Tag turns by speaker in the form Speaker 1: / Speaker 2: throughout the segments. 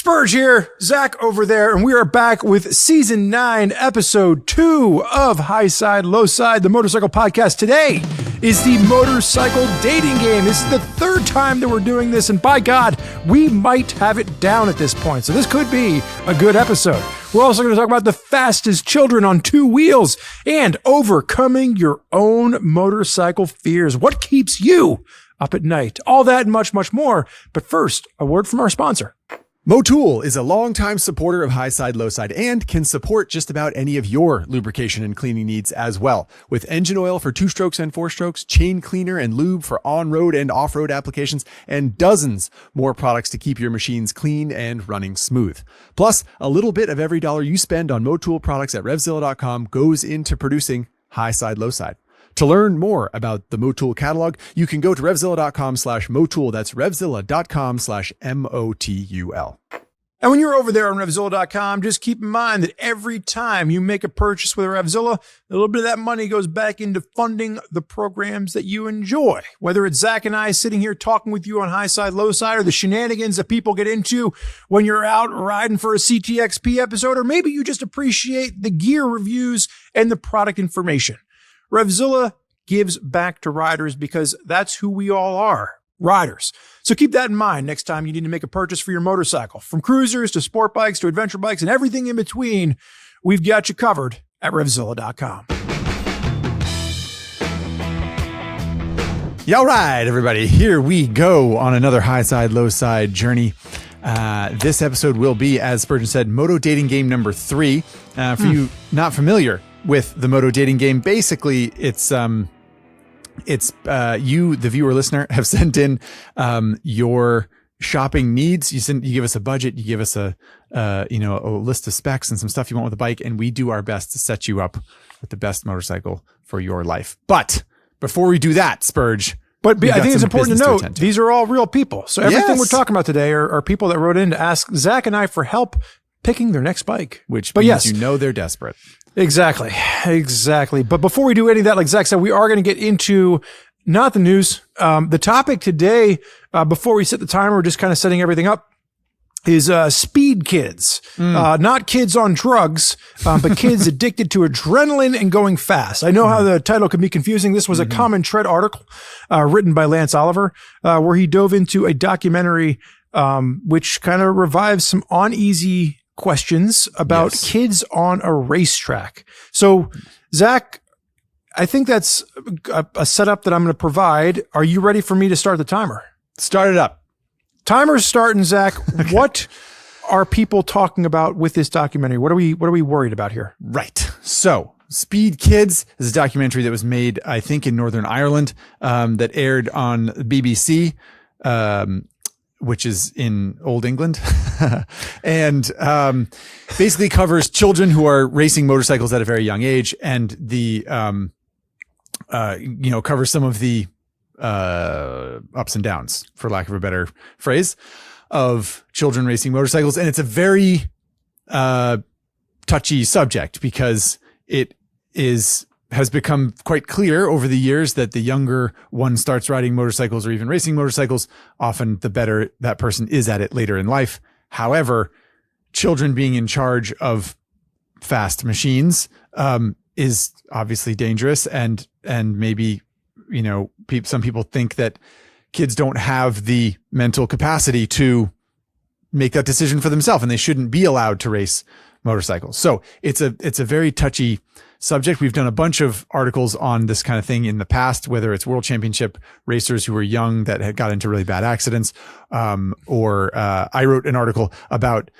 Speaker 1: Spurg here, Zach over there, and we are back with Season 9, Episode 2 of Highside, Lowside, the motorcycle podcast. Today is the motorcycle dating game. This is the third time that we're doing this, and by God, we might have it down at this point. So this could be a good episode. We're also going to talk about the fastest children on two wheels and overcoming your own motorcycle fears. What keeps you up at night? All that and much, much more. But first, a word from our sponsor.
Speaker 2: Moto is a longtime supporter of Highside, Lowside, and can support just about any of your lubrication and cleaning needs as well. With engine oil for 2-strokes and 4-strokes, chain cleaner and lube for on-road and off-road applications, and dozens more products to keep your machines clean and running smooth. Plus, a little bit of every dollar you spend on Moto products at RevZilla.com goes into producing Highside, Lowside. To learn more about the Moto catalog, you can go to RevZilla.com/Motul. That's RevZilla.com/MOTUL.
Speaker 1: And when you're over there on RevZilla.com, just keep in mind that every time you make a purchase with RevZilla, a little bit of that money goes back into funding the programs that you enjoy. Whether it's Zach and I sitting here talking with you on Highside, Lowside, or the shenanigans that people get into when you're out riding for a CTXP episode, or maybe you just appreciate the gear reviews and the product information. RevZilla gives back to riders because that's who we all are, riders. So keep that in mind next time you need to make a purchase for your motorcycle. From cruisers to sport bikes to adventure bikes and everything in between, we've got you covered at RevZilla.com.
Speaker 2: Yeah, all right, everybody, here we go on another Highside, Lowside journey. This episode will be, as Spurgeon said, Moto dating game number 3. For you not familiar with the Moto dating game, basically it's you, the viewer listener, have sent in your shopping needs. You give us a budget, you give us a list of specs and some stuff you want with the bike, and we do our best to set you up with the best motorcycle for your life. But before we do that, Spurge,
Speaker 1: I think it's important to note, these are all real people. So everything we're talking about today are people that wrote in to ask Zach and I for help picking their next bike.
Speaker 2: Which means they're desperate.
Speaker 1: Exactly. But before we do any of that, like Zach said, we are going to get into not the news. The topic today, before we set the timer, just kind of setting everything up, is speed kids. Not kids on drugs, but kids addicted to adrenaline and going fast. I know how the title can be confusing. This was a Common Tread article written by Lance Oliver, where he dove into a documentary which kind of revives some uneasy questions about kids on a racetrack. So, Zach, I think that's a setup that I'm going to provide. Are you ready for me to start the timer?
Speaker 2: Start it up.
Speaker 1: Timer's starting, Zach. Okay. What are people talking about with this documentary? What are we worried about here?
Speaker 2: Right. So, Speed Kids is a documentary that was made, I think, in Northern Ireland, that aired on BBC, which is in Old England, and basically covers children who are racing motorcycles at a very young age, and the covers some of the ups and downs, for lack of a better phrase, of children racing motorcycles. And it's a very touchy subject because it has become quite clear over the years that the younger one starts riding motorcycles or even racing motorcycles, often the better that person is at it later in life. However, children being in charge of fast machines is obviously dangerous, and maybe, some people think that kids don't have the mental capacity to make that decision for themselves, and they shouldn't be allowed to race motorcycles. So it's a very touchy subject. We've done a bunch of articles on this kind of thing in the past, whether it's world championship racers who were young that had got into really bad accidents, or I wrote an article about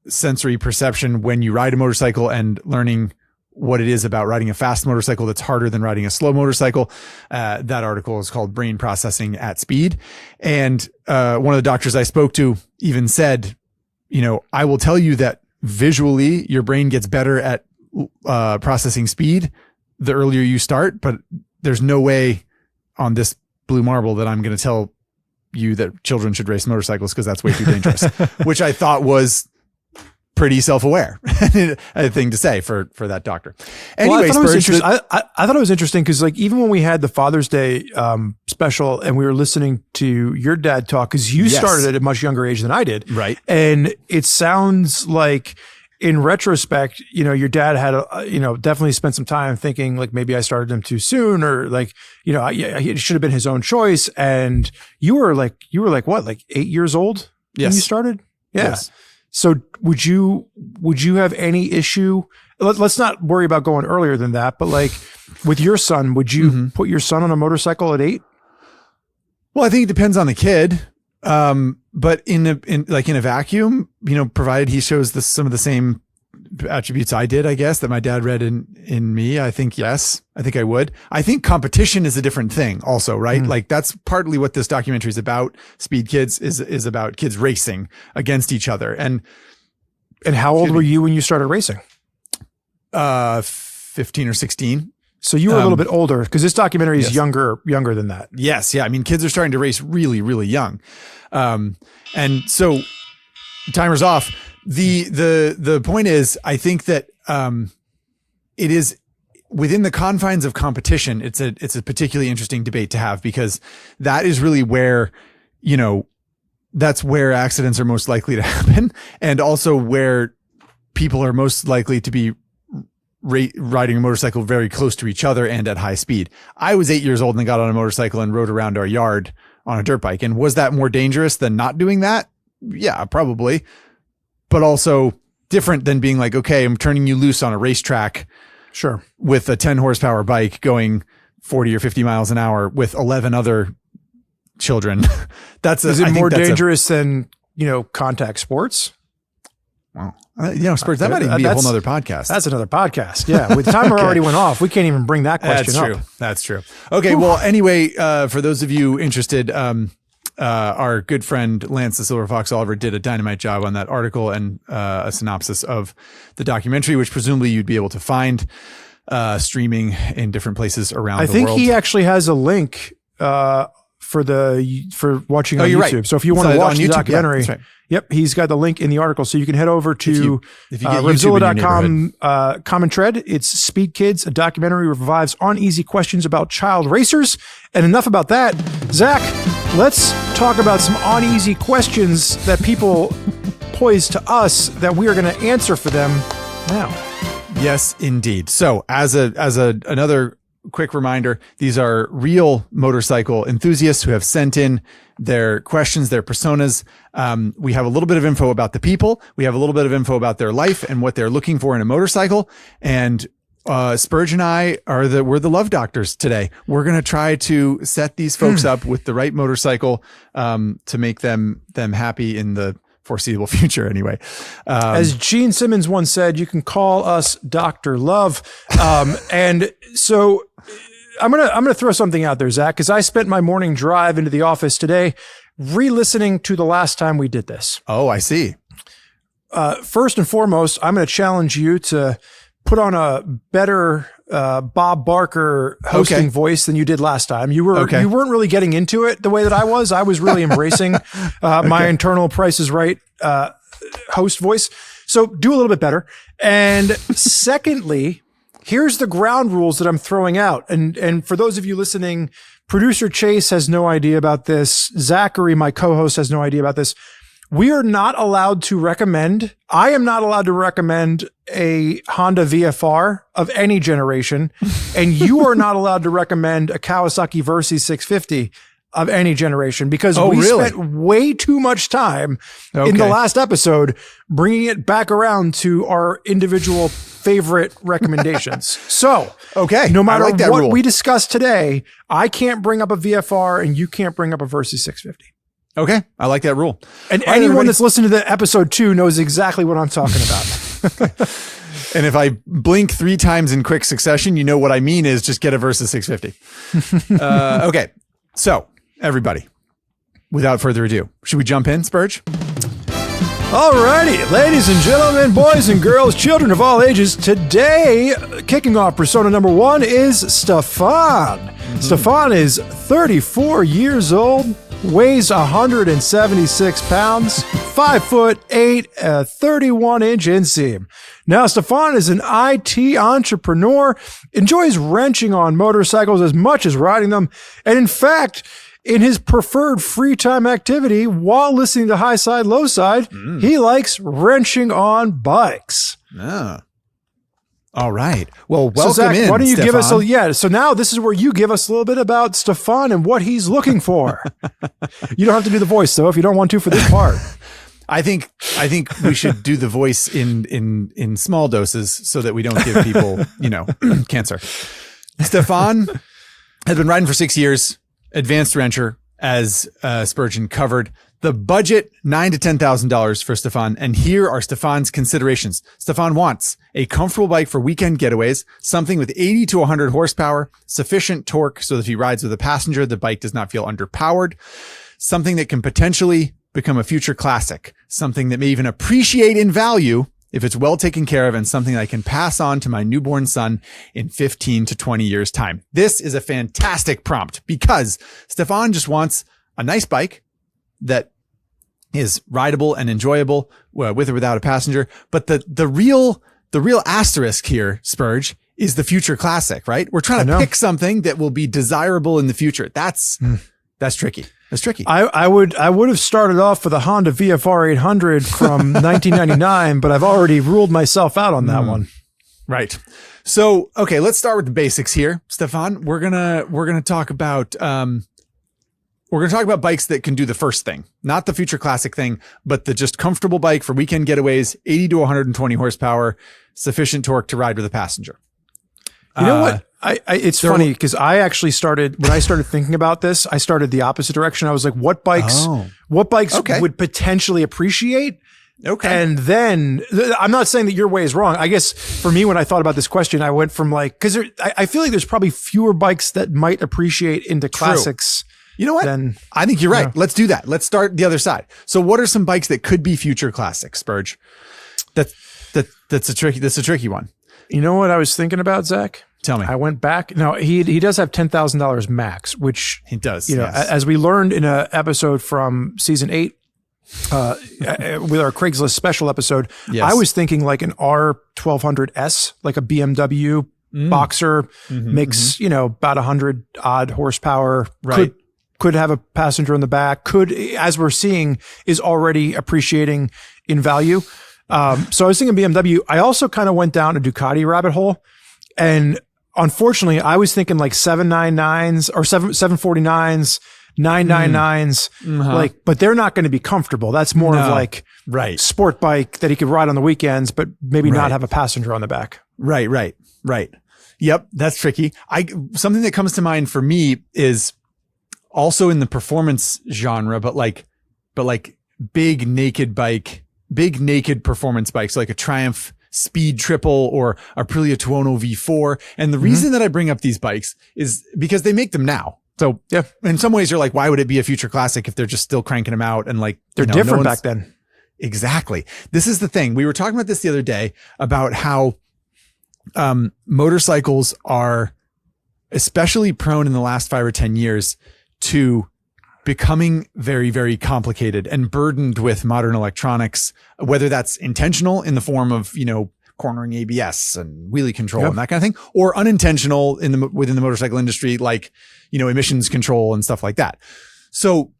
Speaker 2: sensory perception when you ride a motorcycle and learning what it is about riding a fast motorcycle that's harder than riding a slow motorcycle. That article is called Brain Processing at Speed. And one of the doctors I spoke to even said, I will tell you that visually your brain gets better at processing speed the earlier you start, but there's no way on this blue marble that I'm going to tell you that children should race motorcycles because that's way too dangerous, which I thought was pretty self-aware a thing to say for that doctor.
Speaker 1: Well,
Speaker 2: Anyway,
Speaker 1: I thought it was
Speaker 2: Spurge,
Speaker 1: interesting because like even when we had the Father's Day special and we were listening to your dad talk, because you
Speaker 2: Yes.
Speaker 1: started at a much younger age than I did.
Speaker 2: Right.
Speaker 1: And it sounds like in retrospect, your dad had, definitely spent some time thinking like maybe I started him too soon, or like, it should have been his own choice. And you were like what, like 8 years old when you started? Yeah.
Speaker 2: Yes.
Speaker 1: So would you have any issue? Let's not worry about going earlier than that, but like with your son, would you put your son on a motorcycle at 8?
Speaker 2: Well, I think it depends on the kid. But in a vacuum, provided he shows some of the same attributes I did, I guess, that my dad read in me, I think, yes, I think I would. I think competition is a different thing also, right? Like that's partly what this documentary is about. Speed Kids is about kids racing against each other. And
Speaker 1: how old were you when you started racing?
Speaker 2: 15 or 16.
Speaker 1: So you were a little bit older, because this documentary is younger than that.
Speaker 2: Yes. Yeah. I mean, kids are starting to race really, really young. And so timer's off. The point is, I think that, it is within the confines of competition. It's a particularly interesting debate to have, because that is really where, that's where accidents are most likely to happen. And also where people are most likely to be riding a motorcycle very close to each other and at high speed. I was 8 years old and got on a motorcycle and rode around our yard on a dirt bike. And was that more dangerous than not doing that? Yeah, probably. But also different than being like, okay, I'm turning you loose on a racetrack.
Speaker 1: Sure.
Speaker 2: With a 10 horsepower bike going 40 or 50 miles an hour with 11 other children.
Speaker 1: Is it more dangerous than, contact sports?
Speaker 2: Wow. Spurge, that might even be a whole nother podcast.
Speaker 1: That's another podcast. Yeah. With the timer already went off, we can't even bring that question up.
Speaker 2: That's true. Okay. Well, anyway, for those of you interested, our good friend Lance the Silver Fox Oliver did a dynamite job on that article and a synopsis of the documentary, which presumably you'd be able to find streaming in different places around the world. I
Speaker 1: think he actually has a link for watching on YouTube.
Speaker 2: Right.
Speaker 1: So if you want to watch the documentary,
Speaker 2: that's right.
Speaker 1: Yep, he's got the link in the article. So you can head over to
Speaker 2: if you get
Speaker 1: RevZilla.com, Common Tread. It's Speed Kids, a documentary revives uneasy questions about child racers. And enough about that. Zach, let's talk about some uneasy questions that people pose to us that we are going to answer for them now.
Speaker 2: Yes, indeed. So as another quick reminder, these are real motorcycle enthusiasts who have sent in their questions, their personas. We have a little bit of info about the people. We have a little bit of info about their life and what they're looking for in a motorcycle. And Spurge and I we're the love doctors today. We're going to try to set these folks up with the right motorcycle to make them happy in the foreseeable future anyway.
Speaker 1: As Gene Simmons once said, you can call us Dr. Love. And so I'm going to throw something out there, Zach, because I spent my morning drive into the office today re-listening to the last time we did this.
Speaker 2: Oh, I see.
Speaker 1: First and foremost, I'm going to challenge you to put on a better Bob Barker hosting voice than you did last time. You weren't really getting into it the way that I was. I was really embracing my internal Price is Right host voice. So do a little bit better. And secondly, here's the ground rules that I'm throwing out. And for those of you listening, producer Chase has no idea about this. Zachary, my co-host, has no idea about this. We are not allowed to recommend. I am not allowed to recommend a Honda VFR of any generation. And you are not allowed to recommend a Kawasaki Versys 650 of any generation, because spent way too much time in the last episode bringing it back around to our individual favorite recommendations. So, no matter what we discuss today, I can't bring up a VFR and you can't bring up a Versys 650.
Speaker 2: Okay. I like that rule.
Speaker 1: And anyone that's listened to the episode 2 knows exactly what I'm talking about.
Speaker 2: And if I blink 3 times in quick succession, you know what I mean is just get a Versys 650. Okay. So everybody, without further ado, should we jump in, Spurge?
Speaker 1: Alrighty, ladies and gentlemen, boys and girls, children of all ages, today, kicking off persona number 1 is Stefan. Stefan is 34 years old, weighs 176 pounds, 5'8", 31-inch inseam. Now, Stefan is an IT entrepreneur, enjoys wrenching on motorcycles as much as riding them, and in fact, in his preferred free time activity while listening to Highside, Lowside, he likes wrenching on bikes.
Speaker 2: Ah. All right. Well, welcome
Speaker 1: so Zach,
Speaker 2: in,
Speaker 1: why don't you
Speaker 2: Stefan.
Speaker 1: give us so now this is where you give us a little bit about Stefan and what he's looking for. You don't have to do the voice though if you don't want to for this part.
Speaker 2: I think we should do the voice in small doses so that we don't give people, cancer. Stefan has been riding for 6 years, advanced wrencher, as Spurgeon covered. The budget, $9,000 to $10,000 for Stefan. And here are Stefan's considerations. Stefan wants a comfortable bike for weekend getaways, something with 80 to 100 horsepower, sufficient torque so that if he rides with a passenger, the bike does not feel underpowered, something that can potentially become a future classic, something that may even appreciate in value if it's well taken care of, and something that I can pass on to my newborn son in 15 to 20 years time. This is a fantastic prompt because Stefan just wants a nice bike that is rideable and enjoyable with or without a passenger. But the real asterisk here, Spurge, is the future classic, right? We're trying to pick something that will be desirable in the future. That's tricky. That's tricky.
Speaker 1: I would have started off with a Honda VFR 800 from 1999, but I've already ruled myself out on that one.
Speaker 2: Right. So, okay, let's start with the basics here. Stefan, we're going to talk about bikes that can do the first thing, not the future classic thing, but the just comfortable bike for weekend getaways, 80 to 120 horsepower, sufficient torque to ride with a passenger.
Speaker 1: You know what? It's funny because I actually when I started thinking about this, I started the opposite direction. I was like, what bikes would potentially appreciate?
Speaker 2: Okay.
Speaker 1: And then I'm not saying that your way is wrong. I guess for me, when I thought about this question, I went from cause I feel like there's probably fewer bikes that might appreciate into classics.
Speaker 2: You know what? I think you're right. Let's do that. Let's start the other side. So what are some bikes that could be future classics, Spurge? That's a tricky one.
Speaker 1: You know what I was thinking about, Zach?
Speaker 2: Tell me.
Speaker 1: I went back. No, he does have $10,000 max, which
Speaker 2: he does.
Speaker 1: As we learned in an episode from season 8, with our Craigslist special episode, I was thinking like an R1200S, like a BMW Boxer, makes about 100 odd horsepower.
Speaker 2: Right.
Speaker 1: Could have a passenger in the back. Could, as we're seeing, is already appreciating in value. So I was thinking BMW. I also kind of went down a Ducati rabbit hole, and unfortunately, I was thinking like 799s or 749s, 999s, but they're not going to be comfortable. That's more of like sport bike that he could ride on the weekends, but maybe not have a passenger on the back.
Speaker 2: Right. Yep, that's tricky. Something that comes to mind for me is also in the performance genre, but like big naked performance bikes, like a Triumph Speed Triple or Aprilia Tuono V4. And the reason that I bring up these bikes is because they make them now. So yeah, in some ways you're like, why would it be a future classic if they're just still cranking them out? And like,
Speaker 1: they're different back then.
Speaker 2: Exactly. This is the thing. We were talking about this the other day about how motorcycles are especially prone in the last 5 or 10 years to becoming very, very complicated and burdened with modern electronics, whether that's intentional in the form of, cornering ABS and wheelie control and that kind of thing, or unintentional within the motorcycle industry, like, emissions control and stuff like that. So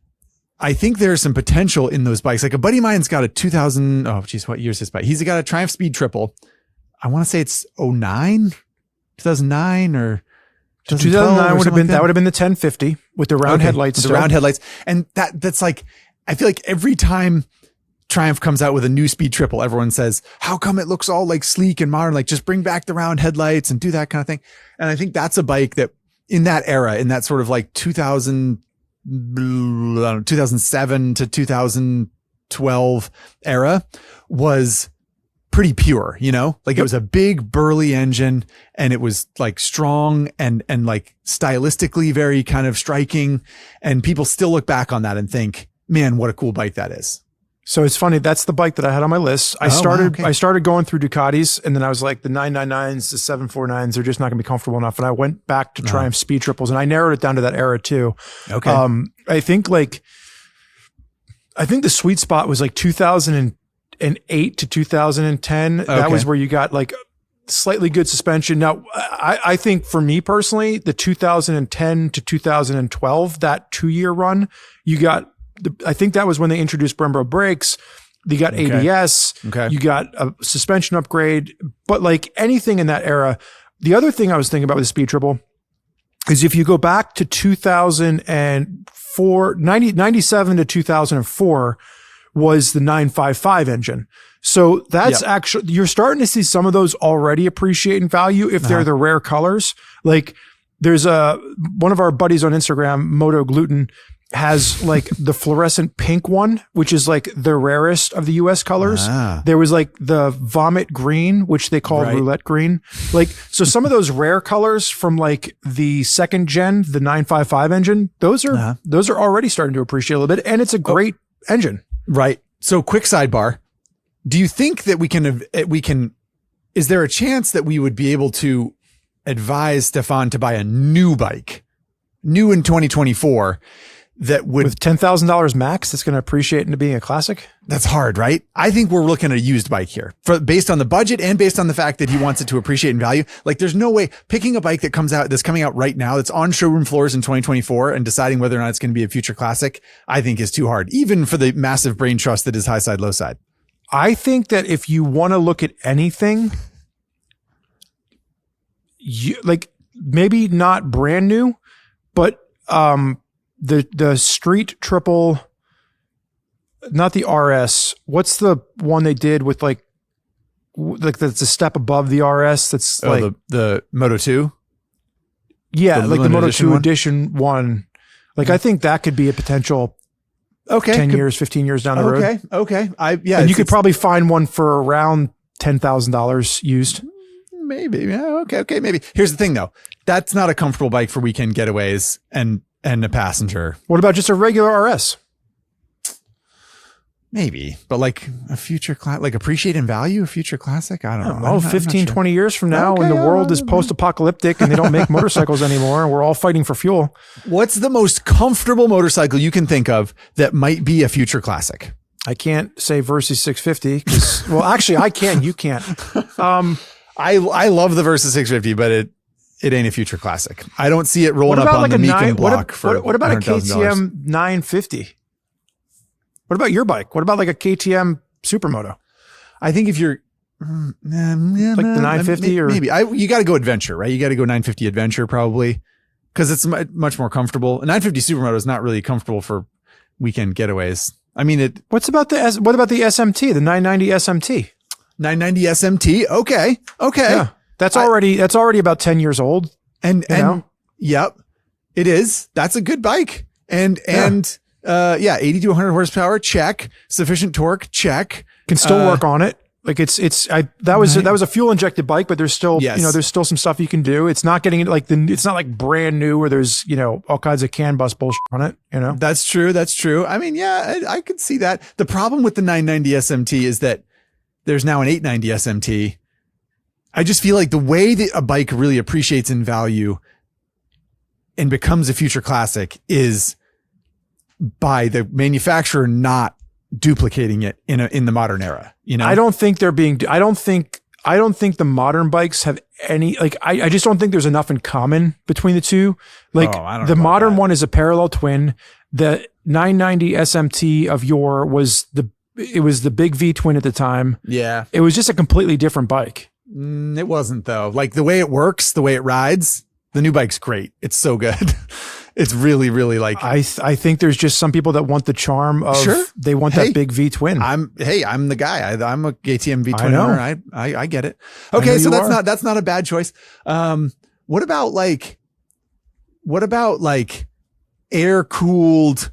Speaker 2: I think there's some potential in those bikes. Like a buddy of mine's got a what year's his bike? He's got a Triumph Speed Triple. I want to say it's 2009 or
Speaker 1: 2009 would have been, that would have been the 1050 with the round headlights.
Speaker 2: The round headlights. And that's like, I feel like every time Triumph comes out with a new Speed Triple, everyone says, how come it looks all like sleek and modern? Like just bring back the round headlights and do that kind of thing. And I think that's a bike that in that era, in that sort of like 2007 to 2012 era was pretty pure, like it was a big burly engine and it was like strong and like stylistically very kind of striking. And people still look back on that and think, man, what a cool bike that is.
Speaker 1: So it's funny. That's the bike that I had on my list. I started going through Ducatis and then I was like the 999s, the 749s, they're just not going to be comfortable enough. And I went back to Triumph Speed Triples and I narrowed it down to that era too. Okay. I think I think the sweet spot was like 2008 to 2010. That was where you got like slightly good suspension. Now, I think for me personally, the 2010 to 2012, that 2-year run, you got, I think that was when they introduced Brembo brakes. You got ABS, you got a suspension upgrade, but like anything in that era. The other thing I was thinking about with the Speed Triple is if you go back to 2004, 97 to 2004 was the 955 engine. So that's actually, you're starting to see some of those already appreciate in value if they're the rare colors. Like there's one of our buddies on Instagram, Moto Gluten, has like the fluorescent pink one, which is like the rarest of the US colors. There was like the vomit green, which they called roulette green. Like, so some of those rare colors from like the second gen, the 955 engine, those are already starting to appreciate a little bit. And it's a great engine.
Speaker 2: Right. So quick sidebar. Do you think that we can, is there a chance that we would be able to advise Stefan to buy a new bike, new in 2024, that would,
Speaker 1: with $10,000 max, that's going to appreciate into being a classic?
Speaker 2: That's hard, right? I think we're looking at a used bike here based on the budget and based on the fact that he wants it to appreciate in value. Like there's no way picking a bike that's coming out right now, that's on showroom floors in 2024 and deciding whether or not it's going to be a future classic, I think is too hard, even for the massive brain trust that is Highside, Lowside.
Speaker 1: I think that if you want to look at anything, like maybe not brand new, but, the street triple, not the RS. What's the one they did with like that's a step above the RS? That's like
Speaker 2: the Moto 2.
Speaker 1: Yeah, like the Moto 2 edition one. Like I think that could be a potential 10 years, 15 years down the road.
Speaker 2: Okay.
Speaker 1: And you could probably find one for around $10,000 used.
Speaker 2: Maybe. Yeah, okay. Maybe. Here's the thing though. That's not a comfortable bike for weekend getaways and a passenger.
Speaker 1: What about just a regular RS?
Speaker 2: Maybe, but like a future class, like appreciate in value, a future classic. I don't know.
Speaker 1: 15, 20 years from now when the world is post-apocalyptic and they don't make motorcycles anymore and we're all fighting for fuel.
Speaker 2: What's the most comfortable motorcycle you can think of that might be a future classic?
Speaker 1: I can't say Versys 650 because, well, actually I can, you can't.
Speaker 2: I love the Versys 650, but it ain't a future classic. I don't see it rolling up on
Speaker 1: like
Speaker 2: the Meekin block
Speaker 1: what about a KTM 950? What about your bike? What about like a KTM Supermoto?
Speaker 2: I think if you're
Speaker 1: like the 950 or
Speaker 2: maybe you got to go adventure, right? You got to go 950 adventure probably because it's much more comfortable. A 950 Supermoto is not really comfortable for weekend getaways. I mean,
Speaker 1: what about the SMT, the 990 SMT?
Speaker 2: 990 SMT. Okay.
Speaker 1: Yeah. That's already about 10 years old.
Speaker 2: And yep, it is. That's a good bike. And 80 to 100 horsepower. Check. Sufficient torque. Check.
Speaker 1: Can still work on it. Like that was a fuel injected bike, but there's still, there's still some stuff you can do. It's not getting like it's not like brand new where there's, all kinds of CAN bus bullshit on it,
Speaker 2: That's true. I mean, yeah, I could see that. The problem with the 990 SMT is that there's now an 890 SMT. I just feel like the way that a bike really appreciates in value and becomes a future classic is by the manufacturer not duplicating it in the modern era.
Speaker 1: I don't think the modern bikes have any, like, I just don't think there's enough in common between the two. Like the modern one is a parallel twin. The 990 SMT of yore was the big V twin at the time.
Speaker 2: Yeah.
Speaker 1: It was just a completely different bike.
Speaker 2: It wasn't though. Like the way it works, the way it rides, the new bike's great. It's so good. It's really, really like,
Speaker 1: I think there's just some people that want the charm of, they want that big V twin.
Speaker 2: I'm the guy. I'm a KTM V twin owner. I get it. Okay. So that's not a bad choice. What about air cooled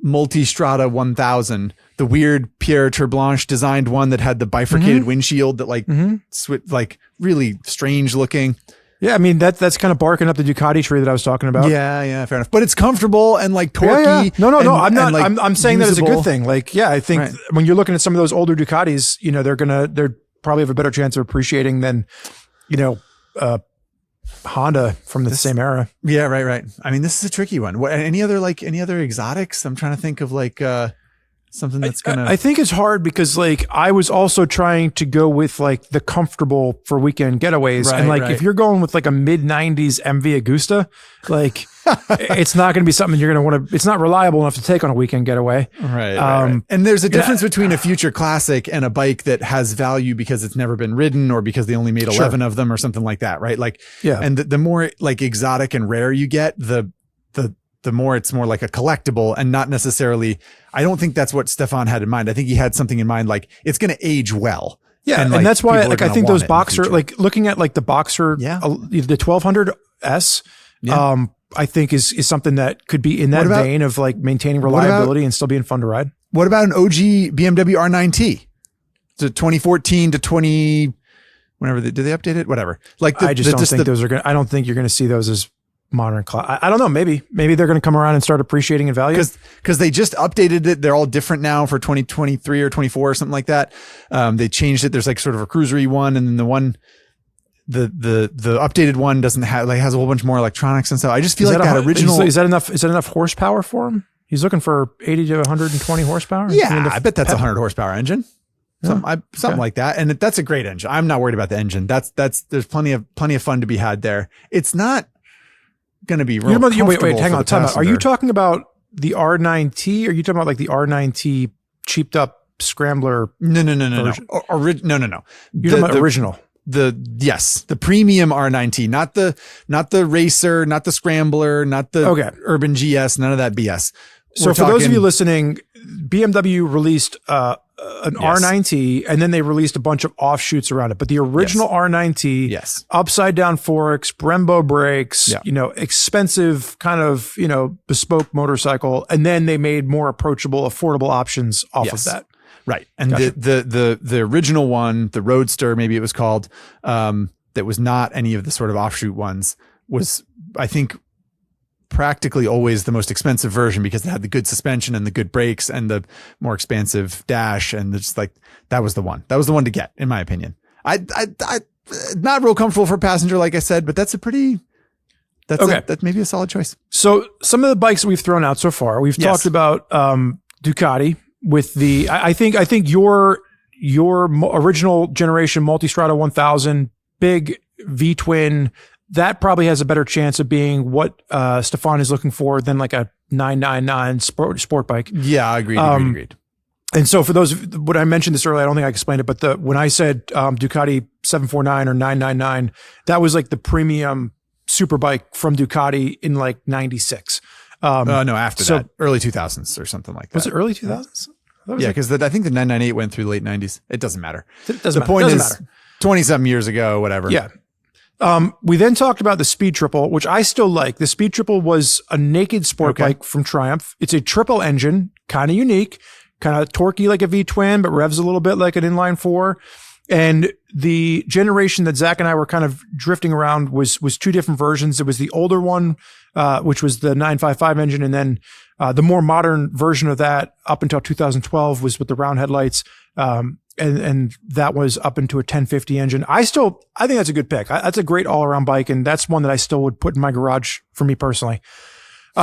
Speaker 2: Multistrada 1000, the weird Pierre Terblanche designed one that had the bifurcated windshield that really strange looking.
Speaker 1: Yeah, I mean that's kind of barking up the Ducati tree that I was talking about.
Speaker 2: Yeah, fair enough. But it's comfortable and like torquey.
Speaker 1: Yeah. No, I'm not. I'm saying that as a good thing. Like, yeah, I think when you're looking at some of those older Ducatis, they're probably have a better chance of appreciating than, Honda from the same era.
Speaker 2: Yeah, right. I mean, this is a tricky one. Any other exotics? I'm trying to think of Something that's gonna.
Speaker 1: I think it's hard because like I was also trying to go with like the comfortable for weekend getaways, and like if you're going with like a mid '90s MV Agusta, like it's not going to be something you're going to want to. It's not reliable enough to take on a weekend getaway.
Speaker 2: Right. And there's a difference between a future classic and a bike that has value because it's never been ridden or because they only made 11 of them or something like that, right? Like, and the more like exotic and rare you get, the more it's more like a collectible and not necessarily. I don't think that's what Stefan had in mind. I think he had something in mind like it's going to age well.
Speaker 1: Yeah, and, like, that's why like I think those Boxer, like looking at like the Boxer, the 1200S, I think is something that could be in that vein of like maintaining reliability and still being fun to ride.
Speaker 2: What about an OG BMW R9T? So 2014 to 20, whenever did they update it? Whatever. Like
Speaker 1: I just don't think those are going to, I don't think you're going to see those as modern class. I don't know. Maybe they're going to come around and start appreciating in value
Speaker 2: because they just updated it. They're all different now for 2023 or 24 or something like that. They changed it. There's like sort of a cruisery one, and then the one, the updated one doesn't have like has a whole bunch more electronics and stuff. I just feel like that original
Speaker 1: is that enough horsepower for him? He's looking for 80 to 120 horsepower.
Speaker 2: Yeah, I bet that's a 100 horsepower engine. Something like that. And that's a great engine. I'm not worried about the engine. There's plenty of fun to be had there. It's not going to be real comfortable.
Speaker 1: Wait, hang on. Time out. Are you talking about the R9T? Or are you talking about like the R9T cheaped up scrambler?
Speaker 2: No. No.
Speaker 1: You're talking about original.
Speaker 2: The premium R9T, not the racer, not the scrambler, not the urban GS, none of that BS.
Speaker 1: So for those of you listening, BMW released an R9T, and then they released a bunch of offshoots around it. But the original R9T, upside down forks, Brembo brakes, expensive kind of, bespoke motorcycle. And then they made more approachable, affordable options off of that.
Speaker 2: Right. And the original one, the Roadster, maybe it was called, that was not any of the sort of offshoot ones, was, I think, practically always the most expensive version because it had the good suspension and the good brakes and the more expansive dash. And just like, that was the one to get, in my opinion. I not real comfortable for a passenger, like I said, but that's maybe a solid choice.
Speaker 1: So some of the bikes that we've thrown out so far, we've talked about, Ducati with the, I think your original generation Multistrada 1000 big V-twin, that probably has a better chance of being what Stefan is looking for than like a 999 sport bike.
Speaker 2: Yeah, agreed.
Speaker 1: And so for those, when I mentioned this earlier, I don't think I explained it, but when I said Ducati 749 or 999, that was like the premium super bike from Ducati in like 96.
Speaker 2: No, after that, early 2000s or something like that.
Speaker 1: Was it early 2000s?
Speaker 2: Yeah, because I think the 998 went through the late 90s. It doesn't matter.
Speaker 1: The point is
Speaker 2: 20-something years ago, whatever.
Speaker 1: Yeah. We then talked about the Speed Triple, which I still like. The Speed Triple was a naked sport bike from Triumph. It's a triple engine, kind of unique, kind of torquey like a V-twin, but revs a little bit like an inline four. And the generation that Zach and I were kind of drifting around was two different versions. It was the older one, which was the 955 engine. And then, the more modern version of that up until 2012 was with the round headlights. And that was up into a 1050 engine. I think that's a good pick. That's a great all around bike. And that's one that I still would put in my garage for me personally. We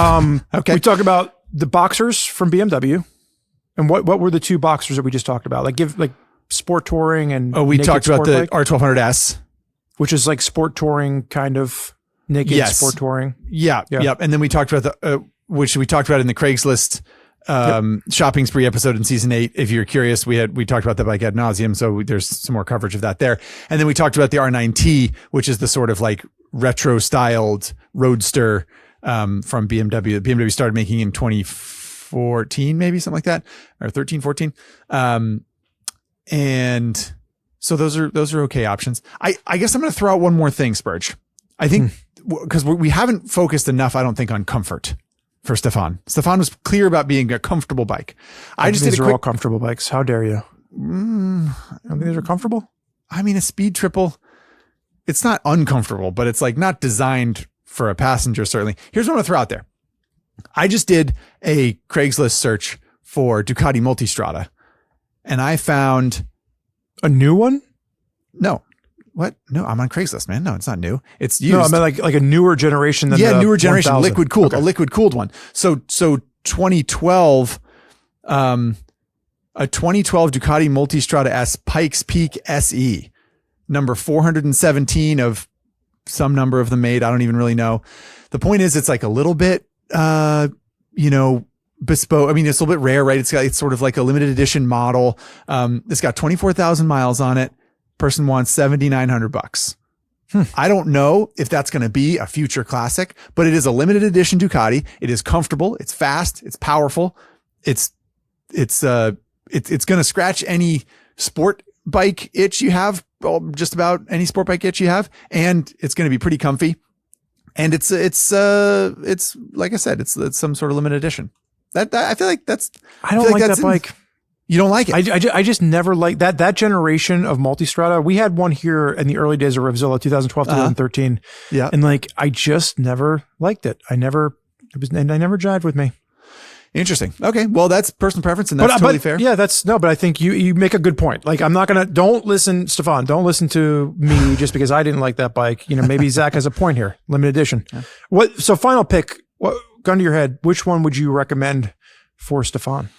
Speaker 1: talked about the Boxers from BMW. And what were the two Boxers that we just talked about? Like sport touring and
Speaker 2: we talked about the R1200S,
Speaker 1: which is like sport touring kind of naked sport touring.
Speaker 2: Yeah. And then we talked about which we talked about in the Craigslist shopping spree episode in season 8. If you're curious, we talked about that bike ad nauseum. So there's some more coverage of that there. And then we talked about the R9T, which is the sort of like retro styled roadster, from BMW. BMW started making in 2014, maybe something like that, or 13, 14. And so those are okay options. I guess I'm going to throw out one more thing, Spurge. I think because we haven't focused enough, I don't think, on comfort for Stefan. Stefan was clear about being a comfortable bike.
Speaker 1: These are all comfortable bikes. How dare you? I think these are comfortable.
Speaker 2: I mean, a Speed Triple, it's not uncomfortable, but it's like not designed for a passenger, certainly. Here's what I'm going to throw out there. I just did a Craigslist search for Ducati Multistrada, and I found
Speaker 1: a new one.
Speaker 2: No. What? No, I'm on Craigslist, man. No, it's not new. It's used.
Speaker 1: No, I mean like a newer generation than the
Speaker 2: newer generation,
Speaker 1: 1000.
Speaker 2: liquid cooled, a liquid cooled one. So 2012, a 2012 Ducati Multistrada S Pikes Peak SE, number 417 of some number of them made. I don't even really know. The point is, it's like a little bit, bespoke. I mean, it's a little bit rare, right? It's sort of like a limited edition model. It's got 24,000 miles on it. Person wants $7,900. I don't know if that's going to be a future classic, but it is a limited edition Ducati. It is comfortable. It's fast. It's powerful. It's going to scratch any sport bike itch you have, just about any sport bike itch you have. And it's going to be pretty comfy. And it's like I said, it's some sort of limited edition. That I feel like that's,
Speaker 1: I don't like that bike.
Speaker 2: You don't like it?
Speaker 1: I just never liked that generation of Multistrada. We had one here in the early days of RevZilla, 2012, 2013.
Speaker 2: Yeah.
Speaker 1: And like, I just never liked it. I never jived with me.
Speaker 2: Interesting. Okay. Well, that's personal preference and that's totally fair.
Speaker 1: Yeah, but I think you make a good point. Like, don't listen to me just because I didn't like that bike. Maybe Zach has a point here. Limited edition. Yeah. So final pick, gun to your head, which one would you recommend for Stefan?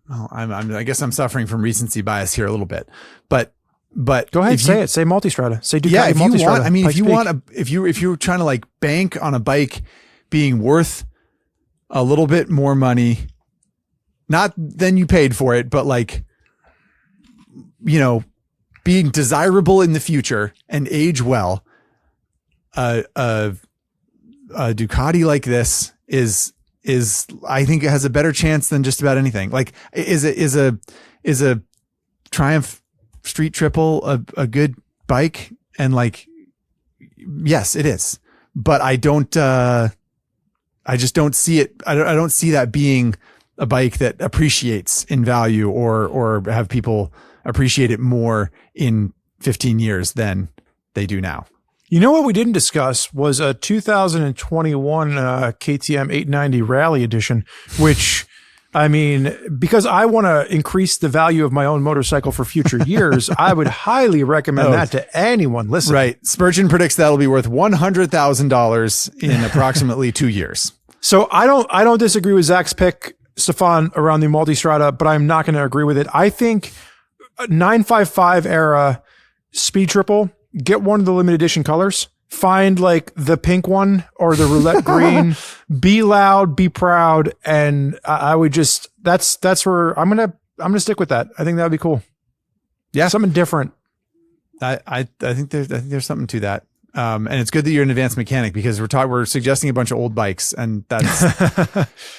Speaker 2: Well, I guess I'm suffering from recency bias here a little bit, but
Speaker 1: go ahead, say Multistrada, say Ducati.
Speaker 2: Yeah, if
Speaker 1: Multistrada,
Speaker 2: you want, I mean, if you're trying to like bank on a bike being worth a little bit more money, not than you paid for it, but like, being desirable in the future and age well, a Ducati like this is I think it has a better chance than just about anything. Like, is a Triumph Street Triple a good bike? And like, yes, it is. But I just don't see it. I don't see that being a bike that appreciates in value or have people appreciate it more in 15 years than they do now.
Speaker 1: You know what we didn't discuss was a 2021 KTM 890 Rally Edition, which, I mean, because I want to increase the value of my own motorcycle for future years, I would highly recommend that to anyone listening.
Speaker 2: Right. Spurgeon predicts that'll be worth $100,000 in approximately 2 years.
Speaker 1: So I don't disagree with Zach's pick, Stefan, around the Multistrada, but I'm not going to agree with it. I think 955 era Speed Triple, get one of the limited edition colors, find like the pink one or the roulette green, be loud, be proud. And I would just, that's where I'm going to stick with that. I think that would be cool.
Speaker 2: Yeah.
Speaker 1: Something different.
Speaker 2: I think there's something to that. And it's good that you're an advanced mechanic because we're suggesting a bunch of old bikes and that's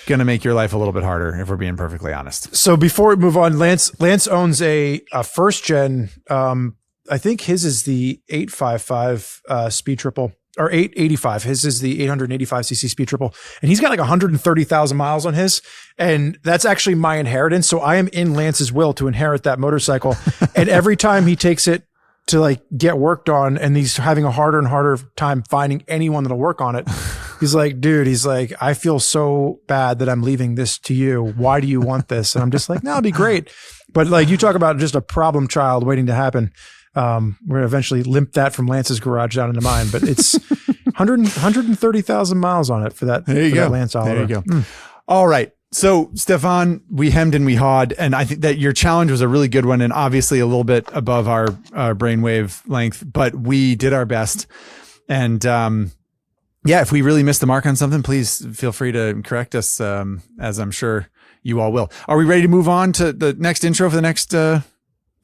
Speaker 2: going to make your life a little bit harder if we're being perfectly honest.
Speaker 1: So before we move on, Lance owns a first gen, I think his is the 855 Speed Triple or 885. His is the 885cc Speed Triple. And he's got like 130,000 miles on his. And that's actually my inheritance. So I am in Lance's will to inherit that motorcycle. And every time he takes it to like get worked on and he's having a harder and harder time finding anyone that'll work on it. He's like, dude, I feel so bad that I'm leaving this to you. Why do you want this? And I'm just like, no, it'll be great. But like you talk about just a problem child waiting to happen. We're going to eventually limp that from Lance's garage down into mine, but it's 130,000 miles on it for that.
Speaker 2: There you go.
Speaker 1: That Lance Oliver.
Speaker 2: There you go. All right. So Stefan, we hemmed and we hawed, and I think that your challenge was a really good one and obviously a little bit above our brainwave length, but we did our best. And, if we really missed the mark on something, please feel free to correct us, as I'm sure you all will. Are we ready to move on to the next intro for the next,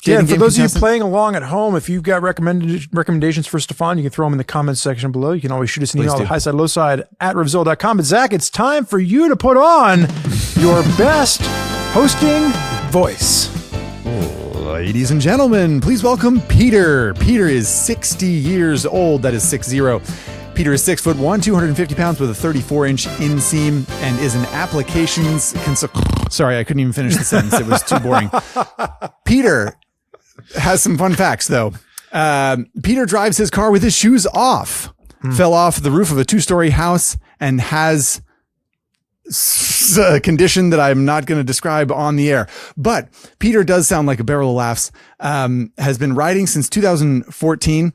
Speaker 1: yeah, and for those of you playing along at home, if you've got recommendations for Stefan, you can throw them in the comments section below. You can always shoot us an email at highside, lowside @RevZilla.com. But Zach, it's time for you to put on your best hosting voice.
Speaker 2: Ladies and gentlemen, please welcome Peter. Peter is 60 years old. That is 60. Peter is 6'1", 250 pounds with a 34-inch inseam and is an applications consultant. Sorry, I couldn't even finish the sentence. It was too boring. Peter has some fun facts, though. Peter drives his car with his shoes off, fell off the roof of a 2-story house, and has a condition that I'm not going to describe on the air. But Peter does sound like a barrel of laughs, has been riding since 2014,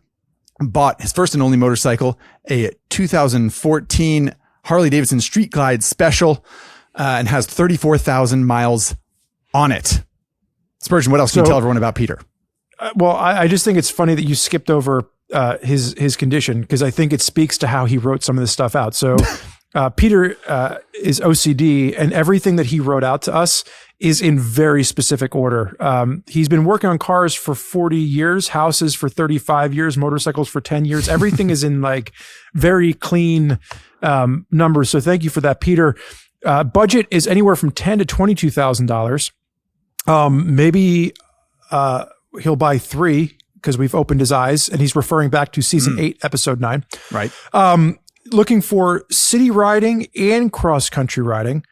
Speaker 2: bought his first and only motorcycle, a 2014 Harley-Davidson Street Glide Special, and has 34,000 miles on it. Spurgeon, what else can you tell everyone about Peter?
Speaker 1: Well, I just think it's funny that you skipped over his condition, because I think it speaks to how he wrote some of this stuff out. So Peter is OCD, and everything that he wrote out to us is in very specific order. He's been working on cars for 40 years, houses for 35 years, motorcycles for 10 years. Everything is in like very clean numbers. So thank you for that, Peter. Budget is anywhere from $10,000 to $22,000. Maybe he'll buy 3 because we've opened his eyes, and he's referring back to season 8, episode 9.
Speaker 2: Right.
Speaker 1: Looking for city riding and cross country riding.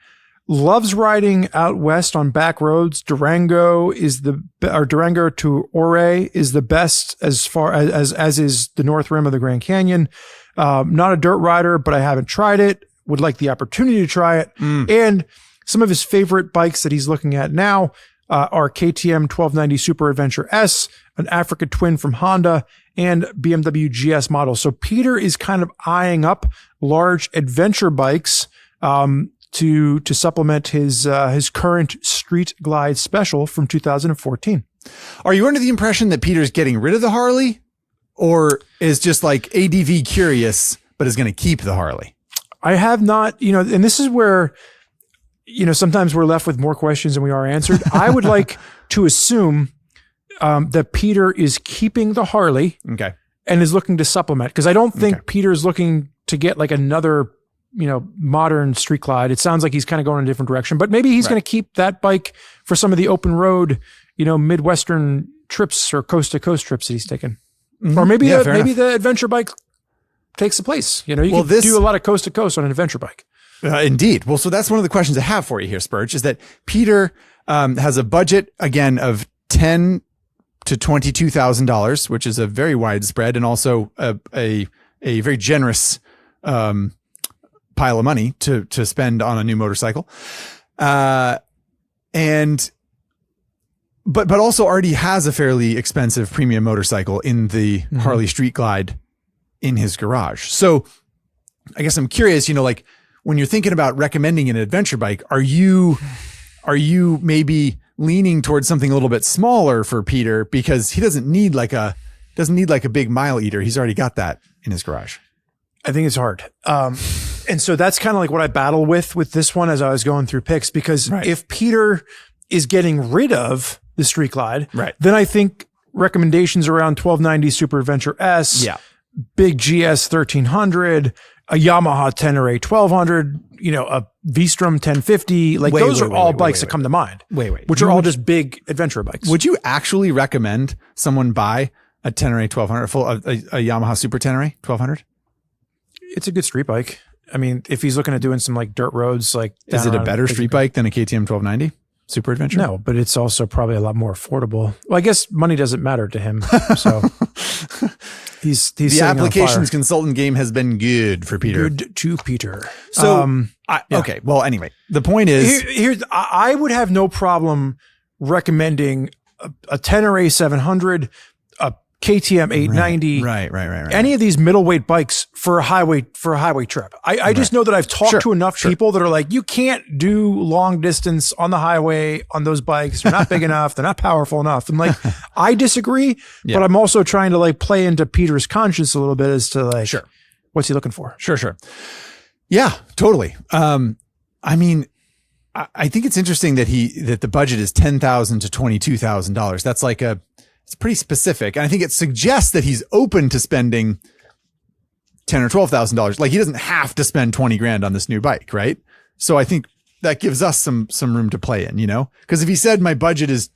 Speaker 1: Loves riding out west on back roads. Durango to Ouray is the best as far as is the North Rim of the Grand Canyon. Not a dirt rider, but I haven't tried it. Would like the opportunity to try it. And some of his favorite bikes that he's looking at now are KTM 1290 Super Adventure S, an Africa Twin from Honda, and BMW GS models. So Peter is kind of eyeing up large adventure bikes to supplement his current Street Glide Special from 2014.
Speaker 2: Are you under the impression that Peter's getting rid of the Harley, or is just like ADV curious, but is going to keep the Harley?
Speaker 1: I have not, and this is where, sometimes we're left with more questions than we are answered. I would like to assume that Peter is keeping the Harley,
Speaker 2: okay,
Speaker 1: and is looking to supplement, because I don't think Peter's looking to get like another, modern Street Glide. It sounds like he's kind of going in a different direction, but maybe he's going to keep that bike for some of the open road, Midwestern trips or coast to coast trips that he's taken. Or maybe the adventure bike takes the place. You can do a lot of coast to coast on an adventure bike.
Speaker 2: Indeed. Well, so that's one of the questions I have for you here, Spurge, is that Peter has a budget, again, of $10,000 to $22,000, which is a very wide spread, and also a very generous pile of money to spend on a new motorcycle. But also already has a fairly expensive premium motorcycle in the Harley Street Glide in his garage. So I guess I'm curious, like when you're thinking about recommending an adventure bike, are you maybe leaning towards something a little bit smaller for Peter, because he doesn't need like a big mile eater. He's already got that in his garage.
Speaker 1: I think it's hard. And so that's kind of like what I battle with this one as I was going through picks, because if Peter is getting rid of the Street Glide, then I think recommendations around 1290 Super Adventure S, big GS 1300, a Yamaha Tenere 1200, a V-Strom 1050, those are all bikes that come to mind. Which are all just big adventure bikes.
Speaker 2: Would you actually recommend someone buy a Tenere 1200, a Yamaha Super Tenere 1200?
Speaker 1: It's a good street bike. I mean, if he's looking at doing some like dirt roads,
Speaker 2: is it a better street bike than a KTM 1290 Super Adventure?
Speaker 1: No, but it's also probably a lot more affordable. Well, I guess money doesn't matter to him. So he's the
Speaker 2: applications consultant game has been good for Peter.
Speaker 1: Good to Peter.
Speaker 2: So okay. Well, anyway, the point is,
Speaker 1: here's I would have no problem recommending a Tenere 700, a KTM 890,
Speaker 2: right.
Speaker 1: Any of these middleweight bikes for a highway trip. I just know that I've talked to enough people that are like, you can't do long distance on the highway on those bikes. They're not big enough. They're not powerful enough. And I disagree, but I'm also trying to play into Peter's conscience a little bit as to what's he looking for?
Speaker 2: Sure. Yeah, totally. I mean, I think it's interesting that the budget is $10,000 to $22,000. That's it's pretty specific. And I think it suggests that he's open to spending $10,000 or $12,000. Like he doesn't have to spend 20 grand on this new bike. Right. So I think that gives us some room to play in, because if he said my budget is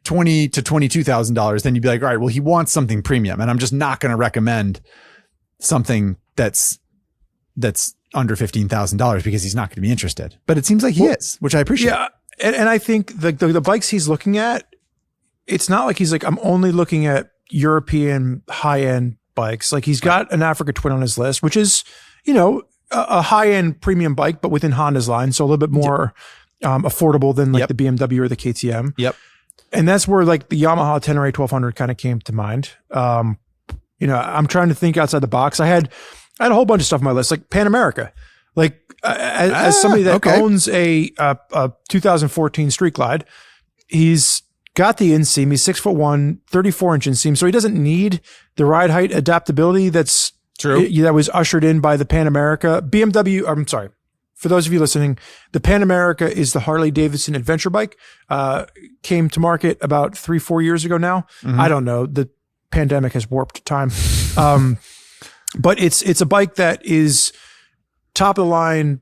Speaker 2: $20,000 to $22,000, then you'd be like, all right, well, he wants something premium, and I'm just not going to recommend something that's under $15,000 because he's not going to be interested. But it seems like he is, which I appreciate.
Speaker 1: Yeah. And I think the bikes he's looking at, it's not like he's like, I'm only looking at European high-end bikes. Like he's got an Africa Twin on his list, which is, a high-end premium bike, but within Honda's line. So a little bit more affordable than the BMW or the KTM.
Speaker 2: Yep.
Speaker 1: And that's where the Yamaha Tenere 1200 kind of came to mind. I'm trying to think outside the box. I had a whole bunch of stuff on my list, like Pan America. As somebody that owns a 2014 Street Glide, he's got the inseam. He's 6'1", 34-inch inseam, so he doesn't need the ride height adaptability that's
Speaker 2: True.
Speaker 1: that was ushered in by the Pan America. BMW, I'm sorry, for those of you listening, the Pan America is the Harley Davidson adventure bike. Came to market about 3-4 years ago now.
Speaker 2: Mm-hmm.
Speaker 1: I don't know. The pandemic has warped time. But it's a bike that is top of the line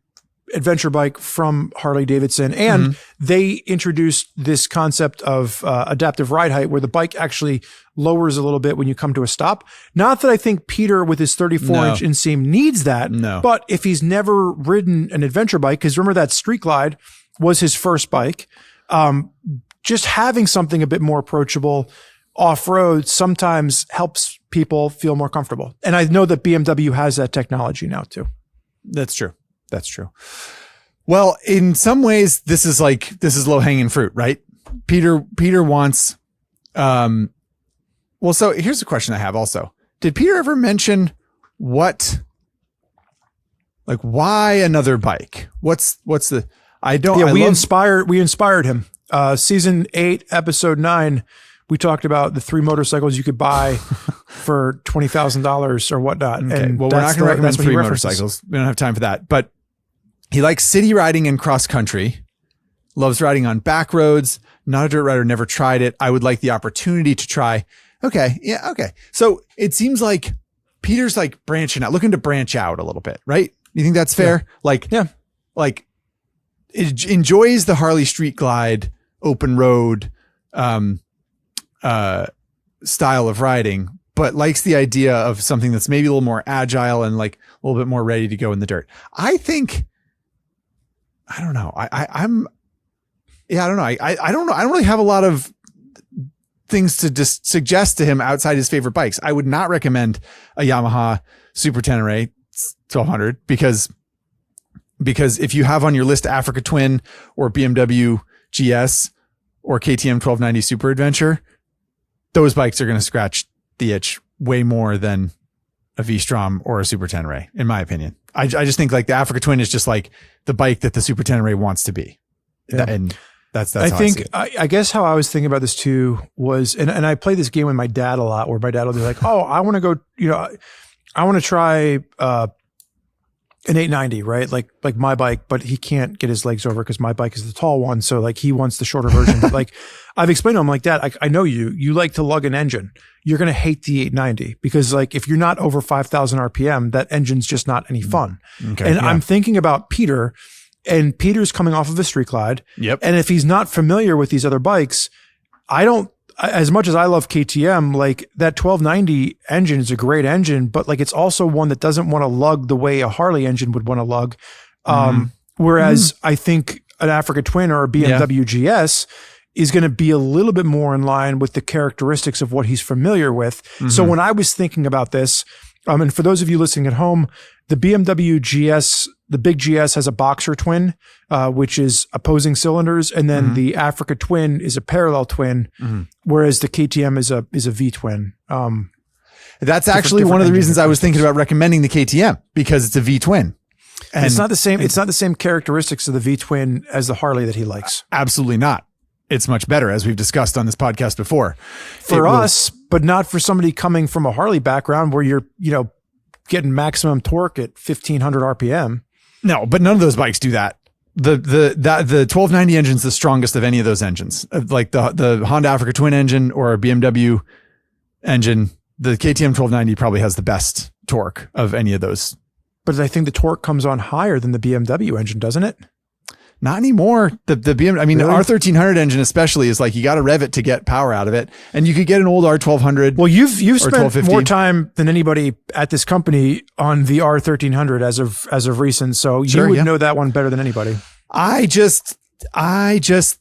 Speaker 1: adventure bike from Harley Davidson. And they introduced this concept of adaptive ride height where the bike actually lowers a little bit when you come to a stop. Not that I think Peter with his 34-inch inseam needs that.
Speaker 2: No.
Speaker 1: But if he's never ridden an adventure bike, because remember that Street Glide was his first bike, just having something a bit more approachable off-road sometimes helps people feel more comfortable. And I know that BMW has that technology now too.
Speaker 2: That's true. That's true. Well, in some ways, this is low hanging fruit, right? Peter wants, well, so here's a question I have also. Did Peter ever mention why another bike? What's the,
Speaker 1: we inspired him. Season 8, episode 9, we talked about the 3 motorcycles you could buy for $20,000 or whatnot.
Speaker 2: Okay.
Speaker 1: And
Speaker 2: well, we're not going to recommend 3 motorcycles. We don't have time for that. But he likes city riding and cross country, loves riding on back roads, not a dirt rider, never tried it. I would like the opportunity to try. Okay. Yeah. Okay. So it seems like Peter's like branching out, looking to branch out a little bit, right? You think that's fair?
Speaker 1: Yeah.
Speaker 2: Like enjoys the Harley Street Glide, open road, style of riding, but likes the idea of something that's maybe a little more agile and like a little bit more ready to go in the dirt. I don't know. I don't know. I don't know. I don't really have a lot of things to just suggest to him outside his favorite bikes. I would not recommend a Yamaha Super Tenere 1200 because if you have on your list Africa Twin or BMW GS or KTM 1290 Super Adventure, those bikes are going to scratch the itch way more than a V-Strom or a Super Tenere, in my opinion. I just think like the Africa Twin is just like the bike that the Super Tenere wants to be. Yeah. And that's
Speaker 1: I think, I guess how I was thinking about this too was, and I play this game with my dad a lot where my dad will be like, oh, I want to go, I want to try, an 890, right? Like my bike, but he can't get his legs over because my bike is the tall one. So like he wants the shorter version. But like I've explained to him like that. I know you like to lug an engine. You're going to hate the 890 because like if you're not over 5,000 RPM, that engine's just not any fun. Okay, and I'm thinking about Peter, and Peter's coming off of a Street Glide.
Speaker 2: Yep.
Speaker 1: And if he's not familiar with these other bikes, as much as I love KTM, like that 1290 engine is a great engine, but like it's also one that doesn't want to lug the way a Harley engine would want to lug. Whereas I think an Africa Twin or a BMW GS is going to be a little bit more in line with the characteristics of what he's familiar with. So when I was thinking about this, and for those of you listening at home, the BMW GS, the big GS has a boxer twin, which is opposing cylinders. And then the Africa Twin is a parallel twin, whereas the KTM is a V twin.
Speaker 2: That's actually one of the reasons I was thinking about recommending the KTM because it's a V twin.
Speaker 1: And it's not the same. It's not the same characteristics of the V twin as the Harley that he likes.
Speaker 2: Absolutely not. It's much better, as we've discussed on this podcast before.
Speaker 1: For us, but not for somebody coming from a Harley background where you're, getting maximum torque at 1500 RPM.
Speaker 2: No, but none of those bikes do that. The 1290 engine's the strongest of any of those engines. Like the Honda Africa Twin engine or a BMW engine, the KTM 1290 probably has the best torque of any of those.
Speaker 1: But I think the torque comes on higher than the BMW engine, doesn't it?
Speaker 2: Not anymore. The BMW,
Speaker 1: really?
Speaker 2: The R1300 engine especially is like you got to rev it to get power out of it, and you could get an old R1200.
Speaker 1: Well, you've spent more time than anybody at this company on the R1300 as of recent, so you would know that one better than anybody.
Speaker 2: I just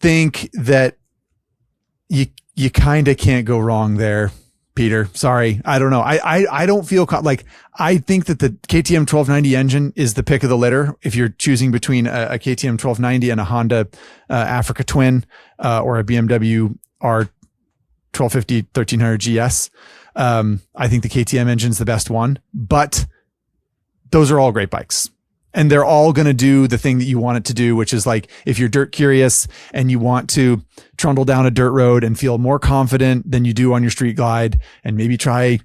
Speaker 2: think that you kind of can't go wrong there, Peter. Sorry, I don't know. I don't feel like I think that the KTM 1290 engine is the pick of the litter if you're choosing between a KTM 1290 and a Honda Africa Twin or a BMW R1250 1300 GS. I think the KTM engine is the best one, but those are all great bikes. And they're all going to do the thing that you want it to do, which is like, if you're dirt curious and you want to trundle down a dirt road and feel more confident than you do on your street glide, and maybe try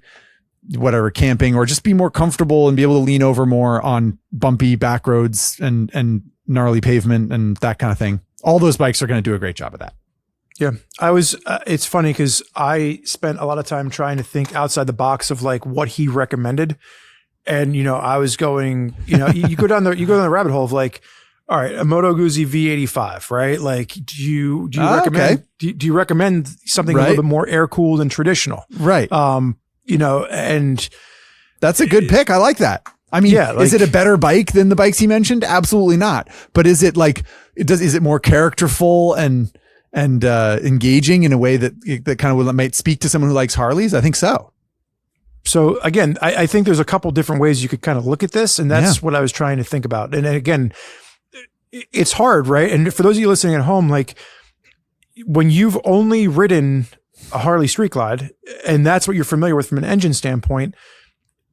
Speaker 2: whatever camping, or just be more comfortable and be able to lean over more on bumpy back roads and gnarly pavement and that kind of thing. All those bikes are going to do a great job of that.
Speaker 1: Yeah. It's funny because I spent a lot of time trying to think outside the box of like what he recommended. And, I was going, you go down the rabbit hole of like, all right, a Moto Guzzi V85, right? Like, do you recommend, okay. do you recommend something a little bit more air cooled and traditional?
Speaker 2: Right.
Speaker 1: And
Speaker 2: that's a good pick. I like that. I mean, is it a better bike than the bikes he mentioned? Absolutely not. But is it like, is it more characterful and engaging in a way that kind of might speak to someone who likes Harleys? I think so.
Speaker 1: So again, I think there's a couple different ways you could kind of look at this, and that's what I was trying to think about. And again, it's hard, right? And for those of you listening at home, like when you've only ridden a Harley Street Glide, and that's what you're familiar with from an engine standpoint,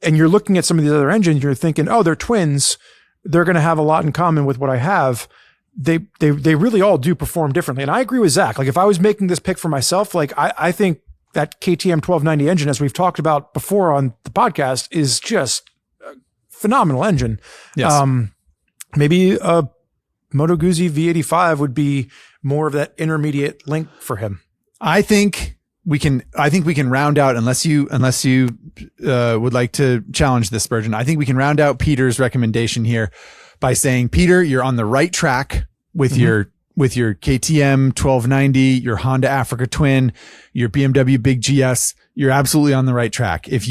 Speaker 1: and you're looking at some of these other engines, you're thinking, oh, they're twins. They're going to have a lot in common with what I have. They really all do perform differently. And I agree with Zach. Like if I was making this pick for myself, like I think that KTM 1290 engine, as we've talked about before on the podcast, is just a phenomenal engine.
Speaker 2: Yes.
Speaker 1: Maybe a Moto Guzzi V85 would be more of that intermediate link for him. I think we can round out, unless you would like to challenge this, Spurgeon. I think we can round out Peter's recommendation here by saying, Peter, you're on the right track with your KTM 1290, your Honda Africa Twin, your BMW Big GS. You're absolutely on the right track. If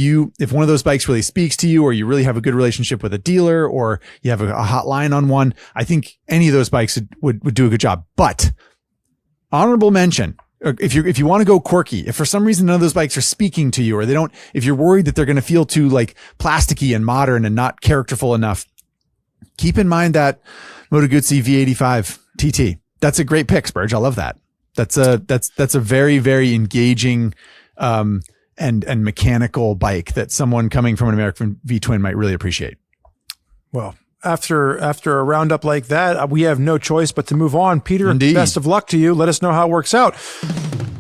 Speaker 1: one of those bikes really speaks to you, or you really have a good relationship with a dealer, or you have a hot line on one, I think any of those bikes would do a good job. But honorable mention, if you want to go quirky, if for some reason none of those bikes are speaking to you, or if you're worried that they're going to feel too like plasticky and modern and not characterful enough, keep in mind that Moto Guzzi V85 TT. That's a great pick, Spurge. I love that. That's a very, very engaging, and mechanical bike that someone coming from an American V-twin might really appreciate. Well, after a roundup like that, we have no choice but to move on. Peter, Indeed. Best of luck to you. Let us know how it works out.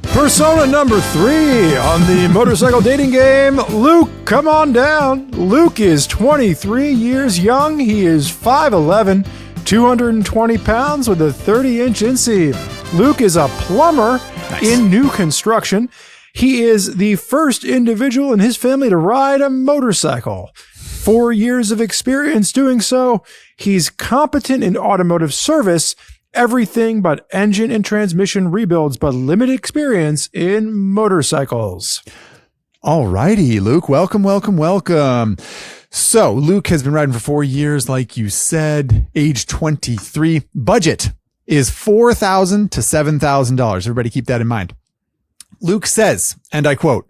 Speaker 1: Persona number 3 on the motorcycle dating game. Luke, come on down. Luke is 23 years young. He is 5'11", 220 pounds with a 30-inch inseam. Luke is a plumber in new construction. He is the first individual in his family to ride a motorcycle. 4 years of experience doing so. He's competent in automotive service, everything but engine and transmission rebuilds, but limited experience in motorcycles. All righty, Luke. Welcome, welcome, welcome. So Luke has been riding for 4 years, like you said, age 23. Budget is $4,000 to $7,000. Everybody keep that in mind. Luke says, and I quote,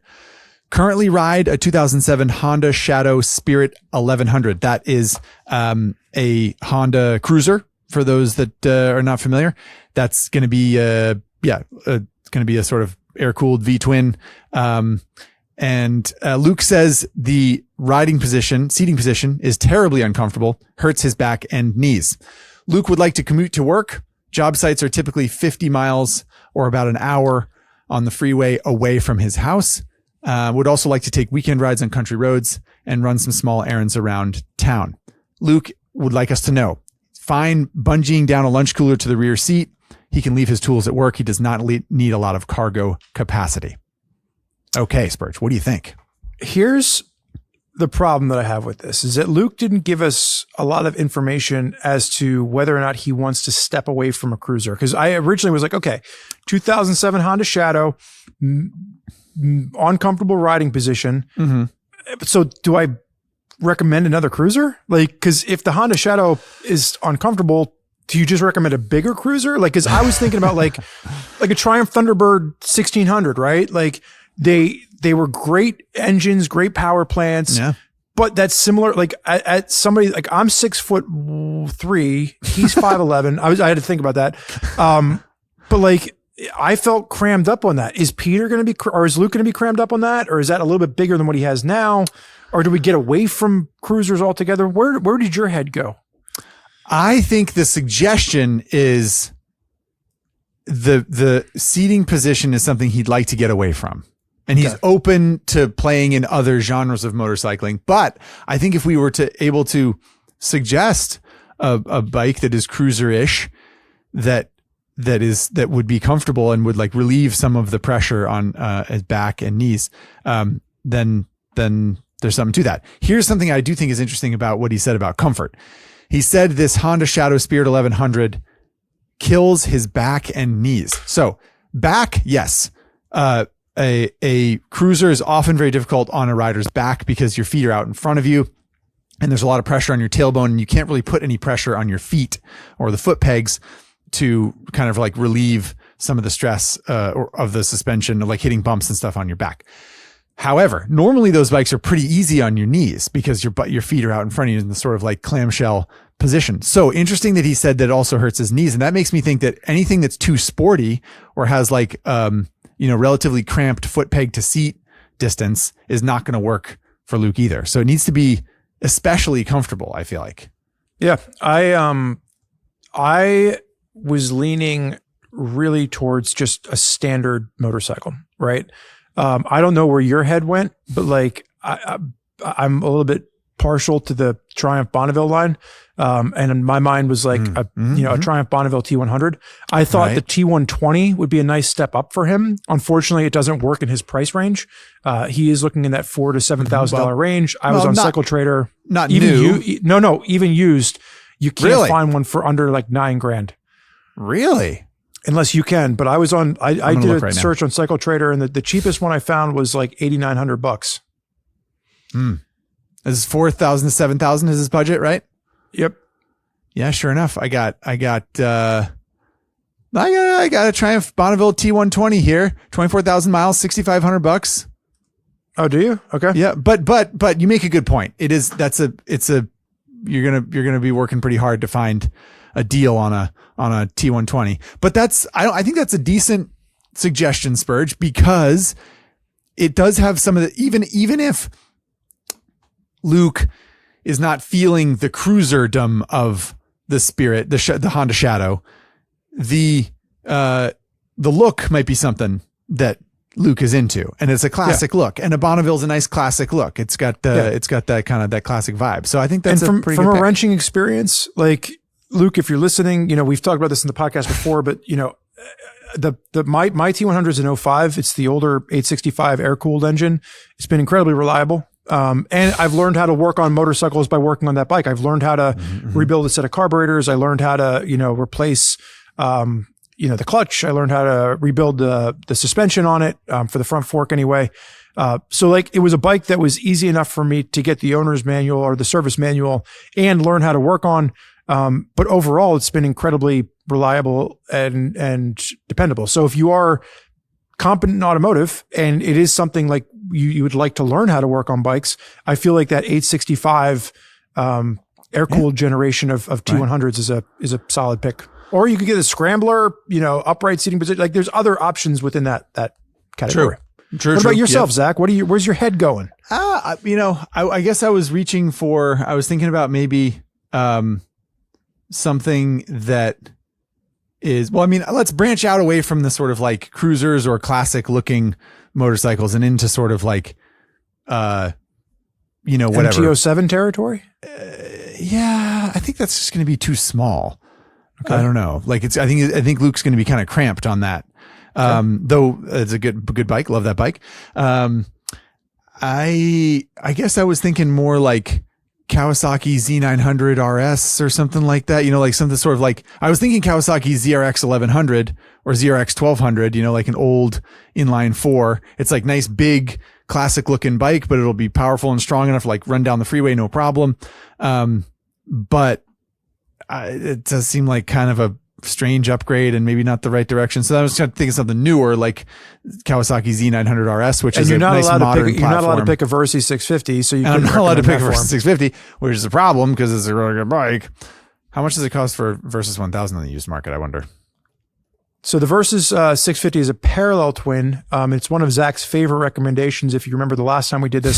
Speaker 1: currently ride a 2007 Honda Shadow Spirit 1100. That is a Honda Cruiser. For those that are not familiar, that's going to be it's going to be a sort of air-cooled V-twin. And Luke says the seating position is terribly uncomfortable, hurts his back and knees. Luke would like to commute to work. Job sites are typically 50 miles or about an hour on the freeway away from his house. Would also like to take weekend rides on country roads and run some small errands around town. Luke would like us to know, fine bungeeing down a lunch cooler to the rear seat. He can leave his tools at work. He does not need a lot of cargo capacity. Okay, Spurge, what do you think? Here's the problem that I have with this is that Luke didn't give us a lot of information as to whether or not he wants to step away from a cruiser. Because I originally was like, okay, 2007 Honda Shadow, uncomfortable riding position. Mm-hmm. So do I recommend another cruiser? Like, because if the Honda Shadow is uncomfortable, do you just recommend a bigger cruiser? Like, because I was thinking about like a Triumph Thunderbird 1600, right? Like they were great engines, great power plants. Yeah. But that's similar. Like at somebody like I'm 6'3", he's 5'11". I had to think about that. But like I felt crammed up on that. Is Peter going to be, or is Luke going to be crammed up on that? Or is that a little bit bigger than what he has now? Or do we get away from cruisers altogether? Where did your head go?
Speaker 2: I think the suggestion is the seating position is something he'd like to get away from. And he's open to playing in other genres of motorcycling. But I think if we were able to suggest a bike that is cruiser-ish, that would be comfortable and would like relieve some of the pressure on his back and knees, then there's something to that. Here's something I do think is interesting about what he said about comfort. He said this Honda Shadow Spirit 1100 kills his back and knees. So back, yes. A cruiser is often very difficult on a rider's back because your feet are out in front of you and there's a lot of pressure on your tailbone and you can't really put any pressure on your feet or the foot pegs to kind of like relieve some of the stress of the suspension, like hitting bumps and stuff on your back. However, normally those bikes are pretty easy on your knees because your feet are out in front of you in the sort of like clamshell position. So interesting that he said that it also hurts his knees. And that makes me think that anything that's too sporty or has like, relatively cramped foot peg to seat distance is not going to work for Luke either. So it needs to be especially comfortable, I feel like.
Speaker 1: Yeah. I was leaning really towards just a standard motorcycle, right? I don't know where your head went, but like I'm a little bit partial to the Triumph Bonneville line. And my mind was like a Triumph Bonneville T100. I thought the T120 would be a nice step up for him. Unfortunately, it doesn't work in his price range. He is looking in that $4,000 to $7,000 range. I was on Cycle Trader.
Speaker 2: Not
Speaker 1: even
Speaker 2: new.
Speaker 1: Even used. You can't find one for under like $9,000.
Speaker 2: Really?
Speaker 1: Unless you can, but I was on, I did a search on Cycle Trader and the cheapest one I found was like $8,900.
Speaker 2: This is 4,000 to 7,000 is his budget, right?
Speaker 1: Yep.
Speaker 2: Yeah, sure enough. I got a Triumph Bonneville T120 here, 24,000 miles, $6,500.
Speaker 1: Oh, do you? Okay.
Speaker 2: Yeah. But you make a good point. You're going to be working pretty hard to find a deal on a T120, but I think that's a decent suggestion, Spurge, because it does have some of the, even if Luke is not feeling the cruiserdom of the Spirit, the Honda Shadow, the look might be something that Luke is into, and it's a classic look, and a Bonneville's a nice classic look. It's got that kind of that classic vibe. So I think that's
Speaker 1: from
Speaker 2: good
Speaker 1: a wrenching experience. Like Luke, if you're listening, we've talked about this in the podcast before, but my T100 is an 05. It's the older 865 air cooled engine. It's been incredibly reliable. And I've learned how to work on motorcycles by working on that bike. I've learned how to rebuild a set of carburetors. I learned how to, replace, the clutch. I learned how to rebuild the suspension on it, for the front fork anyway. So like it was a bike that was easy enough for me to get the owner's manual or the service manual and learn how to work on. But overall it's been incredibly reliable and dependable. So if you are competent in automotive and it is something like you would like to learn how to work on bikes, I feel like that 865 air-cooled generation of T100s is a solid pick. Or you could get a scrambler, upright seating position. Like there's other options within that category.
Speaker 2: True.
Speaker 1: What about yourself, Zach? Where's your head going?
Speaker 2: I guess I was thinking about maybe something that is, let's branch out away from the sort of like cruisers or classic looking motorcycles and into sort of like, whatever.
Speaker 1: MT-07 territory?
Speaker 2: Yeah, I think that's just going to be too small. Okay. I don't know. Like I think Luke's going to be kind of cramped on that. Though it's a good bike. Love that bike. I guess I was thinking more like Kawasaki Z900 RS or something like that, like something sort of like, I was thinking Kawasaki ZRX 1100 or ZRX 1200, like an old inline four. It's like nice, big, classic looking bike, but it'll be powerful and strong enough to like run down the freeway, no problem. But it does seem like kind of a strange upgrade and maybe not the right direction. So I was trying to think of something newer, like Kawasaki Z900 RS, which is a nice modern platform.
Speaker 1: You're not allowed to pick a Versys 650, so I'm
Speaker 2: not allowed to pick a Versys 650, which is a problem because it's a really good bike. How much does it cost for Versys 1000 on the used market, I wonder?
Speaker 1: So the Versys 650 is a parallel twin. It's one of Zach's favorite recommendations. If you remember the last time we did this,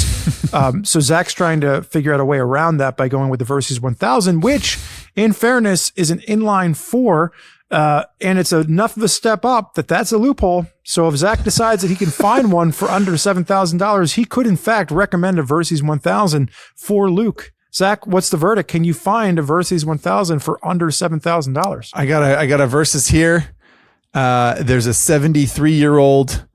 Speaker 1: so Zach's trying to figure out a way around that by going with the Versys 1000, which in fairness is an inline 4. And it's enough of a step up that's a loophole. So if Zach decides that he can find one for under $7,000, he could in fact recommend a Versys 1000 for Luke. Zach, what's the verdict? Can you find a Versys 1000 for under $7,000?
Speaker 2: I got a Versys here. There's a 73-year-old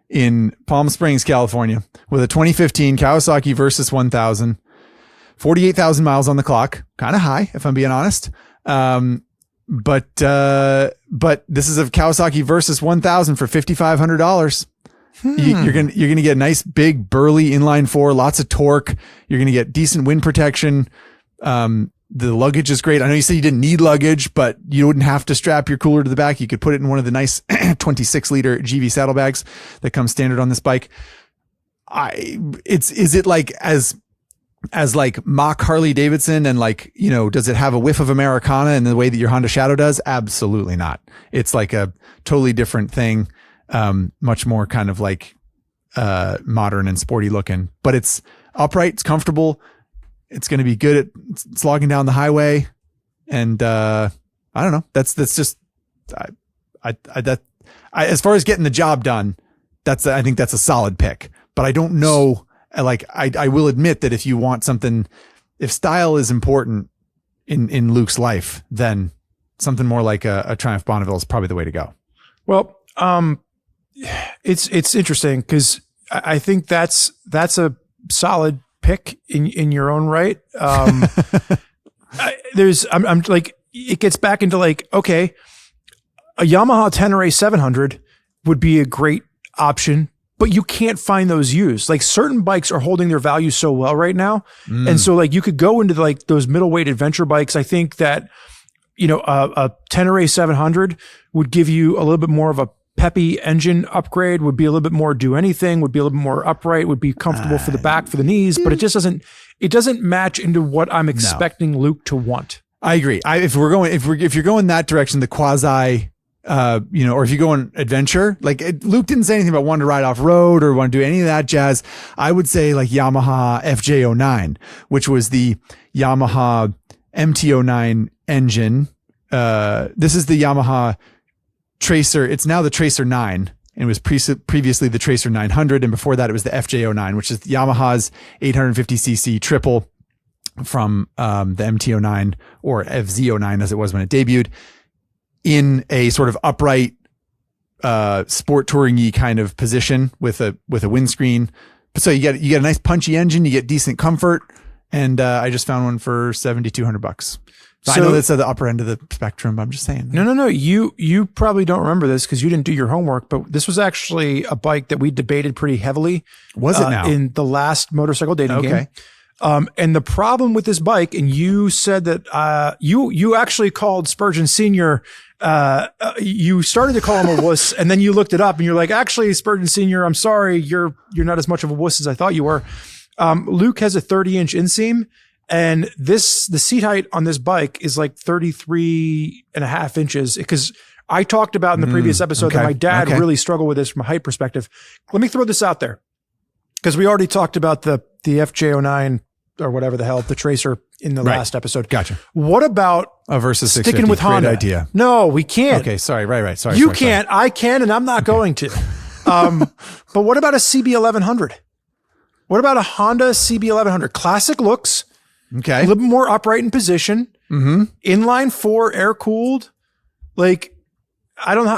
Speaker 2: in Palm Springs, California, with a 2015 Kawasaki Versys 1000, 48,000 miles on the clock. Kind of high, if I'm being honest. But this is a Kawasaki Versys 1000 for $5,500. You're gonna get a nice big burly inline 4, lots of torque. You're gonna get decent wind protection. The luggage is great. I know you said you didn't need luggage, but you wouldn't have to strap your cooler to the back. You could put it in one of the nice 26-liter GV saddlebags that come standard on this bike. Is it like as like mock Harley Davidson and like, you know, does it have a whiff of Americana in the way that your Honda Shadow does? Absolutely not. It's like a totally different thing. Much more kind of like, modern and sporty looking, but it's upright. It's comfortable. It's going to be good at slogging down the highway. And, I don't know. That's just, as far as getting the job done, I think that's a solid pick, but I don't know. Like, I will admit that if you want something, if style is important in Luke's life, then something more like a Triumph Bonneville is probably the way to go.
Speaker 1: Well, it's interesting because I think that's a solid pick in your own right. I'm like, it gets back into like, okay, a Yamaha Tenere 700 would be a great option, but you can't find those used. Like certain bikes are holding their value so well right now. And so like you could go into like those middleweight adventure bikes. I think that, you know, a Tenere 700 would give you a little bit more of a peppy engine upgrade, would be a little bit more do anything, would be a little bit more upright, would be comfortable for the back, for the knees, but it just doesn't match into what I'm expecting Luke to want.
Speaker 2: I agree. If you're going that direction, the quasi, you know, or if you go on adventure, like Luke didn't say anything about wanting to ride off road or want to do any of that jazz. I would say like Yamaha FJ09, which was the Yamaha MT09 engine. This is the Yamaha Tracer. It's now the Tracer 9. And it was previously the Tracer 900. And before that, it was the FJ09, which is Yamaha's 850cc triple from the MT09 or FZ09 as it was when it debuted, in a sort of upright sport touring-y kind of position with a windscreen. So you get a nice punchy engine, you get decent comfort, and I just found one for $7,200. So, I know that's at the upper end of the spectrum, but I'm just saying.
Speaker 1: No. You probably don't remember this because you didn't do your homework, but this was actually a bike that we debated pretty heavily.
Speaker 2: Was it now?
Speaker 1: In the last motorcycle dating game. And the problem with this bike, and you said that you actually called Spurgeon Sr. You started to call him a wuss, and then you looked it up, and you're like, actually, Spurgeon Sr., I'm sorry, you're not as much of a wuss as I thought you were. Luke has a 30-inch inseam, and the seat height on this bike is like 33 and a half inches, because I talked about in the previous episode that my dad really struggled with this from a height perspective. Let me throw this out there, because we already talked about the FJ09 or whatever the hell, the Tracer in the last episod.
Speaker 2: Gotcha.
Speaker 1: What about
Speaker 2: a Versys 650?
Speaker 1: sticking with Honda?
Speaker 2: Great idea.
Speaker 1: No, we can't.
Speaker 2: Okay, sorry. Right. Sorry.
Speaker 1: You can't. Sorry. I can, and I'm not going to. But what about a CB1100? What about a Honda CB1100? Classic looks.
Speaker 2: Okay.
Speaker 1: A little bit more upright in position. Mm-hmm. Inline 4, air cooled. Like, I don't know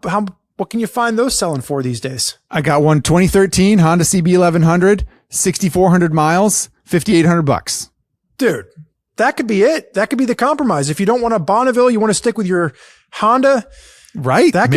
Speaker 1: how what can you find those selling for these days?
Speaker 2: I got one 2013 Honda CB1100, 6,400 miles, $5,800.
Speaker 1: Dude, that could be it. That could be the compromise. If you don't want a Bonneville, you want to stick with your Honda.
Speaker 2: Right.
Speaker 1: That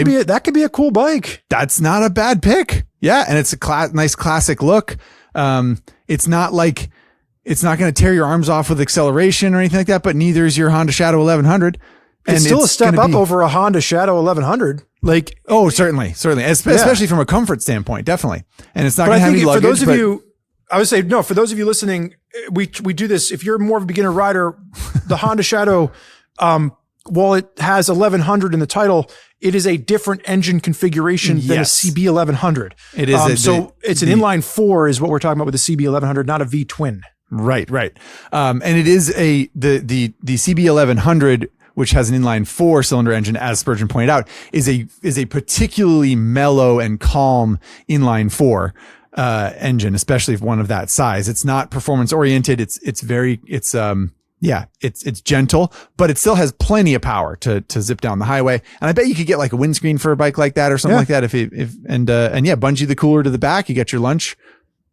Speaker 1: could be a cool bike.
Speaker 2: That's not a bad pick. Yeah. And it's a nice classic look. It's not going to tear your arms off with acceleration or anything like that, but neither is your Honda Shadow 1100. And
Speaker 1: it's still a step up over a Honda Shadow 1100. Like,
Speaker 2: oh, certainly. Especially from a comfort standpoint, definitely. And it's not going to have any luggage.
Speaker 1: For those of you, I would say, no, for those of you listening, we do this. If you're more of a beginner rider, the Honda Shadow while it has 1100 in the title, it is a different engine configuration than a CB 1100.
Speaker 2: It is.
Speaker 1: It's an inline 4 is what we're talking about with the CB 1100, not a V twin.
Speaker 2: Right. And it is the CB 1100, which has an inline 4-cylinder engine, as Spurgeon pointed out, is a particularly mellow and calm inline 4 engine, especially if one of that size. It's not performance oriented. It's gentle, but it still has plenty of power to zip down the highway. And I bet you could get like a windscreen for a bike like that or something like that. Bungee the cooler to the back, you get your lunch.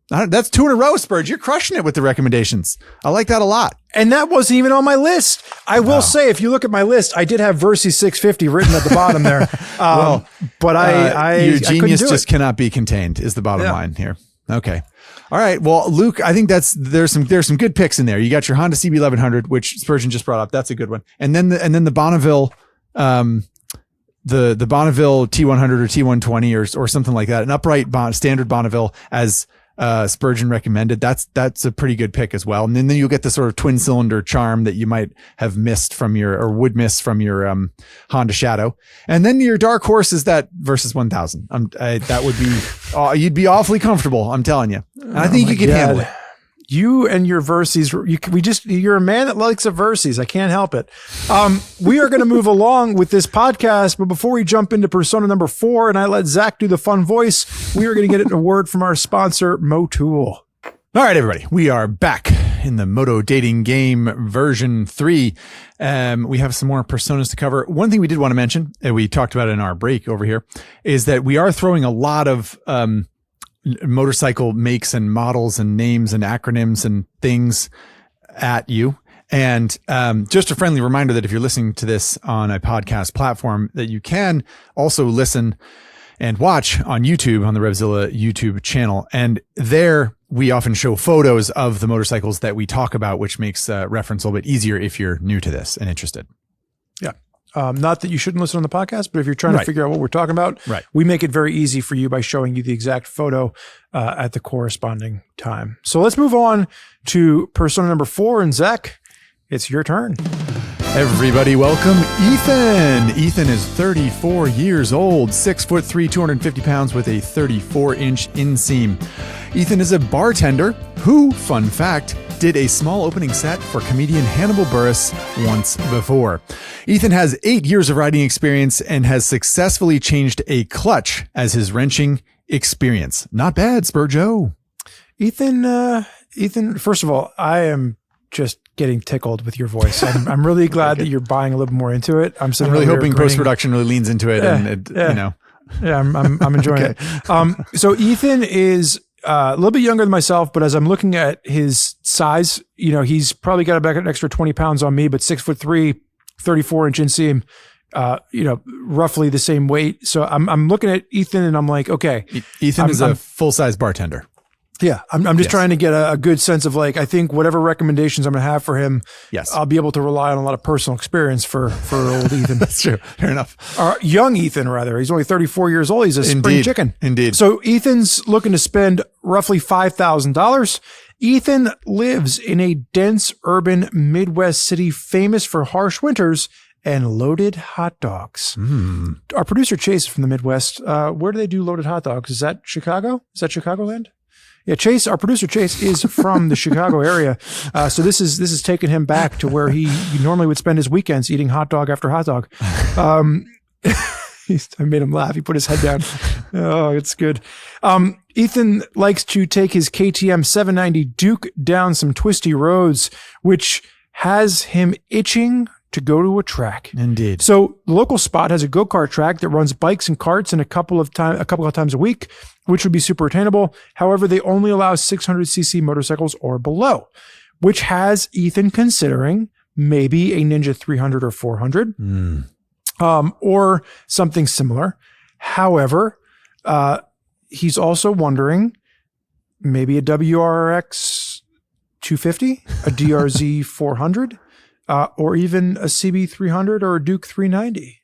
Speaker 2: That's 2 in a row, Spurge. You're crushing it with the recommendations. I like that a lot.
Speaker 1: And that wasn't even on my list. I will say, if you look at my list, I did have Versy 650 written at the bottom there.
Speaker 2: Your genius just cannot be contained is the bottom line here. Okay. All right. Well, Luke, I think there's some good picks in there. You got your Honda CB 1100, which Spurgeon just brought up. That's a good one. And then the Bonneville, the Bonneville T100 or T120 or something like that, an upright standard Bonneville as Spurgeon recommended. That's a pretty good pick as well. And then you'll get the sort of twin cylinder charm that you might have missed would miss from your Honda Shadow. And then your dark horse is that Versys 1000. That would be you'd be awfully comfortable. I'm telling you. And I think you can handle it.
Speaker 1: You and your Versys, you're a man that likes a Versys. I can't help it. We are going to move along with this podcast, but before we jump into persona number 4 and I let Zach do the fun voice, we are going to get a word from our sponsor, Moto.
Speaker 2: All right, everybody, we are back in the Moto dating game version 3. We have some more personas to cover. One thing we did want to mention, and we talked about it in our break over here, is that we are throwing a lot of, motorcycle makes and models and names and acronyms and things at you. And just a friendly reminder that if you're listening to this on a podcast platform, that you can also listen and watch on YouTube, on the RevZilla YouTube channel. And there we often show photos of the motorcycles that we talk about, which makes reference a little bit easier if you're new to this and interested.
Speaker 1: Yeah. Not that you shouldn't listen on the podcast, but if you're trying to figure out what we're talking about, we make it very easy for you by showing you the exact photo at the corresponding time. So let's move on to persona number 4. And Zach, it's your turn.
Speaker 2: Everybody, welcome Ethan. Ethan is 34 years old, 6'3", 250 pounds with a 34-inch inseam. Ethan is a bartender who, fun fact, did a small opening set for comedian Hannibal Buress once before. Ethan has 8 years of riding experience and has successfully changed a clutch as his wrenching experience. Not bad, Spurjo.
Speaker 1: Ethan, first of all, I am just getting tickled with your voice. I'm really glad that you're buying a little more into it. I'm
Speaker 2: really hoping post-production really leans into it. I'm
Speaker 1: enjoying it. So Ethan is a little bit younger than myself, but as I'm looking at his size, he's probably got about an extra 20 pounds on me, but 6'3", 34-inch inseam, roughly the same weight. So I'm looking at Ethan and I'm like, okay.
Speaker 2: Ethan is a full-size bartender.
Speaker 1: Yeah. I'm just trying to get a good sense of I think whatever recommendations I'm going to have for him, I'll be able to rely on a lot of personal experience for old Ethan.
Speaker 2: That's true. Fair enough.
Speaker 1: Young Ethan, rather. He's only 34 years old. He's a spring chicken.
Speaker 2: Indeed.
Speaker 1: So Ethan's looking to spend roughly $5,000. Ethan lives in a dense urban Midwest city famous for harsh winters and loaded hot dogs. Our producer Chase is from the Midwest. Where do they do loaded hot dogs? Is that Chicago? Is that Chicagoland? Yeah, Chase, our producer Chase, is from the Chicago area. So this is taking him back to where he normally would spend his weekends eating hot dog after hot dog. I made him laugh. He put his head down. Oh, it's good. Ethan likes to take his KTM 790 Duke down some twisty roads, which has him itching to go to a track.
Speaker 2: Indeed.
Speaker 1: So the local spot has a go-kart track that runs bikes and carts in a couple of times a week, which would be super attainable. However, they only allow 600cc motorcycles or below, which has Ethan considering maybe a Ninja 300 or 400, or something similar. However, he's also wondering maybe a WRX 250, a DRZ 400, or even a CB 300 or a Duke 390.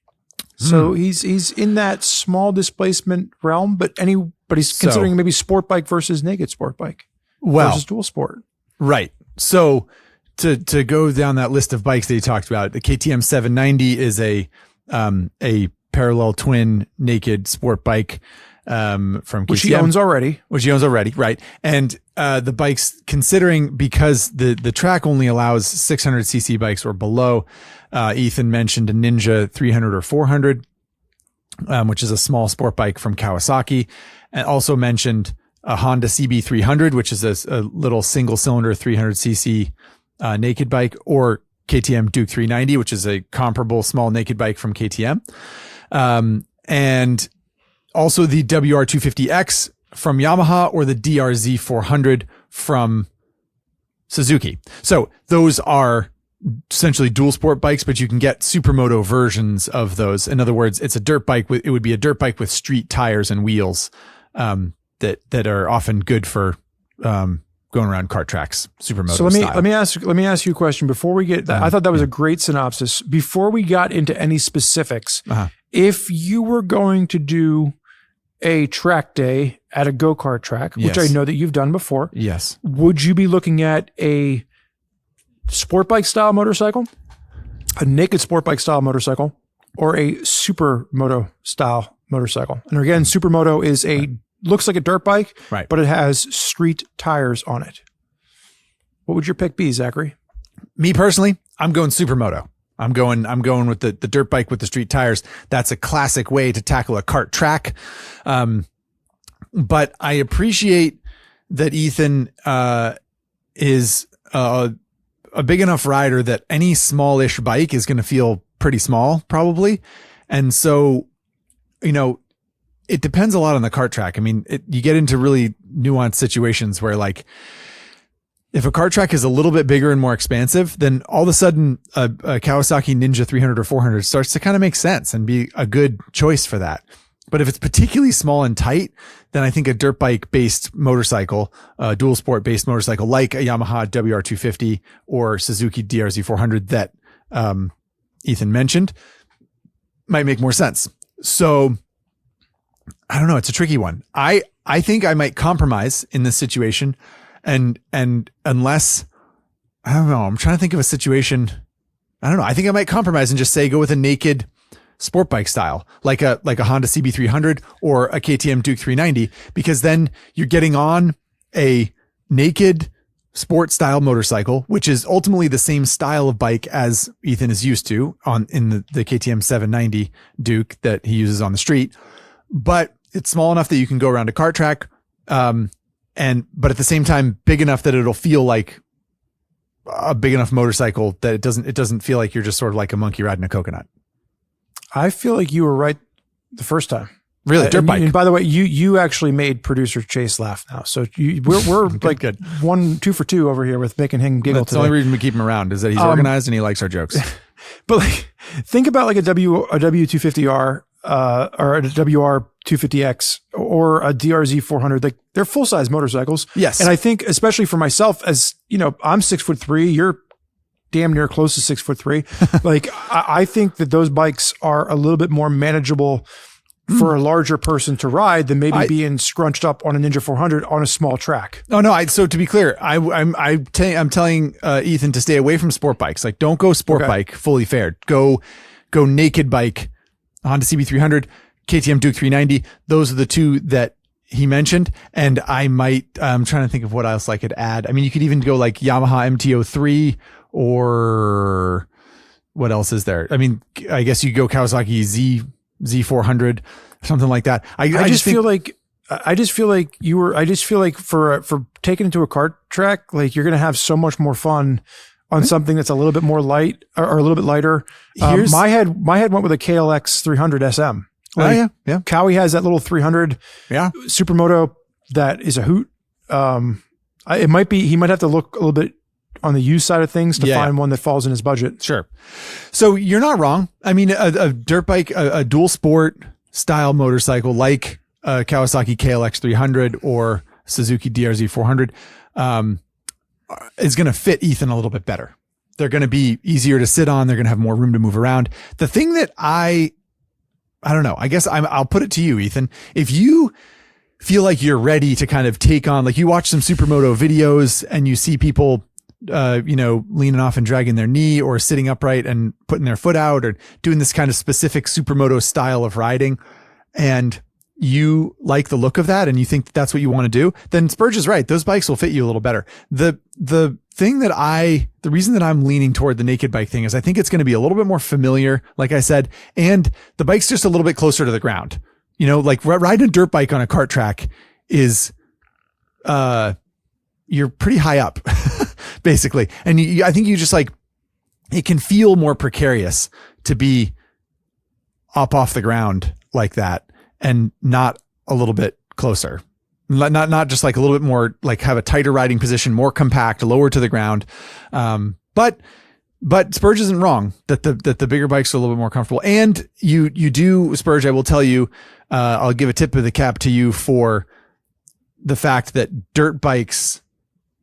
Speaker 1: So he's in that small displacement realm, but he's considering maybe sport bike versus naked sport bike versus dual sport.
Speaker 2: Right. So to go down that list of bikes that you talked about, the KTM 790 is a parallel twin naked sport bike from KTM,
Speaker 1: which he owns already.
Speaker 2: Right. And the bikes, considering because the track only allows 600cc bikes or below, Ethan mentioned a Ninja 300 or 400, which is a small sport bike from Kawasaki, and also mentioned a Honda CB300, which is a little single cylinder 300cc naked bike, or KTM Duke 390, which is a comparable small naked bike from KTM. And also the WR250X from Yamaha, or the DRZ 400 from Suzuki. So those are essentially dual sport bikes, but you can get supermoto versions of those. In other words, it's a dirt bike it would be a dirt bike with street tires and wheels, that are often good for, going around kart tracks, supermoto
Speaker 1: So
Speaker 2: style.
Speaker 1: let me ask you a question before we get that. I thought that was a great synopsis. Before we got into any specifics, if you were going to do a track day at a go-kart track, which I know that you've done before,
Speaker 2: Yes.
Speaker 1: would you be looking at a sport bike style motorcycle, a naked sport bike style motorcycle, or a supermoto style motorcycle? And again, supermoto is looks like a dirt bike,
Speaker 2: Right.
Speaker 1: but it has street tires on it. What would your pick be, Zachary?
Speaker 2: Me personally, I'm going supermoto. I'm going with the dirt bike with the street tires. That's a classic way to tackle a kart track. But I appreciate that Ethan is a big enough rider that any smallish bike is going to feel pretty small, probably. And so, it depends a lot on the kart track. I mean, you get into really nuanced situations where, like, if a kart track is a little bit bigger and more expansive, then all of a sudden a Kawasaki Ninja 300 or 400 starts to kind of make sense and be a good choice for that. But if it's particularly small and tight, then I think a dirt bike based motorcycle, a dual sport based motorcycle like a Yamaha WR250 or Suzuki DRZ 400 that Ethan mentioned might make more sense. So I don't know. It's a tricky one. I think I might compromise in this situation. And unless, I don't know, I'm trying to think of a situation. I don't know. I think I might compromise and just say, go with a naked sport bike style, like a Honda CB300 or a KTM Duke 390, because then you're getting on a naked sport style motorcycle, which is ultimately the same style of bike as Ethan is used to in the KTM 790 Duke that he uses on the street. But it's small enough that you can go around a kart track. But at the same time, big enough that it'll feel like a big enough motorcycle that it doesn't feel like you're just sort of like a monkey riding a coconut.
Speaker 1: I feel like you were right the first time.
Speaker 2: Really, dirt bike.
Speaker 1: And by the way, you actually made producer Chase laugh now, so we're like
Speaker 2: good.
Speaker 1: 2 for 2 over here with making him giggle.
Speaker 2: That's
Speaker 1: today.
Speaker 2: the only reason we keep him around is that he's organized and he likes our jokes.
Speaker 1: But like, think about like a W250R or a WR250X or a DRZ 400. Like, they're full size motorcycles.
Speaker 2: Yes,
Speaker 1: and I think especially for myself, as you know, I'm 6'3". You're damn near close to 6'3". Like, I think that those bikes are a little bit more manageable for a larger person to ride than maybe being scrunched up on a Ninja 400 on a small track.
Speaker 2: Oh no! So to be clear, I'm telling Ethan to stay away from sport bikes. Like, don't go sport bike fully fared. Go naked bike, Honda CB300, KTM Duke 390. Those are the two that he mentioned. And I'm trying to think of what else I could add. I mean, you could even go like Yamaha MT-03 or what else is there? I mean, I guess you go Kawasaki Z400, something like that. I just feel like for taking it to a kart track, like, you're going to have so much more fun on something that's a little bit more light or a little bit lighter. My head went with a KLX 300 SM. Like, yeah.
Speaker 1: Cowie has that little 300 supermoto that is a hoot. He might have to look a little bit on the used side of things to find one that falls in his budget.
Speaker 2: Sure. So you're not wrong. I mean, a dirt bike, a dual sport style motorcycle like Kawasaki KLX 300 or Suzuki DRZ 400 is going to fit Ethan a little bit better. They're going to be easier to sit on. They're going to have more room to move around. The thing that I don't know, I guess I'll put it to you, Ethan. If you feel like you're ready to kind of take on, like, you watch some supermoto videos and you see people leaning off and dragging their knee, or sitting upright and putting their foot out, or doing this kind of specific supermoto style of riding, and you like the look of that and you think that's what you want to do, then Spurge is right. Those bikes will fit you a little better. The reason that I'm leaning toward the naked bike thing is I think it's going to be a little bit more familiar, like I said, and the bike's just a little bit closer to the ground. Like riding a dirt bike on a kart track is, you're pretty high up basically. And I think you just it can feel more precarious to be up off the ground like that and not a little bit closer. Not just like a little bit more, like have a tighter riding position, more compact, lower to the ground. But Spurge isn't wrong that the bigger bikes are a little bit more comfortable. And you do, Spurge, I will tell you, I'll give a tip of the cap to you for the fact that dirt bikes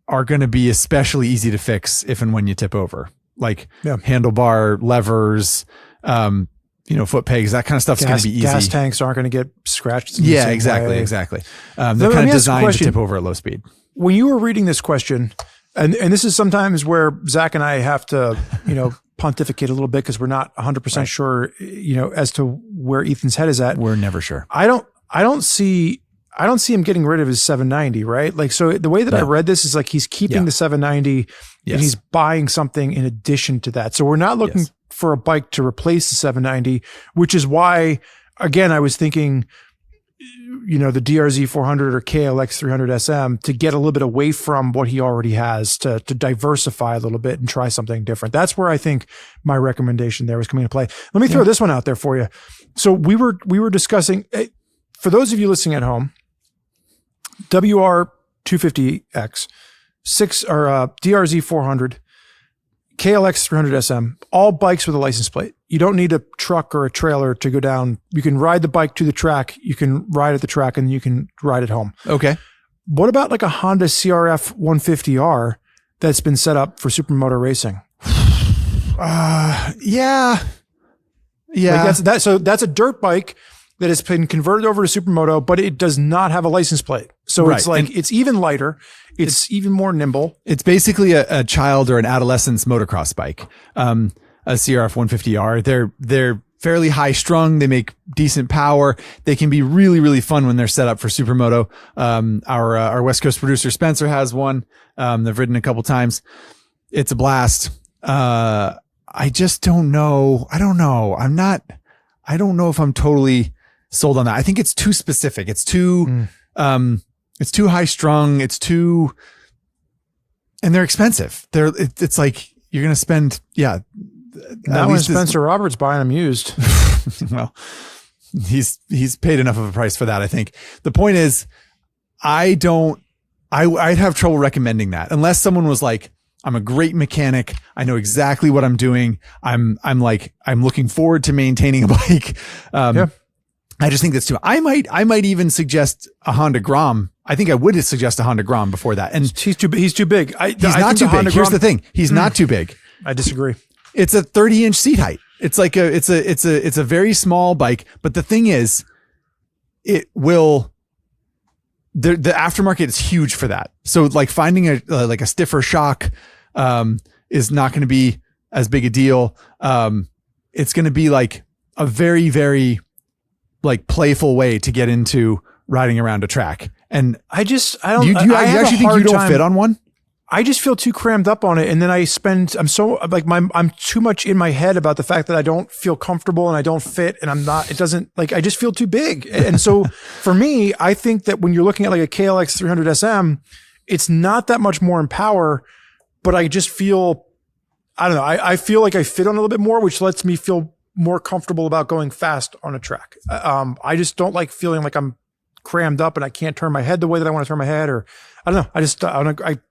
Speaker 2: are going to be especially easy to fix if and when you tip over, like handlebar levers, foot pegs, that kind of stuff's going to be easy.
Speaker 1: Gas tanks aren't going to get scratched.
Speaker 2: Exactly. They're kind of designed to tip over at low speed.
Speaker 1: When you were reading this question, and this is sometimes where Zach and I have to, pontificate a little bit because we're not 100% sure, as to where Ethan's head is at.
Speaker 2: We're never sure.
Speaker 1: I don't see him getting rid of his 790, right? Like, so the way that I read this is like he's keeping the 790 and he's buying something in addition to that. So we're not looking for a bike to replace the 790, which is why, again, I was thinking, the DRZ 400 or KLX 300 SM to get a little bit away from what he already has to diversify a little bit and try something different. That's where I think my recommendation there was coming into play. Let me throw this one out there for you. So we were discussing, for those of you listening at home, WR 250X, DRZ 400, KLX 300 SM, all bikes with a license plate. You don't need a truck or a trailer to go down. You can ride the bike to the track. You can ride at the track and you can ride at home. Okay. What about like a Honda CRF 150R that's been set up for supermoto racing? Yeah. Like that's a dirt bike that has been converted over to supermoto, but it does not have a license plate. So it's like, it's even lighter. It's even more nimble.
Speaker 2: It's basically a child or an adolescent's motocross bike. A CRF 150R. They're fairly high strung. They make decent power. They can be really, really fun when they're set up for supermoto. Our West Coast producer Spencer has one. They've ridden a couple times. It's a blast. I just don't know. I don't know if I'm totally sold on that. I think it's too specific. It's too high strung. And they're expensive. It's like you're going to spend,
Speaker 1: Not when Spencer Roberts buying them used.
Speaker 2: Well, he's paid enough of a price for that. I think the point is, I'd have trouble recommending that unless someone was like, I'm a great mechanic. I know exactly what I'm doing. I'm looking forward to maintaining a bike. I just think that's too. I might even suggest a Honda Grom. I think I would suggest a Honda Grom before that. And
Speaker 1: he's too big. He's not too big.
Speaker 2: Here's the thing. He's not too big.
Speaker 1: I disagree.
Speaker 2: It's a 30-inch seat height. It's like it's a very small bike. But the thing is, the aftermarket is huge for that. So like finding a stiffer shock, is not going to be as big a deal. It's going to be like a very, very like playful way to get into riding around a track. And
Speaker 1: I don't.
Speaker 2: Do you actually think you don't fit on one?
Speaker 1: I just feel too crammed up on it. And then I'm too much in my head about the fact that I don't feel comfortable and I don't fit and I just feel too big. And so for me, I think that when you're looking at like a KLX 300 SM, it's not that much more in power, but I just feel, I don't know. I feel like I fit on a little bit more, which lets me feel more comfortable about going fast on a track. I just don't like feeling like I'm crammed up and I can't turn my head the way that I want to turn my head, or I don't know.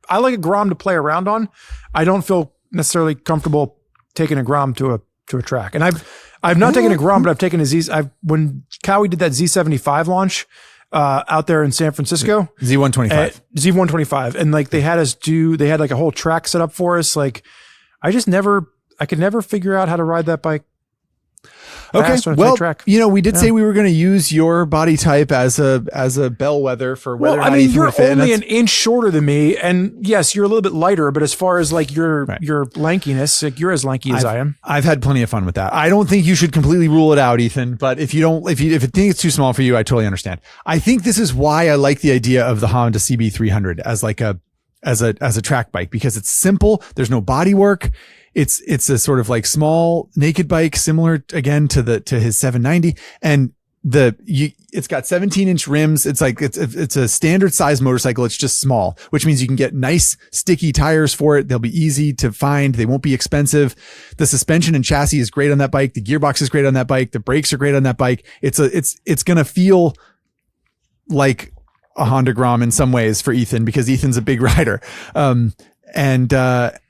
Speaker 1: I like a Grom to play around on. I don't feel necessarily comfortable taking a Grom to a track. And I've not taken a Grom, but I've taken when Cowie did that Z75 launch, out there in San Francisco, Z125. And like they had like a whole track set up for us. Like I could never figure out how to ride that bike. fast on a
Speaker 2: well,
Speaker 1: tight track.
Speaker 2: we did say we were going to use your body type as a bellwether for whether or not Ethan
Speaker 1: you're
Speaker 2: would fit.
Speaker 1: only an inch shorter than me, and yes, you're a little bit lighter. But as far as like your lankiness, like you're as lanky as I am.
Speaker 2: I've had plenty of fun with that. I don't think you should completely rule it out, Ethan. But if you think it's too small for you, I totally understand. I think this is why I like the idea of the Honda CB300 as like as a track bike, because it's simple. There's no body work. It's a sort of like small naked bike, similar again to his 790, and it's got 17-inch rims. It's like it's a standard size motorcycle. It's just small, which means you can get nice sticky tires for it. They'll be easy to find. They won't be expensive. The suspension and chassis is great on that bike. The gearbox is great on that bike. The brakes are great on that bike. It's gonna feel like a Honda Grom in some ways for Ethan, because Ethan's a big rider. And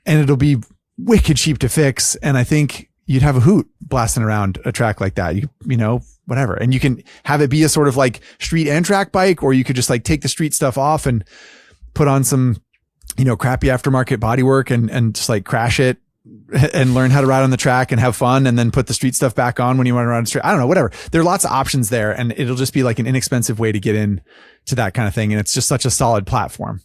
Speaker 2: it'll be wicked cheap to fix. And I think you'd have a hoot blasting around a track like that, whatever. And you can have it be a sort of like street and track bike, or you could just like take the street stuff off and put on some, crappy aftermarket bodywork and just like crash it and learn how to ride on the track and have fun, and then put the street stuff back on when you want to ride on the street. I don't know, whatever. There are lots of options there, and it'll just be like an inexpensive way to get in to that kind of thing. And it's just such a solid platform.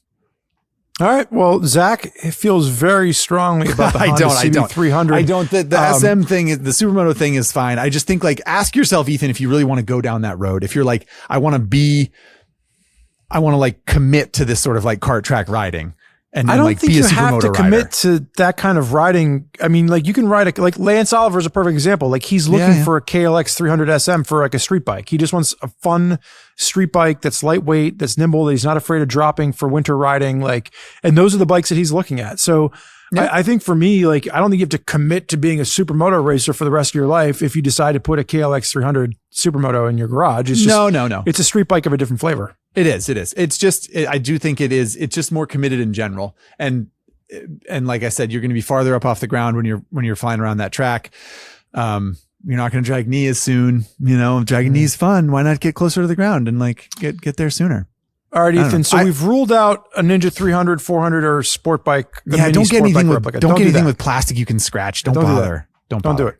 Speaker 1: All right. Well, Zach feels very strongly about the Honda CB300.
Speaker 2: I don't. The SM thing, the Supermoto thing is fine. I just think like, ask yourself, Ethan, if you really want to go down that road. If you're like, I want to like commit to this sort of like kart track riding. And then,
Speaker 1: I don't
Speaker 2: like,
Speaker 1: think
Speaker 2: be a
Speaker 1: you have to
Speaker 2: Supermoto
Speaker 1: commit
Speaker 2: rider.
Speaker 1: to that kind of riding. I mean, like you can ride like Lance Oliver is a perfect example. Like he's looking for a KLX 300 SM for like a street bike. He just wants a fun street bike that's lightweight, that's nimble, that he's not afraid of dropping for winter riding. Like, and those are the bikes that he's looking at. So I think for me, like, I don't think you have to commit to being a supermoto racer for the rest of your life if you decide to put a KLX 300 supermoto in your garage. It's just,
Speaker 2: no.
Speaker 1: It's a street bike of a different flavor.
Speaker 2: It is. It's just, I do think it is. It's just more committed in general. And like I said, you're going to be farther up off the ground when you're flying around that track. You're not going to drag knee as soon, dragging knee is fun. Why not get closer to the ground and like get there sooner?
Speaker 1: All right, Ethan. So we've ruled out a Ninja 300, 400 or sport bike.
Speaker 2: Don't get anything with plastic you can scratch. Don't bother. Don't do it.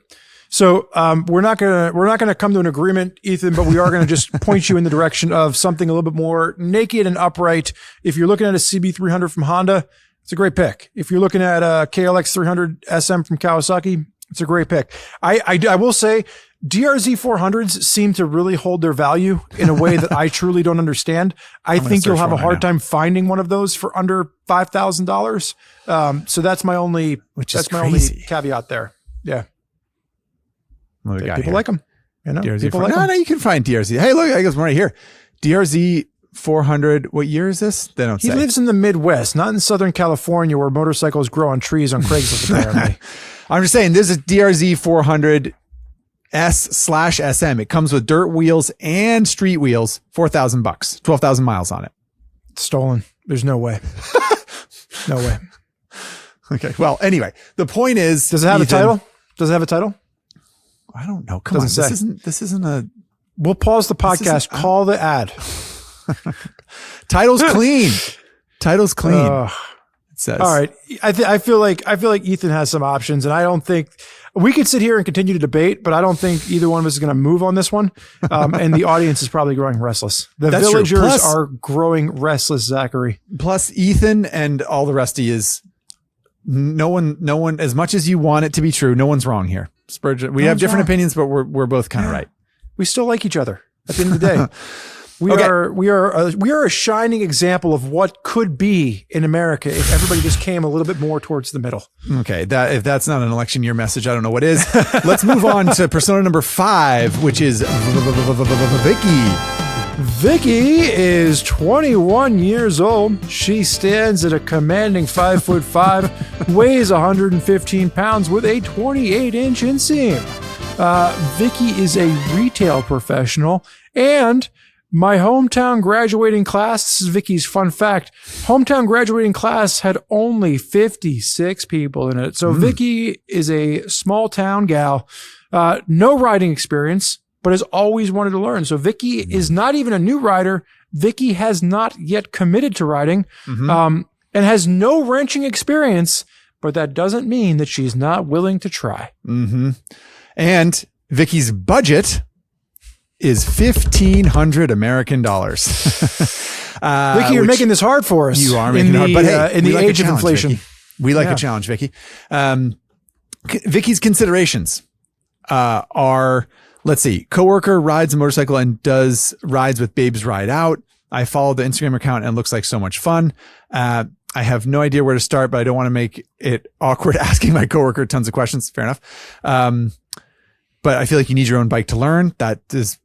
Speaker 1: So we're not gonna come to an agreement, Ethan, but we are gonna just point you in the direction of something a little bit more naked and upright. If you're looking at a CB300 from Honda, it's a great pick. If you're looking at a KLX 300 SM from Kawasaki, it's a great pick. I will say DRZ 400s seem to really hold their value in a way that I truly don't understand. I think you'll have a hard time finding one of those for under $5,000. So that's my only caveat there. Yeah. People like them.
Speaker 2: DRZ
Speaker 1: people like
Speaker 2: them. No, you can find DRZ. Hey, look, I guess one right here. DRZ 400. What year is this? They don't say.
Speaker 1: He lives in the Midwest, not in Southern California, where motorcycles grow on trees on Craigslist, apparently.
Speaker 2: I'm just saying, there's a DRZ 400 S/SM. It comes with dirt wheels and street wheels, $4,000, 12,000 miles on it.
Speaker 1: Stolen. There's no way. No way.
Speaker 2: Okay. Well, anyway, the point is,
Speaker 1: does it have a title? Does it have a title?
Speaker 2: I don't know. Come on. This isn't a.
Speaker 1: We'll pause the podcast. Call the ad.
Speaker 2: Title's clean. Title's clean. It says.
Speaker 1: All right. I feel like Ethan has some options, and I don't think we could sit here and continue to debate, but I don't think either one of us is going to move on this one. And the audience is probably growing restless. The villagers are growing restless, Zachary.
Speaker 2: Plus, Ethan and all the rest of you is no one, as much as you want it to be true, no one's wrong here. Spurgeon, we have different opinions, but we're both kind of right.
Speaker 1: We still like each other at the end of the day. We are a shining example of what could be in America if everybody just came a little bit more towards the middle.
Speaker 2: Okay, if that's not an election year message, I don't know what is. Let's move on to persona number 5, which is Vicky.
Speaker 1: Vicky is 21 years old. She stands at a commanding 5'5", weighs 115 pounds with a 28-inch inseam. Vicky is a retail professional, and my hometown graduating class, this is Vicky's fun fact, hometown graduating class had only 56 people in it. So Vicky is a small town gal, no riding experience, but has always wanted to learn. So Vicky is not even a new rider. Vicky has not yet committed to riding, and has no wrenching experience, but that doesn't mean that she's not willing to try.
Speaker 2: And Vicky's budget is $1,500 American dollars.
Speaker 1: Vicky, you're making this hard for us.
Speaker 2: You are making it hard, but hey,
Speaker 1: in the age of inflation.
Speaker 2: Vicky. We like a challenge, Vicky. Vicky's considerations are, let's see, coworker rides a motorcycle and does rides with Babes Ride Out. I follow the Instagram account and it looks like so much fun. I have no idea where to start, but I don't want to make it awkward asking my coworker tons of questions. Fair enough. But I feel like you need your own bike to learn. That is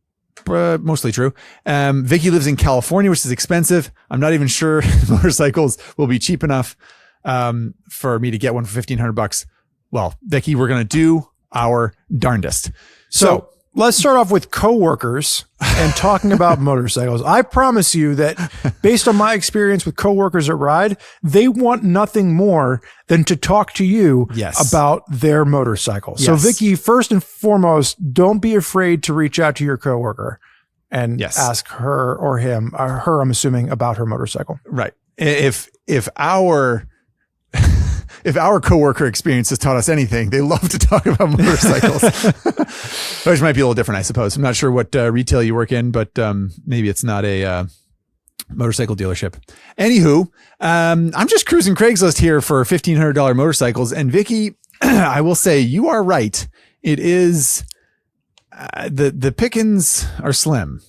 Speaker 2: mostly true. Vicky lives in California, which is expensive. I'm not even sure motorcycles will be cheap enough for me to get one for $1,500. Well, Vicky, we're going to do our darndest.
Speaker 1: So let's start off with coworkers and talking about motorcycles. I promise you that based on my experience with coworkers at Ride, they want nothing more than to talk to you about their motorcycle. So Vicky, first and foremost, don't be afraid to reach out to your coworker and ask her or him, or her, I'm assuming, about her motorcycle.
Speaker 2: Right. If our coworker experience has taught us anything, they love to talk about motorcycles, which might be a little different, I suppose. I'm not sure what retail you work in, but maybe it's not a motorcycle dealership. Anywho, I'm just cruising Craigslist here for $1,500 motorcycles. And Vicky, I will say you are right. It is the pickings are slim.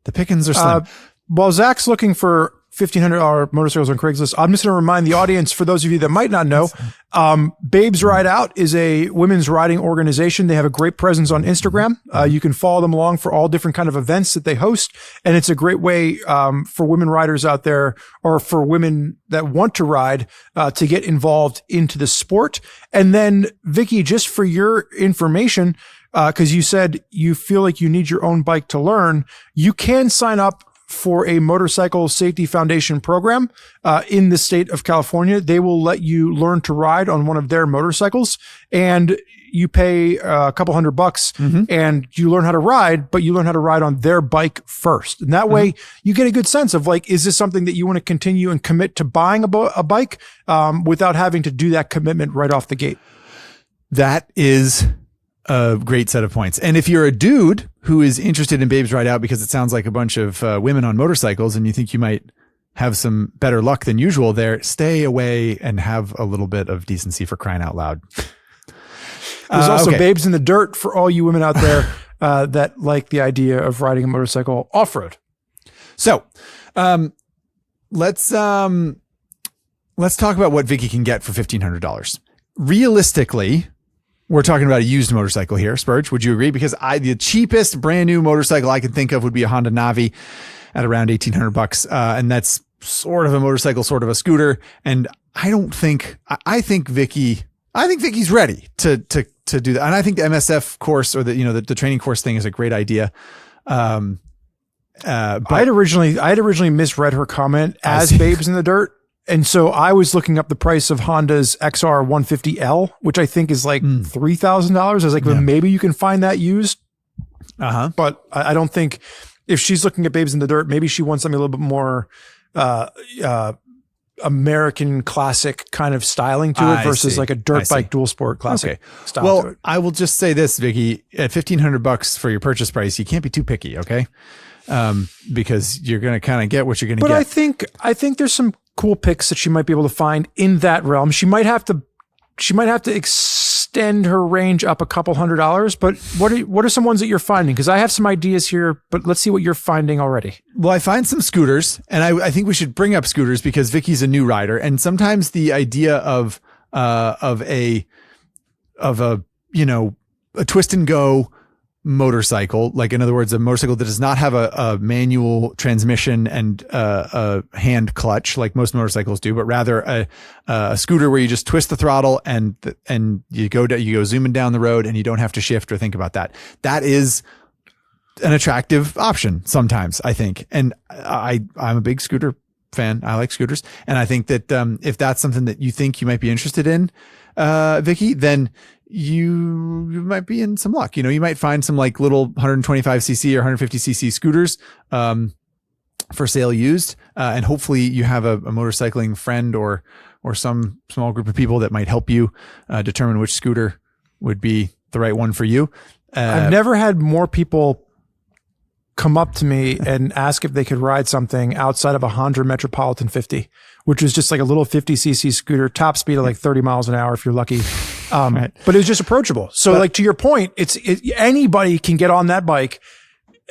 Speaker 2: The pickings are slim.
Speaker 1: While Zach's looking for $1,500 motorcycles on Craigslist, I'm just going to remind the audience, for those of you that might not know, Babes Ride Out is a women's riding organization. They have a great presence on Instagram. You can follow them along for all different kind of events that they host. And it's a great way for women riders out there, or for women that want to ride, to get involved into the sport. And then, Vicky, just for your information, because you said you feel like you need your own bike to learn, you can sign up for a Motorcycle Safety Foundation program in the state of California. They will let you learn to ride on one of their motorcycles, and you pay a couple $100 and you learn how to ride, but you learn how to ride on their bike first. And that way you get a good sense of, like, is this something that you want to continue and commit to buying a bike without having to do that commitment right off the gate?
Speaker 2: That is a great set of points. And if you're a dude who is interested in Babes Ride Out because it sounds like a bunch of women on motorcycles and you think you might have some better luck than usual there, stay away and have a little bit of decency, for crying out loud.
Speaker 1: There's also Babes in the Dirt for all you women out there that like the idea of riding a motorcycle off-road.
Speaker 2: So let's talk about what Vicky can get for $1,500. Realistically, we're talking about a used motorcycle here. Spurge, would you agree? Because the cheapest brand new motorcycle I can think of would be a Honda Navi at around $1,800. And that's sort of a motorcycle, sort of a scooter. And I think Vicky's ready to do that. And I think the MSF course, or the training course thing, is a great idea. But
Speaker 1: I had originally misread her comment as Babes in the Dirt. And so I was looking up the price of Honda's XR 150L, which I think is like $3,000. I was like, well, maybe you can find that used. But I don't think, if she's looking at Babes in the Dirt, maybe she wants something a little bit more American classic kind of styling to it versus like a dirt bike dual sport classic style to it. I
Speaker 2: will just say this, Vicky, at $1,500 for your purchase price, you can't be too picky. Okay. Because you're going to kind of get what you're going to get.
Speaker 1: But I think there's some cool picks that she might be able to find in that realm. She might have to extend her range up a couple $100, but what are some ones that you're finding? Because I have some ideas here, but let's see what you're finding already.
Speaker 2: Well, I find some scooters, and I think we should bring up scooters because Vicky's a new rider, and sometimes the idea of a twist and go motorcycle, like, in other words, a motorcycle that does not have a manual transmission and a hand clutch like most motorcycles do, but rather a scooter where you just twist the throttle and you go zooming down the road and you don't have to shift or think about that. That is an attractive option sometimes, I think. And I'm a big scooter fan. I like scooters. And I think that if that's something that you think you might be interested in, Vicky, then you might be in some luck. You might find some like little 125cc or 150cc scooters for sale used. And hopefully you have a motorcycling friend or some small group of people that might help you determine which scooter would be the right one for you.
Speaker 1: I've never had more people come up to me and ask if they could ride something outside of a Honda Metropolitan 50, which was just like a little 50cc scooter, top speed of like 30 miles an hour if you're lucky. Right. But it was just approachable. So like to your point, anybody can get on that bike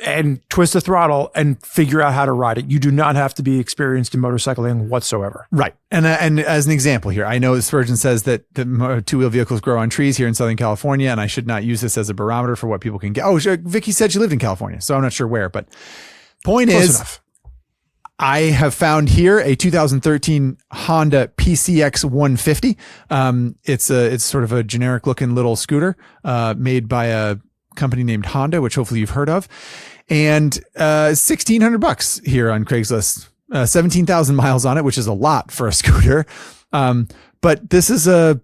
Speaker 1: and twist the throttle and figure out how to ride it. You do not have to be experienced in motorcycling whatsoever.
Speaker 2: Right. And as an example here, I know Spurgeon says that the two-wheel vehicles grow on trees here in Southern California, and I should not use this as a barometer for what people can get. Oh, Vicky said she lived in California, so I'm not sure where, but point
Speaker 1: Close
Speaker 2: is,
Speaker 1: enough.
Speaker 2: I have found here a 2013 Honda PCX 150. It's sort of a generic looking little scooter, made by a company named Honda, which hopefully you've heard of, and $1,600 here on Craigslist. 17,000 miles on it, which is a lot for a scooter. But this is a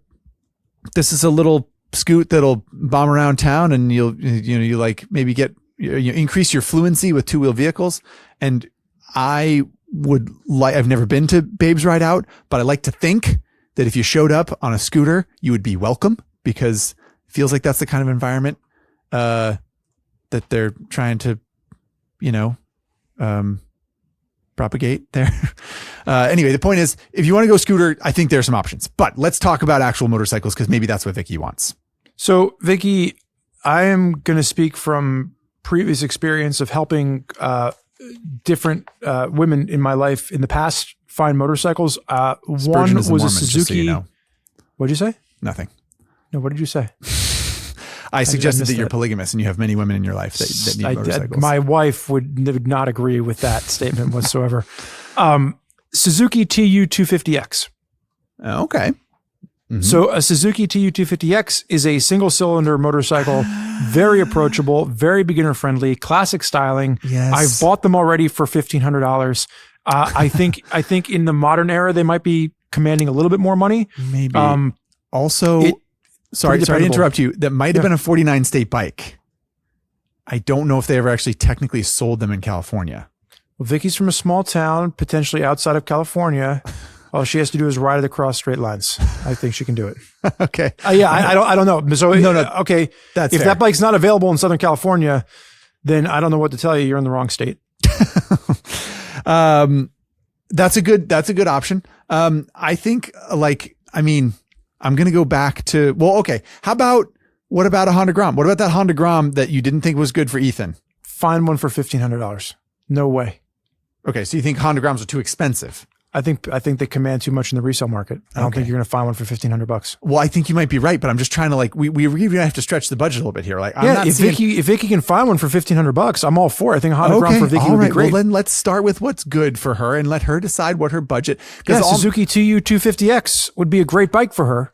Speaker 2: little scoot that'll bomb around town, and you like maybe you increase your fluency with two-wheel vehicles. And I've never been to Babes Ride Out, but I like to think that if you showed up on a scooter, you would be welcome, because it feels like that's the kind of environment that they're trying to, propagate there. Anyway, the point is, if you want to go scooter, I think there's some options, but let's talk about actual motorcycles, because maybe that's what Vicky wants.
Speaker 1: So Vicky, I am going to speak from previous experience of helping different women in my life in the past find motorcycles. One was a Suzuki. What'd you say?
Speaker 2: Nothing.
Speaker 1: No, what did you say?
Speaker 2: I suggested that you're polygamous and you have many women in your life that need motorcycles.
Speaker 1: My wife would not agree with that statement whatsoever. Suzuki TU 250X.
Speaker 2: Okay. Mm-hmm.
Speaker 1: So a Suzuki TU 250X is a single cylinder motorcycle, very approachable, very beginner friendly, classic styling.
Speaker 2: Yes.
Speaker 1: I've bought them already for $1,500. I think in the modern era, they might be commanding a little bit more money.
Speaker 2: Maybe. Sorry to interrupt you. That might have been a 49 state bike. I don't know if they ever actually technically sold them in California.
Speaker 1: Well, Vicky's from a small town, potentially outside of California. All she has to do is ride it across straight lines. I think she can do it.
Speaker 2: Okay.
Speaker 1: I don't know. So
Speaker 2: no.
Speaker 1: Okay.
Speaker 2: That's
Speaker 1: if
Speaker 2: fair.
Speaker 1: that bike's not available in Southern California, then I don't know what to tell you. You're in the wrong state.
Speaker 2: That's a good option. I think I'm going to go back to, what about a Honda Grom? What about that Honda Grom that you didn't think was good for Ethan?
Speaker 1: Find one for $1,500. No way.
Speaker 2: Okay. So you think Honda Groms are too expensive?
Speaker 1: I think they command too much in the resale market. I don't think you're going to find one for $1,500.
Speaker 2: Well, I think you might be right, but I'm just trying to we really have to stretch the budget a little bit here.
Speaker 1: If Vicky can find one for $1,500, I'm all for it. I think a Honda Grom for Vicky would be great.
Speaker 2: Well, then let's start with what's good for her and let her decide what her budget.
Speaker 1: Suzuki TU 250X would be a great bike for her.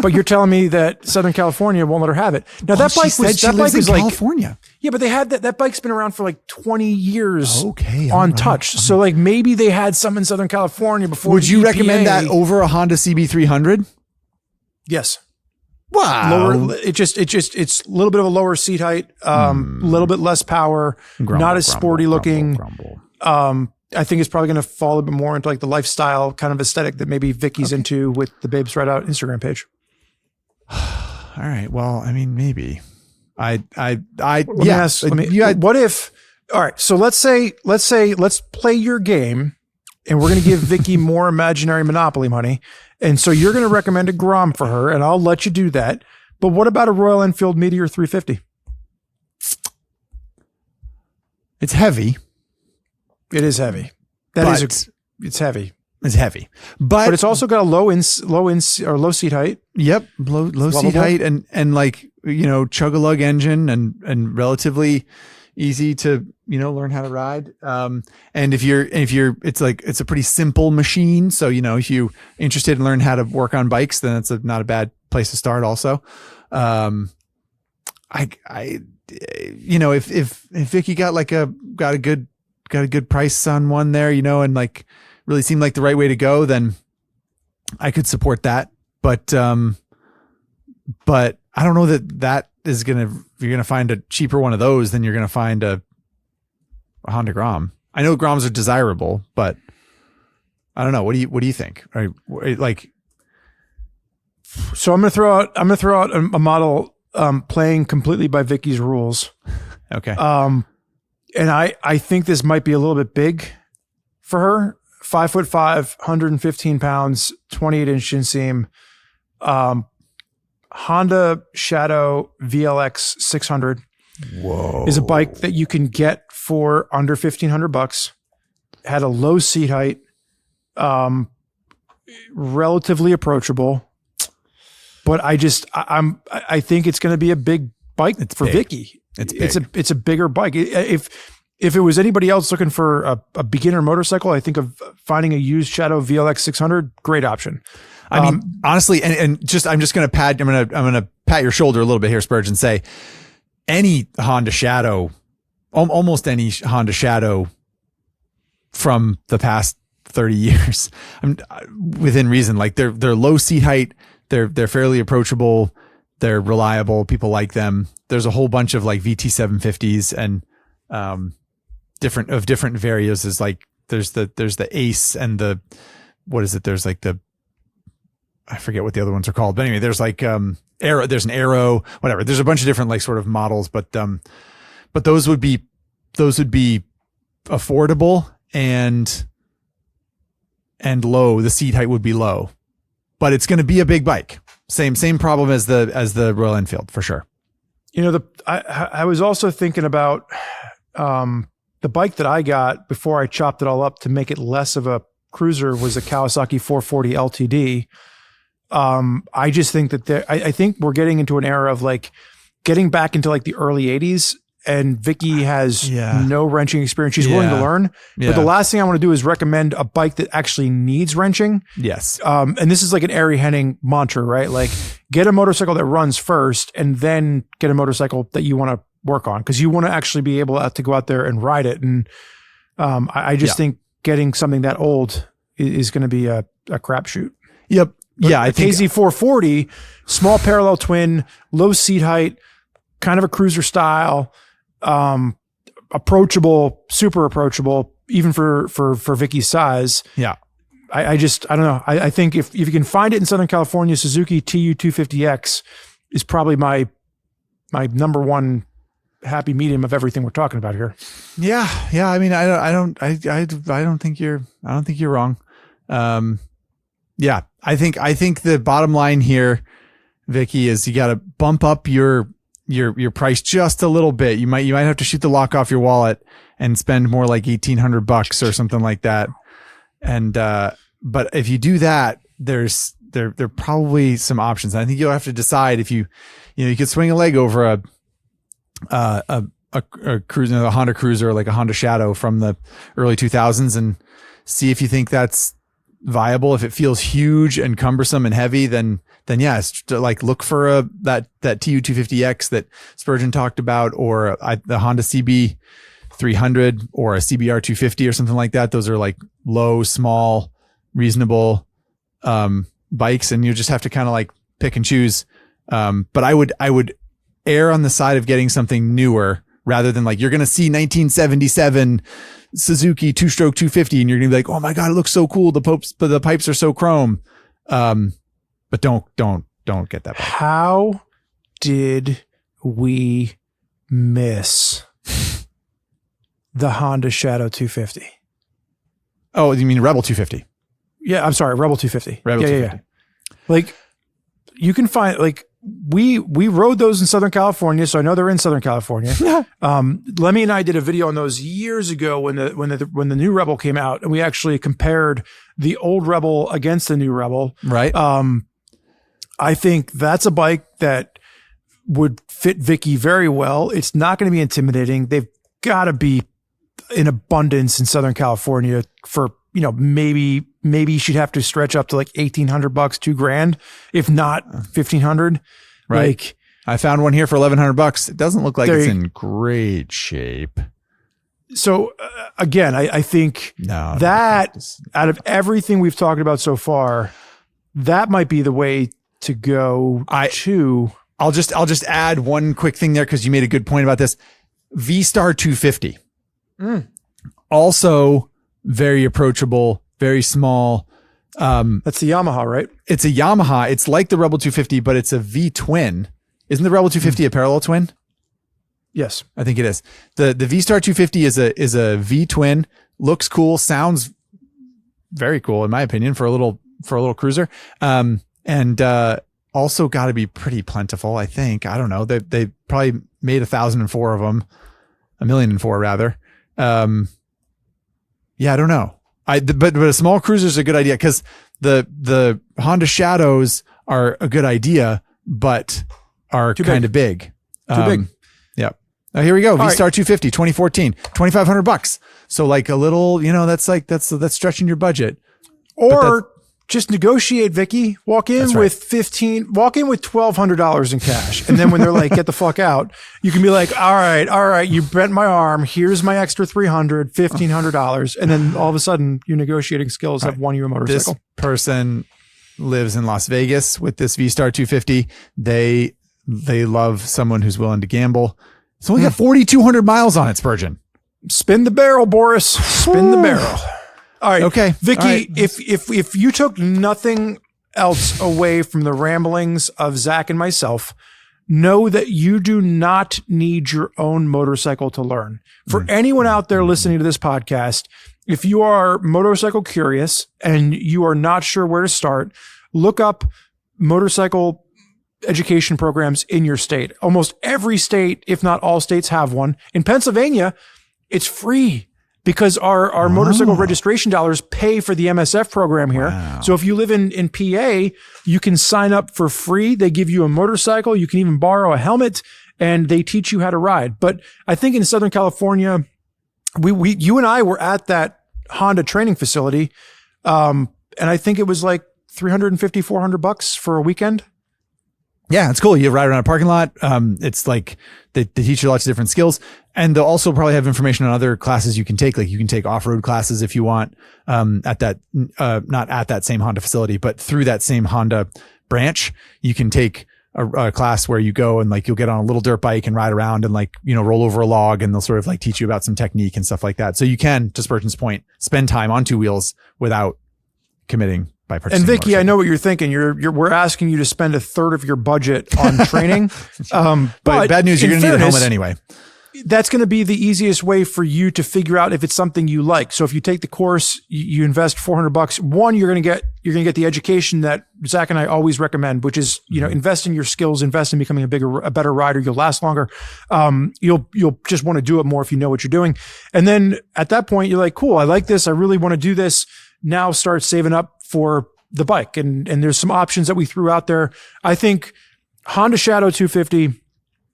Speaker 1: But you're telling me that Southern California won't let her have it. Now that bike was
Speaker 2: California.
Speaker 1: Yeah, but they had that bike's been around for like 20 years.
Speaker 2: Okay,
Speaker 1: on touch. So maybe they had some in Southern California before.
Speaker 2: Would you recommend that over a Honda CB300?
Speaker 1: Yes.
Speaker 2: Wow.
Speaker 1: It's a little bit of a lower seat height, a little bit less power, not as sporty looking. I think it's probably going to fall a bit more into like the lifestyle kind of aesthetic that maybe Vicky's into with the Babes Ride Out Instagram page.
Speaker 2: All right. Well, maybe. What
Speaker 1: if, all right, so let's play your game and we're going to give Vicky more imaginary Monopoly money. And so you're going to recommend a Grom for her and I'll let you do that. But what about a Royal Enfield Meteor 350?
Speaker 2: It's heavy.
Speaker 1: It is heavy. It's heavy.
Speaker 2: It's heavy, but
Speaker 1: it's also got a low seat height.
Speaker 2: Yep. Low seat height and chug-a-lug engine and relatively easy to, learn how to ride. And if you're, it's a pretty simple machine. So, if you're interested in learning how to work on bikes, then it's not a bad place to start also. If Vicky got a good price on one there, and really seemed like the right way to go, then I could support that. But I don't know that is if you're going to find a cheaper one of those, then you're going to find a Honda Grom. I know Groms are desirable, but I don't know. What do you think? So
Speaker 1: I'm going to throw out a model playing completely by Vicky's rules.
Speaker 2: Okay.
Speaker 1: And I think this might be a little bit big for her. 5'5", 115 pounds, 28-inch inseam. Honda Shadow VLX 600 is a bike that you can get for under $1,500. Had a low seat height, relatively approachable, but I think it's going to be a big bike for Vicky. It's a bigger bike. If it was anybody else looking for a beginner motorcycle, I think of finding a used Shadow VLX 600, great option.
Speaker 2: I mean, honestly, I'm just going to pat your shoulder a little bit here, Spurg, and say any Honda Shadow, almost any Honda Shadow from the past 30 years, within reason, like they're low seat height, they're fairly approachable, they're reliable, people like them. There's a whole bunch of like VT 750s and different varios. Like there's the Ace and the, what is it? There's like I forget what the other ones are called, but anyway, there's like Arrow, there's an Arrow, whatever. There's a bunch of different like sort of models, but those would be affordable and low. The seat height would be low, but it's going to be a big bike. Same problem as the Royal Enfield for sure.
Speaker 1: You know, I was also thinking about the bike that I got before I chopped it all up to make it less of a cruiser was a Kawasaki 440 LTD. I just think that I think we're getting into an era of like getting back into like the early 80s, and Vicky has no wrenching experience. She's willing to learn, but the last thing I want to do is recommend a bike that actually needs wrenching.
Speaker 2: Yes.
Speaker 1: And this is like an Ari Henning mantra, right? Like get a motorcycle that runs first and then get a motorcycle that you want to work on, because you want to actually be able to go out there and ride it. And I just think getting something that old is going to be a crapshoot.
Speaker 2: Yep.
Speaker 1: But
Speaker 2: I think
Speaker 1: KZ440, small parallel twin, low seat height, kind of a cruiser style, approachable, super approachable, even for Vicky's size.
Speaker 2: Yeah.
Speaker 1: I don't know. I think if you can find it in Southern California, Suzuki TU250X is probably my number one happy medium of everything we're talking about here.
Speaker 2: Yeah. I mean, I don't think you're wrong. Yeah, I think the bottom line here, Vicky, is you got to bump up your price just a little bit. You might have to shoot the lock off your wallet and spend more like $1,800 or something like that. And but if you do that, there are probably some options. I think you'll have to decide if you could swing a leg over a cruiser, a Honda Cruiser, like a Honda Shadow from the early 2000s, and see if you think that's viable. If it feels huge and cumbersome and heavy, then yes, like look for that TU250X that Spurgeon talked about, or the Honda CB300 or a CBR 250 or something like that. Those are like low, small, reasonable bikes, and you just have to kind of like pick and choose. But I would err on the side of getting something newer rather than like you're going to see 1977 Suzuki 2-stroke 250 and you're going to be like, oh my God, it looks so cool. The pipes are so chrome. But don't get that bike.
Speaker 1: How did we miss the Honda Shadow 250?
Speaker 2: Oh, you mean Rebel 250?
Speaker 1: Yeah, I'm sorry, Rebel 250.
Speaker 2: Rebel 250.
Speaker 1: Yeah. Like you can find like we rode those in Southern California, so I know they're in Southern California. Lemmy and I did a video on those years ago when the new Rebel came out, and we actually compared the old Rebel against the new Rebel.
Speaker 2: Right.
Speaker 1: I think that's a bike that would fit Vicky very well. It's not going to be intimidating. They've got to be in abundance in Southern California for, maybe she'd have to stretch up to like $1,800, $2,000, if not $1,500.
Speaker 2: Right.
Speaker 1: Like
Speaker 2: I found one here for $1,100. It doesn't look like it's in great shape.
Speaker 1: So again, I think that out of everything we've talked about so far, that might be the way to go.
Speaker 2: I'll just add one quick thing there, because you made a good point about this. V-Star 250. Also very approachable, very small.
Speaker 1: That's the Yamaha, right?
Speaker 2: It's a Yamaha. It's like the Rebel 250, but it's a V-twin. Isn't the Rebel 250 a parallel twin?
Speaker 1: Yes.
Speaker 2: I think it is. The V-Star 250 is a V-twin. Looks cool. Sounds very cool in my opinion for a little cruiser. And also got to be pretty plentiful, I think. I don't know. They probably made 1,004 of them, 1,000,004 rather. Yeah, I don't know. But a small cruiser is a good idea because the Honda Shadows are a good idea, but are kind of big.
Speaker 1: Too big.
Speaker 2: Yeah. Here we go.
Speaker 1: All
Speaker 2: V-Star 250, 2014, $2,500. So like a little, that's stretching your budget.
Speaker 1: Or just negotiate, Vicky. Walk in with $1,200 in cash. And then when they're like, get the fuck out, you can be like, all right, you bent my arm. Here's my extra $300, $1,500. And then all of a sudden your negotiating skills have won you a motorcycle.
Speaker 2: This person lives in Las Vegas with this V-Star 250. They love someone who's willing to gamble. It's only got 4,200 miles on it, Spurgeon.
Speaker 1: Spin the barrel, Boris. Spin the barrel. All right.
Speaker 2: Okay.
Speaker 1: Vicky,
Speaker 2: right.
Speaker 1: if you took nothing else away from the ramblings of Zach and myself, know that you do not need your own motorcycle to learn. For anyone out there listening to this podcast, if you are motorcycle curious and you are not sure where to start, look up motorcycle education programs in your state. Almost every state, if not all states, have one. In Pennsylvania, it's free. Because our motorcycle registration dollars pay for the MSF program here. Wow. So if you live in PA, you can sign up for free. They give you a motorcycle. You can even borrow a helmet and they teach you how to ride. But I think in Southern California, you and I were at that Honda training facility. And I think it was like $350, $400 for a weekend.
Speaker 2: Yeah, it's cool. You ride around a parking lot. It's like they teach you lots of different skills, and they'll also probably have information on other classes you can take. Like you can take off-road classes if you want, at that, not at that same Honda facility, but through that same Honda branch, you can take a class where you go and like, you'll get on a little dirt bike and ride around and like, roll over a log, and they'll sort of like teach you about some technique and stuff like that. So you can, to Spurgeon's point, spend time on two wheels without committing.
Speaker 1: And Vicky, I know what you're thinking. We're asking you to spend a third of your budget on training. But
Speaker 2: bad news, you're going to need a helmet anyway.
Speaker 1: That's going to be the easiest way for you to figure out if it's something you like. So if you take the course, you invest $400. One, you're going to get the education that Zach and I always recommend, which is, invest in your skills, invest in becoming a better rider. You'll last longer. You'll just want to do it more if you know what you're doing. And then at that point, you're like, cool, I like this. I really want to do this. Now start saving up for the bike. And there's some options that we threw out there. I think Honda Shadow 250,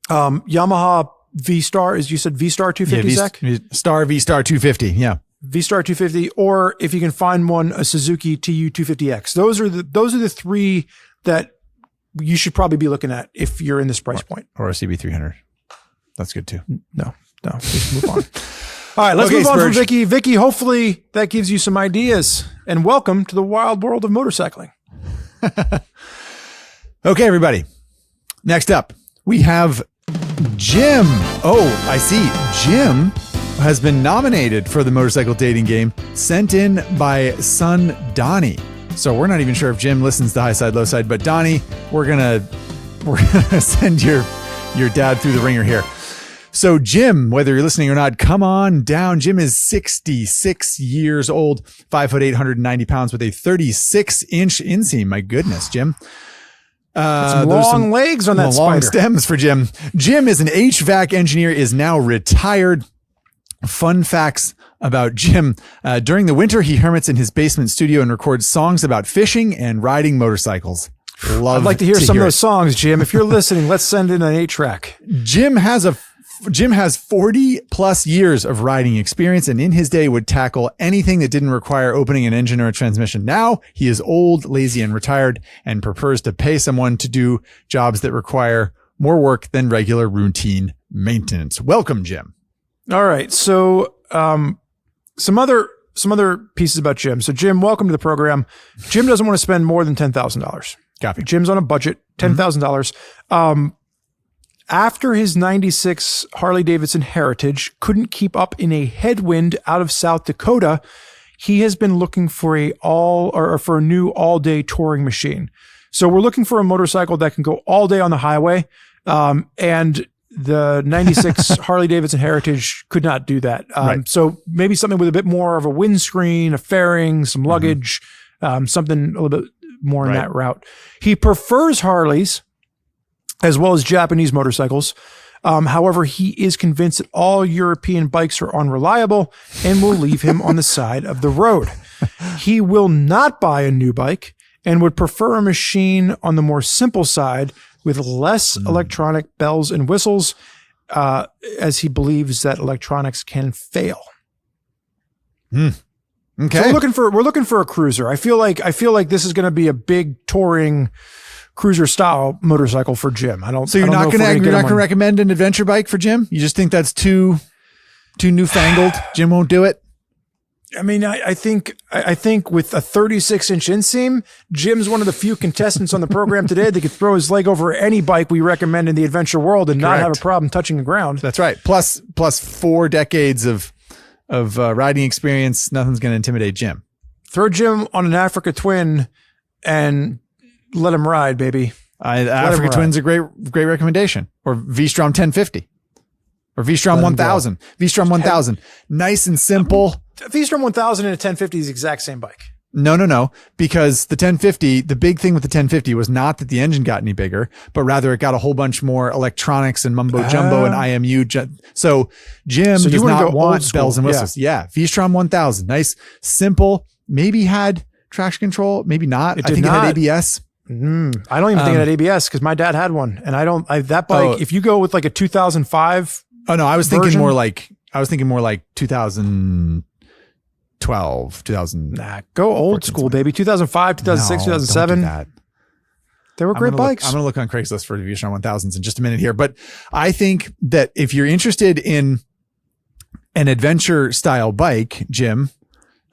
Speaker 1: Yamaha V-Star, as you said, V-Star 250, Zach?
Speaker 2: V-Star 250. Yeah.
Speaker 1: V-Star 250, or if you can find one, a Suzuki TU 250X. Those are the three that you should probably be looking at if you're in this price point.
Speaker 2: Or a CB300. That's good too.
Speaker 1: No, let's move on. All right, let's move on from Vicky. Vicky, hopefully that gives you some ideas. And welcome to the wild world of motorcycling.
Speaker 2: Okay, everybody. Next up, we have Jim. Oh, I see. Jim has been nominated for the motorcycle dating game sent in by son Donnie. So we're not even sure if Jim listens to Highside, Lowside, but Donnie, we're gonna send your dad through the ringer here. So Jim, whether you're listening or not, come on down. Jim is 66 years old, 5'8", 190 pounds with a 36-inch inseam. My goodness, Jim.
Speaker 1: Some long legs on that
Speaker 2: long
Speaker 1: spider.
Speaker 2: Stems for Jim. Jim is an HVAC engineer, is now retired. Fun facts about Jim. During the winter, he hermits in his basement studio and records songs about fishing and riding motorcycles.
Speaker 1: I'd like to hear some of those songs, Jim. If you're listening, let's send in an 8-track.
Speaker 2: Jim has 40 plus years of riding experience, and in his day would tackle anything that didn't require opening an engine or a transmission. Now he is old, lazy, and retired, and prefers to pay someone to do jobs that require more work than regular routine maintenance. Welcome, Jim.
Speaker 1: All right. So, some other pieces about Jim. So Jim, welcome to the program. Jim doesn't want to spend more than $10,000.
Speaker 2: Copy.
Speaker 1: Jim's on a budget, $10,000. After his 96 Harley Davidson Heritage couldn't keep up in a headwind out of South Dakota, he has been looking for a new all-day touring machine. So we're looking for a motorcycle that can go all day on the highway And the 96 Harley Davidson Heritage could not do that.
Speaker 2: Right.
Speaker 1: So maybe something with a bit more of a windscreen, a fairing, some luggage, something a little bit more in that route. He prefers Harleys as well as Japanese motorcycles. However, he is convinced that all European bikes are unreliable and will leave him on the side of the road. He will not buy a new bike and would prefer a machine on the more simple side with less electronic bells and whistles, as he believes that electronics can fail.
Speaker 2: Okay.
Speaker 1: So we're looking for a cruiser. I feel like this is going to be a big touring cruiser style motorcycle for Jim. So
Speaker 2: you're not going to recommend an adventure bike for Jim? You just think that's too newfangled? Jim won't do it?
Speaker 1: I mean, I think with a 36-inch inseam, Jim's one of the few contestants on the program today that could throw his leg over any bike we recommend in the adventure world and not have a problem touching the ground.
Speaker 2: That's right. Plus 4 decades of riding experience. Nothing's going to intimidate Jim.
Speaker 1: Throw Jim on an Africa Twin and let him ride, baby.
Speaker 2: Africa Twin's a great recommendation. Or V-Strom 1050. Or V-Strom 1000. V-Strom 1000. Nice and simple.
Speaker 1: V-Strom 1000 and a 1050 is the exact same bike.
Speaker 2: No. Because the 1050, the big thing with the 1050 was not that the engine got any bigger, but rather it got a whole bunch more electronics and mumbo jumbo and IMU. So Jim does not want bells and whistles. Yeah. V-Strom 1000. Nice, simple. Maybe had traction control. Maybe not. I think it had ABS.
Speaker 1: I don't even think it had ABS because my dad had one. And that bike, if you go with like a 2005.
Speaker 2: Oh no, I was thinking more like 2012, 2000.
Speaker 1: Nah, go old school, baby. 2005, 2006, 2007.
Speaker 2: Don't do that.
Speaker 1: They were great bikes.
Speaker 2: I'm going to look on Craigslist for V-Strom 1000s in just a minute here. But I think that if you're interested in an adventure style bike, Jim,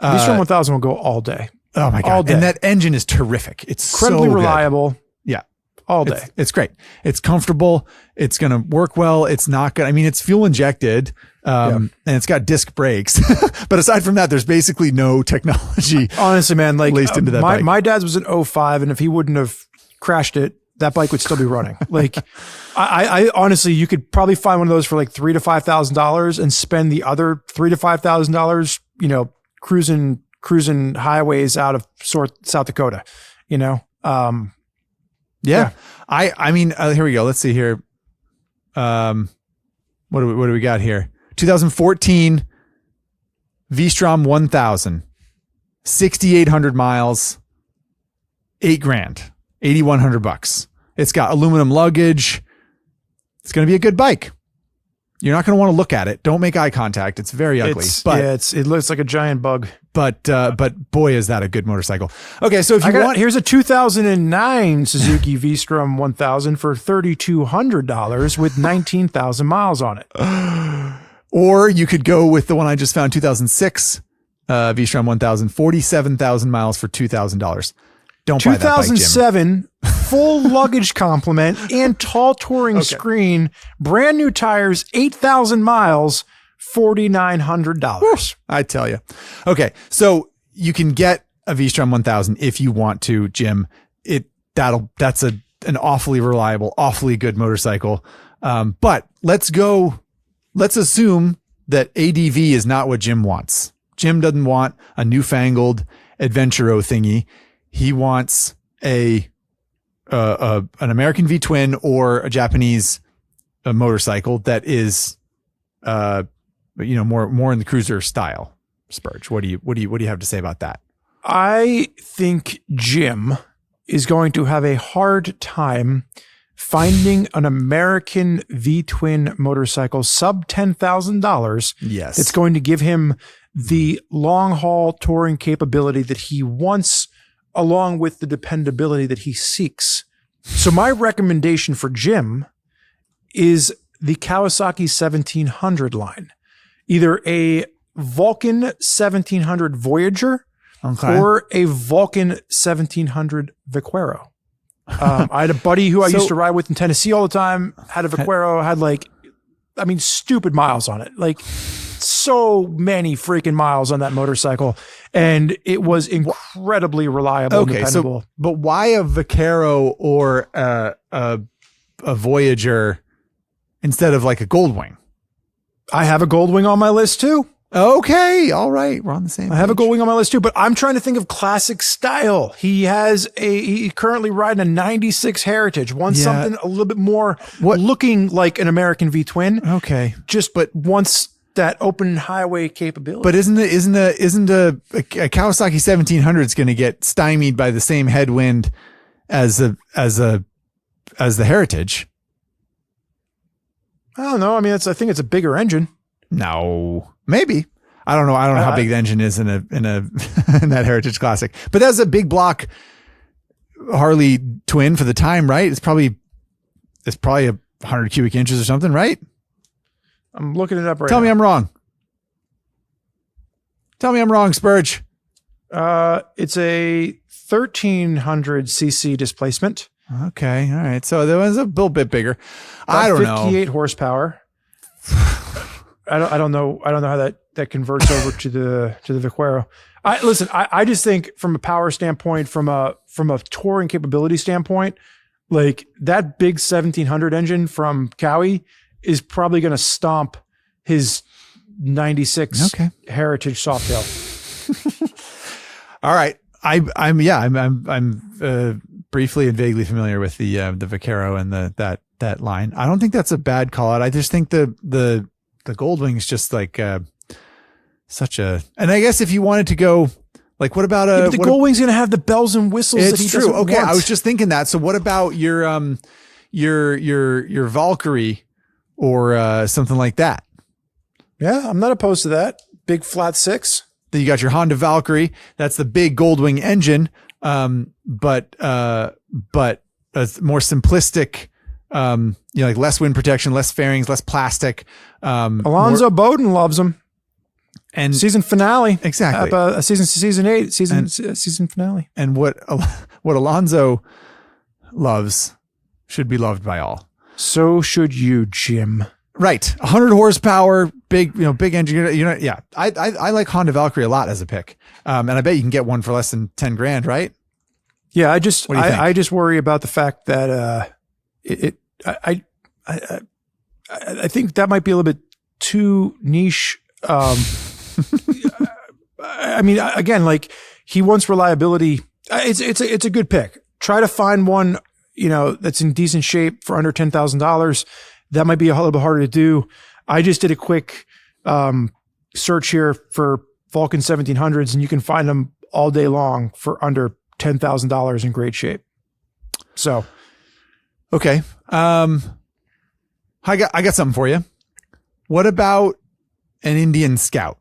Speaker 1: V-Strom 1000 will go all day.
Speaker 2: Oh my God.
Speaker 1: All day.
Speaker 2: And that engine is terrific. It's
Speaker 1: incredibly
Speaker 2: so
Speaker 1: reliable.
Speaker 2: Yeah.
Speaker 1: All day.
Speaker 2: It's great. It's comfortable. It's going to work well. It's not going to, it's fuel injected. And it's got disc brakes, but aside from that, there's basically no technology.
Speaker 1: Honestly, man, like
Speaker 2: laced into that bike.
Speaker 1: My dad's was an 05, and if he wouldn't have crashed it, that bike would still be running. Like, I honestly, you could probably find one of those for like $3,000 to $5,000 and spend the other $3,000 to $5,000, cruising highways out of South Dakota, Yeah.
Speaker 2: Here we go. Let's see here. What do we got here? 2014 V-Strom 1000, 6,800 miles, $8,000, $8,100. It's got aluminum luggage. It's going to be a good bike. You're not going to want to look at it. Don't make eye contact. It's very ugly.
Speaker 1: It looks like a giant bug.
Speaker 2: But boy, is that a good motorcycle. Okay, so if
Speaker 1: here's a 2009 Suzuki V-Strom 1000 for $3,200 with 19,000 miles on it.
Speaker 2: Or you could go with the one I just found, 2006 V-Strom 1000, 47,000 miles for $2,000. Don't buy that bike, Jim.
Speaker 1: 2007 full luggage complement and tall touring screen, brand new tires, 8,000 miles. $4,900.
Speaker 2: I tell you. Okay. So you can get a V-Strom 1000 if you want to, Jim. That's an awfully reliable, awfully good motorcycle. But let's assume that ADV is not what Jim wants. Jim doesn't want a newfangled Adventuro thingy. He wants an American V-twin or a Japanese motorcycle that is, more in the cruiser style. Spurge, what do you have to say about that?
Speaker 1: I think Jim is going to have a hard time finding an American V-twin motorcycle sub $10,000.
Speaker 2: Yes.
Speaker 1: It's going to give him the long haul touring capability that he wants, along with the dependability that he seeks. So my recommendation for Jim is the Kawasaki 1700 line. Either a Vulcan 1700 Voyager or a Vulcan 1700 Vaquero. I had a buddy who I used to ride with in Tennessee all the time, had a Vaquero, had stupid miles on it. Like so many freaking miles on that motorcycle. And it was incredibly reliable and dependable.
Speaker 2: But why a Vaquero or a a Voyager instead of like a Goldwing?
Speaker 1: I have a Goldwing on my list too.
Speaker 2: Okay. All right. We're on the same
Speaker 1: I have a
Speaker 2: page.
Speaker 1: Goldwing on my list too, but I'm trying to think of classic style. He currently riding a 96 Heritage, wants
Speaker 2: Yeah.
Speaker 1: something a little bit more
Speaker 2: What-
Speaker 1: looking like an American V twin,
Speaker 2: Okay.
Speaker 1: but wants that open highway capability.
Speaker 2: But isn't a Kawasaki 1700 going to get stymied by the same headwind as the Heritage?
Speaker 1: I don't know. I mean, I think it's a bigger engine.
Speaker 2: No, maybe. I don't know. I don't know how big the engine is in a in that Heritage Classic. But that's a big block Harley twin for the time, right? It's probably 100 cubic inches or something, right?
Speaker 1: I'm looking it up right
Speaker 2: Tell
Speaker 1: now.
Speaker 2: me I'm wrong. Tell me I'm wrong, Spurge.
Speaker 1: It's a 1300 cc displacement.
Speaker 2: Okay, all right. So that was a little bit bigger. I don't know.
Speaker 1: 58 horsepower. I don't know how that converts over to the Vaquero. I just think from a power standpoint, from a touring capability standpoint, like that big 1700 engine from Cowie is probably going to stomp his 96 Heritage Softail.
Speaker 2: All right. I'm briefly and vaguely familiar with the Vaquero and that line. I don't think that's a bad call out. I just think the Goldwing is just like such a. And I guess if you wanted to go, like, what about
Speaker 1: the Goldwing's going to have the bells and whistles.
Speaker 2: It's
Speaker 1: that he
Speaker 2: true.
Speaker 1: doesn't
Speaker 2: Okay,
Speaker 1: want.
Speaker 2: I was just thinking that. So what about your Valkyrie or something like that?
Speaker 1: Yeah, I'm not opposed to that. Big flat six.
Speaker 2: Then you got your Honda Valkyrie. That's the big Goldwing engine, but a more simplistic. Like less wind protection, less fairings, less plastic.
Speaker 1: Alonzo Bowden loves them.
Speaker 2: And
Speaker 1: Season finale.
Speaker 2: Exactly.
Speaker 1: Season 8, season finale.
Speaker 2: And what Alonzo loves should be loved by all.
Speaker 1: So should you, Jim.
Speaker 2: Right. 100 horsepower, big engine. Yeah. I like Honda Valkyrie a lot as a pick. And I bet you can get one for less than 10 grand, right?
Speaker 1: Yeah.
Speaker 2: What do you think?
Speaker 1: I just worry about the fact that, I think that might be a little bit too niche. I mean, again, like he wants reliability. It's a good pick. Try to find one, that's in decent shape for under $10,000. That might be a little bit harder to do. I just did a quick search here for Vulcan 1700s, and you can find them all day long for under $10,000 in great shape. So,
Speaker 2: okay. I got something for you. What about an Indian Scout?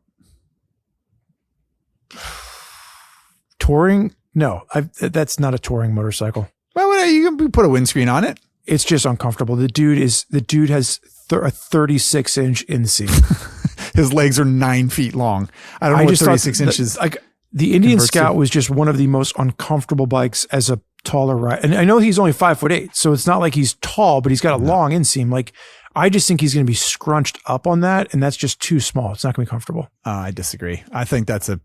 Speaker 1: touring? No, that's not a touring motorcycle.
Speaker 2: Well, you can put a windscreen on it.
Speaker 1: It's just uncomfortable. The dude has a 36-inch inseam.
Speaker 2: His legs are 9 feet long. I don't know what 36 inches.
Speaker 1: The Indian
Speaker 2: converts
Speaker 1: Scout
Speaker 2: to.
Speaker 1: was just one of the most uncomfortable bikes as a taller rider. And I know he's only 5'8", so it's not like he's tall, but he's got a long inseam. Like, I just think he's going to be scrunched up on that, and that's just too small. It's not going to be comfortable.
Speaker 2: I disagree. I think that's a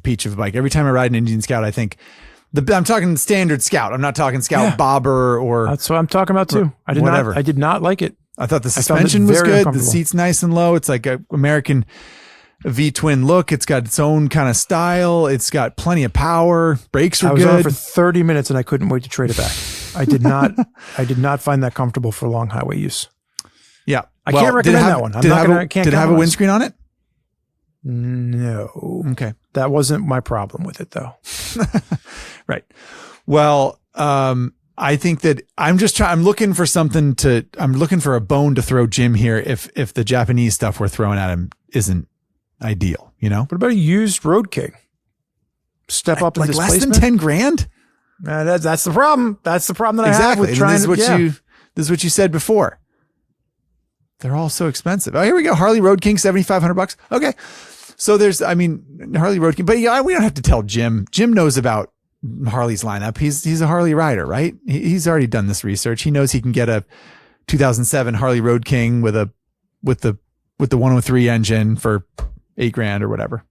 Speaker 2: peach of a bike. Every time I ride an Indian Scout, I think I'm talking standard Scout. I'm not talking Scout Bobber or
Speaker 1: That's what I'm talking about too. I did not like it.
Speaker 2: I thought the suspension was
Speaker 1: very
Speaker 2: good. The
Speaker 1: uncomfortable.
Speaker 2: seat's nice and low. It's like a American V-twin look. It's got its own kind of style. It's got plenty of power. Brakes are
Speaker 1: I was on
Speaker 2: good.
Speaker 1: for 30 minutes and I couldn't wait to trade it back. I did not find that comfortable for long highway use.
Speaker 2: Yeah.
Speaker 1: I can't recommend that one.
Speaker 2: Did it have a windscreen on it?
Speaker 1: No.
Speaker 2: Okay.
Speaker 1: That wasn't my problem with it though.
Speaker 2: Right. Well, I think that I'm looking for a bone to throw Jim here if the Japanese stuff we're throwing at him isn't ideal, you know?
Speaker 1: What about a used Road King? Step up in
Speaker 2: like less
Speaker 1: displacement?
Speaker 2: than 10 grand?
Speaker 1: That's the problem. That's the problem that I have with
Speaker 2: And
Speaker 1: trying
Speaker 2: this
Speaker 1: to.
Speaker 2: this is what you said before. They're all so expensive. Oh, here we go. Harley Road King, $7,500. Okay. So Harley Road King, but yeah, we don't have to tell Jim. Jim knows about Harley's lineup. He's a Harley rider, right? He's already done this research. He knows he can get a 2007 Harley Road King with the 103 engine for $8,000 or whatever.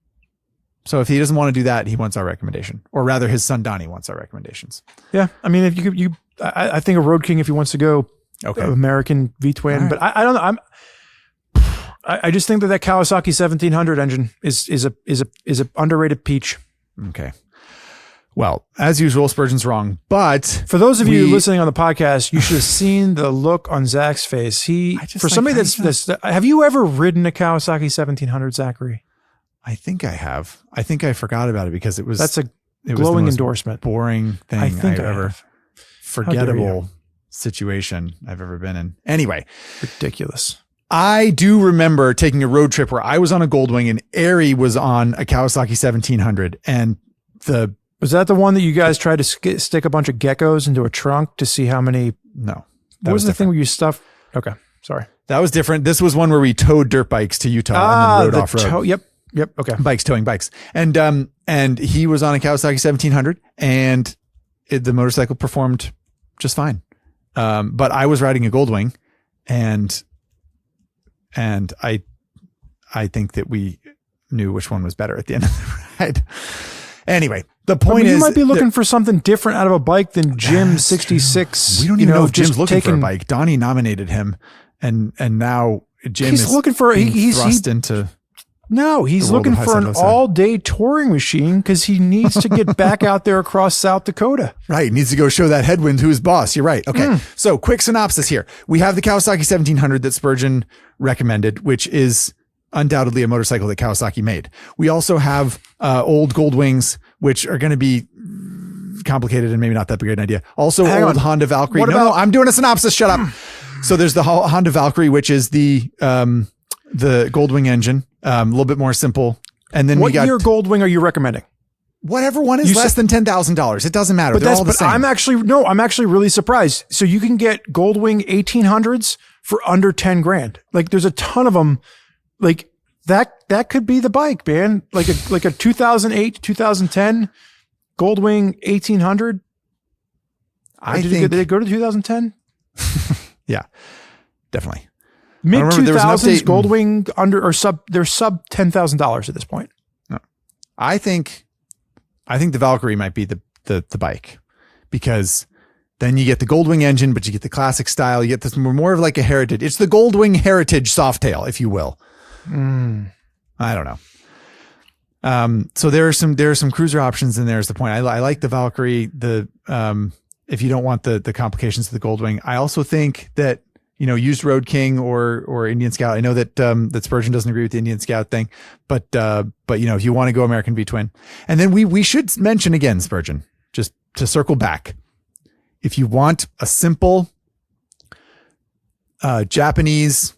Speaker 2: So if he doesn't want to do that, he wants our recommendation, or rather his son Donnie wants our recommendations.
Speaker 1: Yeah. I mean, if I think a Road King, if he wants to go American V-twin.
Speaker 2: Right.
Speaker 1: But I don't know. I just think that Kawasaki 1700 engine is a underrated peach.
Speaker 2: Okay. Well, as usual, Spurgeon's wrong. But
Speaker 1: for those of you listening on the podcast, you should have seen the look on Zach's face. Somebody that's have you ever ridden a Kawasaki 1700, Zachary?
Speaker 2: I think I have. I think I forgot about it because it was
Speaker 1: glowing endorsement.
Speaker 2: Boring thing
Speaker 1: I think
Speaker 2: I've ever forgettable situation I've ever been in. Anyway,
Speaker 1: ridiculous.
Speaker 2: I do remember taking a road trip where I was on a Goldwing and Ari was on a Kawasaki 1700, and
Speaker 1: was that the one that you guys tried to stick a bunch of geckos into a trunk to see how many?
Speaker 2: No.
Speaker 1: What was the thing where you stuffed? Okay. Sorry.
Speaker 2: That was different. This was one where we towed dirt bikes to Utah and then rode off-road.
Speaker 1: Yep. Okay.
Speaker 2: Bikes, towing bikes. And he was on a Kawasaki 1700 and the motorcycle performed just fine. But I was riding a Goldwing and I think that we knew which one was better at the end of the ride. Anyway, the point is,
Speaker 1: you might be looking for something different out of a bike than Jim 66.
Speaker 2: We don't even know if Jim's looking for a bike. Donnie nominated him, and now Jim is
Speaker 1: looking for
Speaker 2: thrust into.
Speaker 1: No, he's looking for an all-day touring machine because he needs to get back out there across South Dakota.
Speaker 2: Right, he needs to go show that headwind to his boss. You're right. Okay, so quick synopsis here: we have the Kawasaki 1700 that Spurgeon recommended, which is undoubtedly a motorcycle that Kawasaki made. We also have old Goldwings, which are going to be complicated and maybe not that big an idea. Also, old Honda Valkyrie. No, I'm doing a synopsis. Shut up. So there's the Honda Valkyrie, which is the Goldwing engine, a little bit more simple. And then
Speaker 1: what year Goldwing are you recommending?
Speaker 2: Whatever one is less than $10,000. It doesn't matter. They're all the same.
Speaker 1: I'm actually really surprised. So you can get Goldwing 1800s for under 10 grand. Like there's a ton of them. Like that could be the bike, man. Like a 2008, 2010 Goldwing 1800. Did it go to 2010?
Speaker 2: Yeah, definitely.
Speaker 1: Mid 2000s Goldwing they're sub $10,000 at this point.
Speaker 2: No. I think the Valkyrie might be the bike, because then you get the Goldwing engine, but you get the classic style. You get this more of like a heritage. It's the Goldwing heritage Softail, if you will. I don't know. So there are some cruiser options in there is the point. I like the Valkyrie, if you don't want the complications of the Goldwing. I also think that, used Road King or Indian Scout. I know that Spurgeon doesn't agree with the Indian Scout thing, but if you want to go American V-twin, and then we should mention again, Spurgeon, just to circle back, if you want a simple, Japanese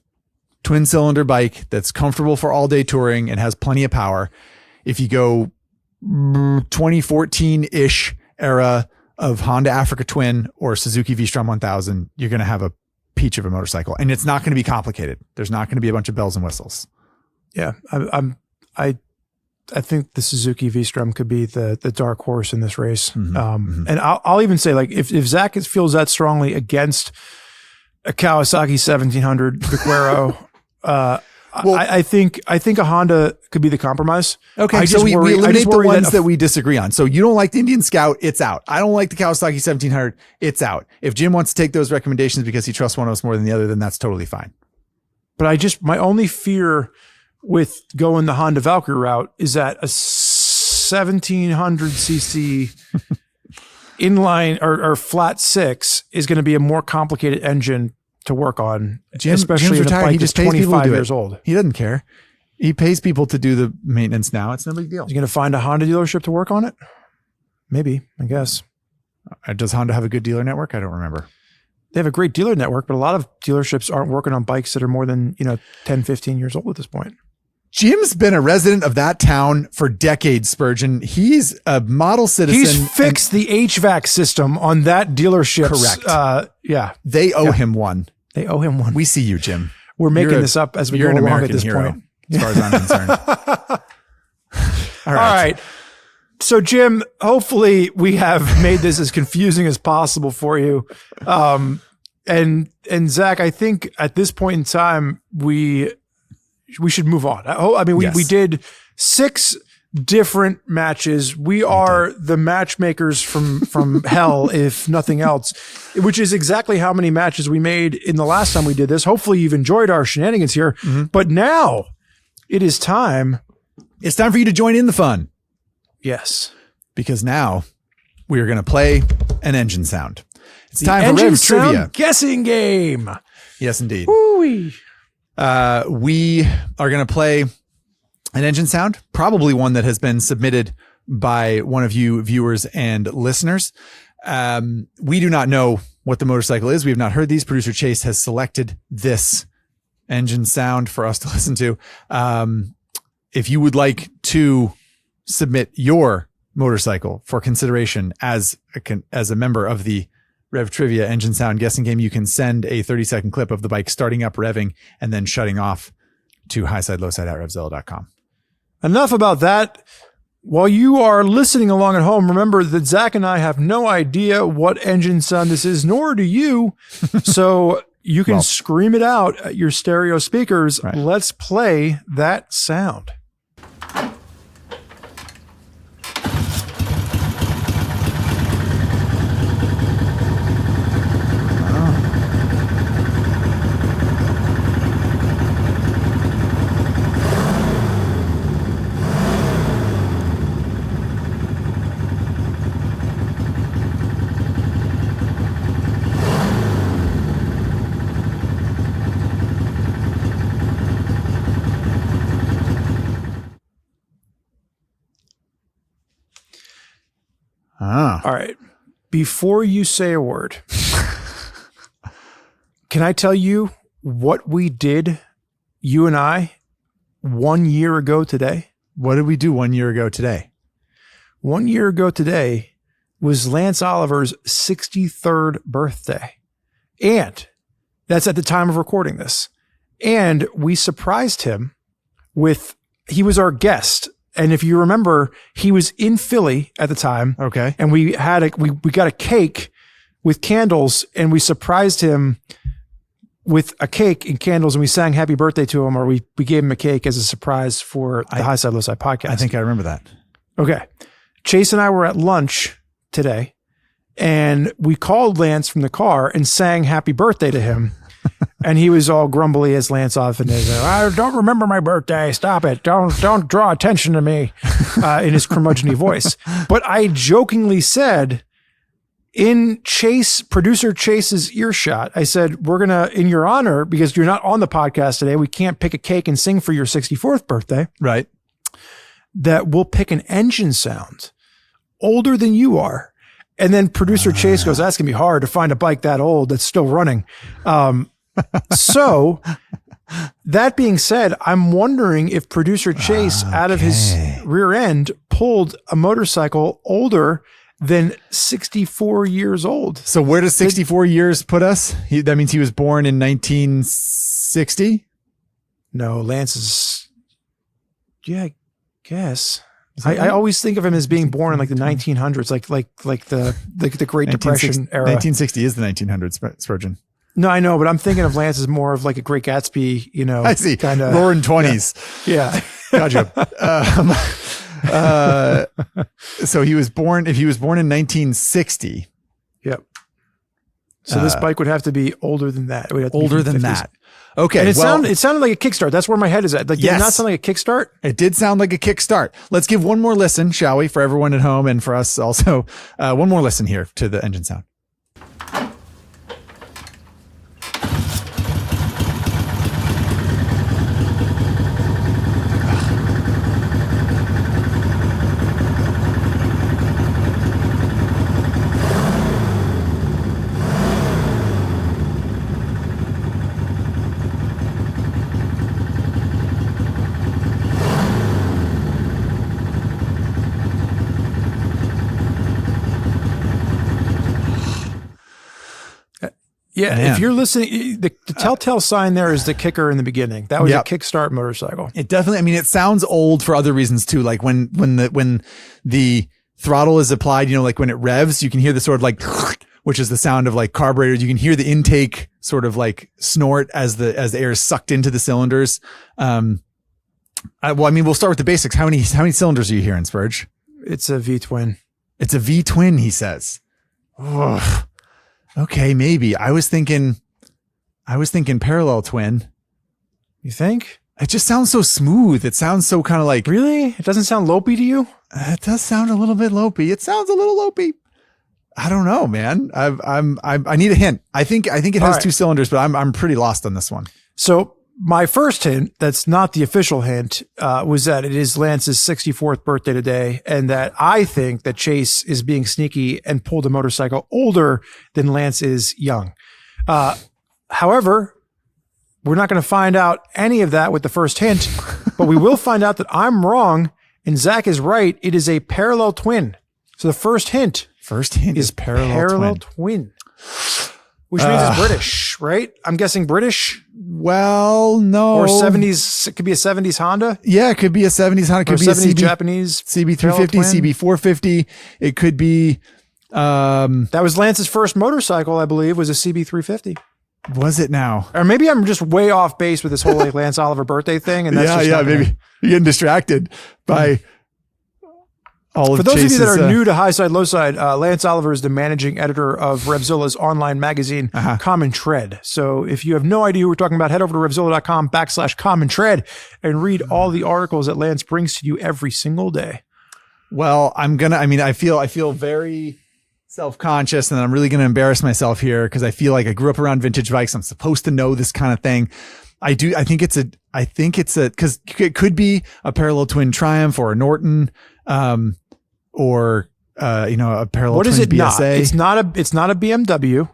Speaker 2: twin cylinder bike that's comfortable for all day touring and has plenty of power, if you go 2014 ish era of Honda Africa Twin or Suzuki V-Strom 1000, you're going to have a peach of a motorcycle, and it's not going to be complicated. There's not going to be a bunch of bells and whistles.
Speaker 1: Yeah. I think the Suzuki V-Strom could be the dark horse in this race. And I'll even say, like, if Zach feels that strongly against a Kawasaki 1700 Vaquero, I think a Honda could be the compromise.
Speaker 2: Okay, so we eliminate the ones that we disagree on. So you don't like the Indian Scout, it's out. I don't like the Kawasaki 1700, it's out. If Jim wants to take those recommendations because he trusts one of us more than the other, then that's totally fine.
Speaker 1: But my only fear with going the Honda Valkyrie route is that a 1700cc inline or flat six is going to be a more complicated engine to work on, especially in a bike that's 25 years old.
Speaker 2: He doesn't care. He pays people to do the maintenance now. It's no big deal.
Speaker 1: He's going to find a Honda dealership to work on it? Maybe, I guess.
Speaker 2: Does Honda have a good dealer network? I don't remember.
Speaker 1: They have a great dealer network, but a lot of dealerships aren't working on bikes that are more than 10, 15 years old at this point.
Speaker 2: Jim's been a resident of that town for decades, Spurgeon. He's a model citizen.
Speaker 1: He's fixed the HVAC system on that dealership.
Speaker 2: Correct.
Speaker 1: Yeah.
Speaker 2: They owe him one.
Speaker 1: They owe him one.
Speaker 2: We see you, Jim.
Speaker 1: We're making this up as we go along at this point.
Speaker 2: As far as I'm concerned.
Speaker 1: All right. So, Jim, hopefully we have made this as confusing as possible for you. And Zach, I think at this point in time, we should move on. I mean, we did 6 different matches. We are the matchmakers from hell, if nothing else, which is exactly how many matches we made in the last time we did this. Hopefully you've enjoyed our shenanigans here, but now it is time.
Speaker 2: It's time for you to join in the fun.
Speaker 1: Yes.
Speaker 2: Because now we are going to play an engine sound. It's time for
Speaker 1: Engine
Speaker 2: Rev Trivia.
Speaker 1: Sound guessing game.
Speaker 2: Yes, indeed.
Speaker 1: Woo-wee.
Speaker 2: We are going to play an engine sound, probably one that has been submitted by one of you viewers and listeners. We do not know what the motorcycle is. We have not heard these. Producer Chase has selected this engine sound for us to listen to. If you would like to submit your motorcycle for consideration as a member of the Rev Trivia engine sound guessing game, you can send a 30-second clip of the bike starting up, revving, and then shutting off to Highside, Lowside at RevZilla.com.
Speaker 1: Enough about that. While you are listening along at home, remember that Zach and I have no idea what engine sound this is, nor do you. So you can scream it out at your stereo speakers. Right. Let's play that sound. All right. Before you say a word, can I tell you what we did, you and I, 1 year ago today?
Speaker 2: What did we do 1 year ago today?
Speaker 1: 1 year ago today was Lance Oliver's 63rd birthday. And that's at the time of recording this. And we surprised him he was our guest. And if you remember, he was in Philly at the time.
Speaker 2: Okay.
Speaker 1: And we got a cake with candles, and we surprised him with a cake and candles, and we sang happy birthday to him, or we gave him a cake as a surprise for the Highside Lowside podcast.
Speaker 2: I think I remember that.
Speaker 1: Okay. Chase and I were at lunch today, and we called Lance from the car and sang happy birthday to him. And he was all grumbly, as Lance often is. I don't remember my birthday. Stop it. Don't draw attention to me, in his curmudgeon-y voice. But I jokingly said, in producer Chase's earshot, I said, we're going to, in your honor, because you're not on the podcast today, we can't pick a cake and sing for your 64th birthday.
Speaker 2: Right.
Speaker 1: That we'll pick an engine sound older than you are. And then producer Chase goes, that's going to be hard to find a bike that old that's still running. So that being said, I'm wondering if producer Chase out of his rear end pulled a motorcycle older than 64 years old.
Speaker 2: So where does 64 years put us? That means he was born in 1960?
Speaker 1: No, Lance is, yeah, I guess. I always think of him as being born in like the 1900s, like the Great Depression era.
Speaker 2: 1960 is the 1900s, Spurgeon.
Speaker 1: No, I know, but I'm thinking of Lance as more of like a Great Gatsby,
Speaker 2: I see.
Speaker 1: Kind of
Speaker 2: roaring 20s.
Speaker 1: Yeah.
Speaker 2: Gotcha. So if he was born in 1960.
Speaker 1: Yep. So this bike would have to be older than that. It would have to
Speaker 2: older
Speaker 1: be
Speaker 2: than
Speaker 1: 50s.
Speaker 2: that. Okay.
Speaker 1: And it sounded like a kickstart. That's where my head is at. Like, did it not sound like a kickstart?
Speaker 2: It did sound like a kickstart. Let's give one more listen, shall we? For everyone at home and for us also. One more listen here to the engine sound.
Speaker 1: Yeah, man. If you're listening, the telltale sign there is the kicker in the beginning. That was a kickstart motorcycle.
Speaker 2: It definitely, I mean, it sounds old for other reasons too. Like when the throttle is applied, like when it revs, you can hear the sort of like, which is the sound of like carburetors. You can hear the intake sort of like snort as the air is sucked into the cylinders. Well, I mean, we'll start with the basics. How many cylinders are you hearing, Spurge?
Speaker 1: It's a V-twin.
Speaker 2: It's a V-twin, he says. Ugh. Okay, maybe. I was thinking parallel twin.
Speaker 1: You think?
Speaker 2: It just sounds so smooth. It sounds so kind of like.
Speaker 1: Really? It doesn't sound lopey to you?
Speaker 2: It does sound a little bit lopey. It sounds a little lopey. I don't know, man. I need a hint. I think it has two cylinders, but I'm pretty lost on this one.
Speaker 1: So my first hint, that's not the official hint, was that it is Lance's 64th birthday today, and that I think that Chase is being sneaky and pulled a motorcycle older than Lance is young. However, we're not going to find out any of that with the first hint, but we will find out that I'm wrong and Zach is right. It is a parallel twin. So the first hint
Speaker 2: is parallel
Speaker 1: twin. Which means it's British, right? I'm guessing British.
Speaker 2: Well, no.
Speaker 1: Or 70s. It could be a 70s Honda.
Speaker 2: Yeah, it could be a 70s Honda. It could be a
Speaker 1: 70s Japanese
Speaker 2: CB350, CB450. It could be.
Speaker 1: That was Lance's first motorcycle, I believe, was a CB350.
Speaker 2: Was it now?
Speaker 1: Or maybe I'm just way off base with this whole like Lance Oliver birthday thing. And that's
Speaker 2: maybe you're getting distracted by all of
Speaker 1: For those
Speaker 2: Chase's,
Speaker 1: of you that are new to Highside, Lowside, Lance Oliver is the managing editor of RevZilla's online magazine, Common Tread. So if you have no idea who we're talking about, head over to RevZilla.com/Common Tread and read all the articles that Lance brings to you every single day.
Speaker 2: Well, I feel very self-conscious and I'm really going to embarrass myself here because I feel like I grew up around vintage bikes. I'm supposed to know this kind of thing. I think it's because it could be a parallel twin Triumph or a Norton, or a parallel
Speaker 1: what
Speaker 2: twin
Speaker 1: is it
Speaker 2: BSA.
Speaker 1: Not? It's not a BMW.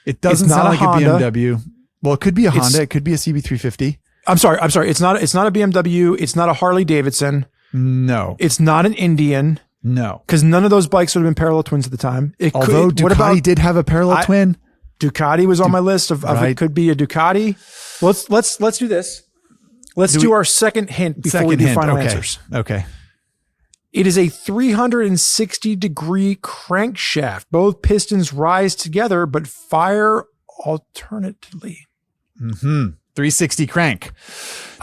Speaker 2: It doesn't sound like
Speaker 1: Honda.
Speaker 2: a BMW. Well, it could be a Honda. It could be a CB350.
Speaker 1: I'm sorry. It's not a BMW. It's not a Harley Davidson.
Speaker 2: No.
Speaker 1: It's not an Indian.
Speaker 2: No.
Speaker 1: Because none of those bikes would have been parallel twins at the time.
Speaker 2: Although Ducati did have a parallel twin.
Speaker 1: Ducati was on my list of it could be a Ducati. Let's do this. Let's do our second hint before we do final answers.
Speaker 2: Okay.
Speaker 1: It is a 360-degree crankshaft. Both pistons rise together, but fire alternately.
Speaker 2: 360 crank.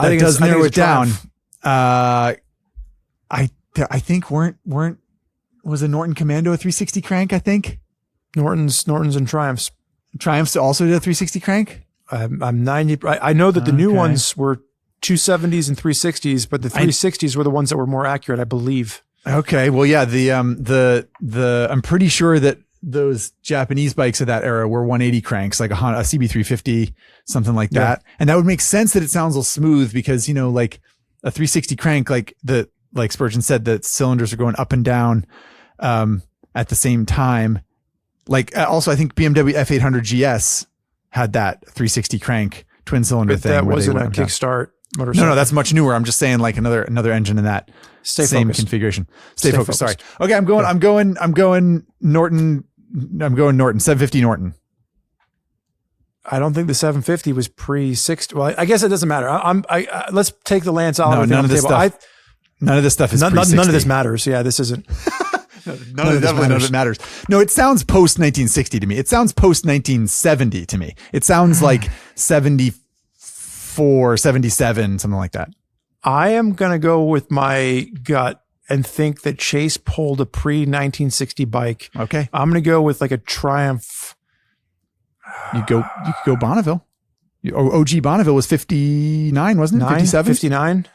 Speaker 1: That does narrow it down.
Speaker 2: I think was a Norton Commando a 360 crank? I think
Speaker 1: Nortons and Triumphs.
Speaker 2: Triumphs also did a 360 crank.
Speaker 1: I'm 90. I know that the new ones were 270s and 360s, but the 360s were the ones that were more accurate, I believe.
Speaker 2: Okay. Well, yeah, I'm pretty sure that those Japanese bikes of that era were 180 cranks, like a Honda, a CB350, something like that. And that would make sense that it sounds a little smooth because, like a 360 crank, like Spurgeon said, the cylinders are going up and down, at the same time. Like also, I think BMW F800 GS had that 360 crank twin cylinder thing.
Speaker 1: That wasn't a kickstart motorcycle.
Speaker 2: No, that's much newer. I'm just saying like another engine in that same configuration. Stay focused. Sorry. Okay. I'm going Norton. I'm going Norton 750 Norton.
Speaker 1: I don't think the 750 was pre-60. Well, I guess it doesn't matter. Let's take the Lance Oliver thing off the table.
Speaker 2: None of this stuff is
Speaker 1: none of this matters. Yeah, this isn't.
Speaker 2: None of it matters. No, it sounds post 1960 to me. It sounds post 1970 to me. It sounds like 74, 77, something like that.
Speaker 1: I am going to go with my gut and think that Chase pulled a pre-1960 bike.
Speaker 2: Okay.
Speaker 1: I'm going to go with like a Triumph.
Speaker 2: You could go Bonneville. OG Bonneville was 59, wasn't it? 57?
Speaker 1: 59.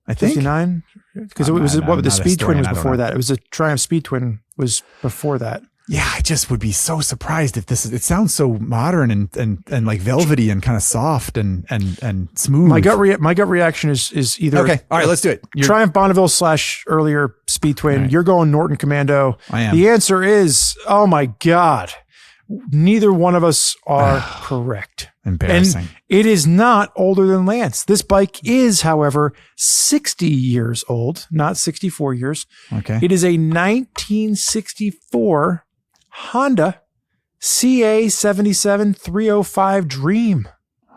Speaker 1: I think 59 because it was the Speed Twin was before that. It was a Triumph Speed Twin was before that.
Speaker 2: Yeah, I just would be so surprised if it sounds so modern and like velvety and kind of soft and smooth.
Speaker 1: My gut reaction is either
Speaker 2: okay. All right, let's do it.
Speaker 1: Triumph Bonneville / earlier Speed Twin. Right. You're going Norton Commando.
Speaker 2: I am.
Speaker 1: The answer is, oh my God, neither one of us are correct.
Speaker 2: Embarrassing.
Speaker 1: And it is not older than Lance. This bike is, however, 60 years old, not 64 years.
Speaker 2: Okay.
Speaker 1: It is a 1964 Honda CA77 305 Dream.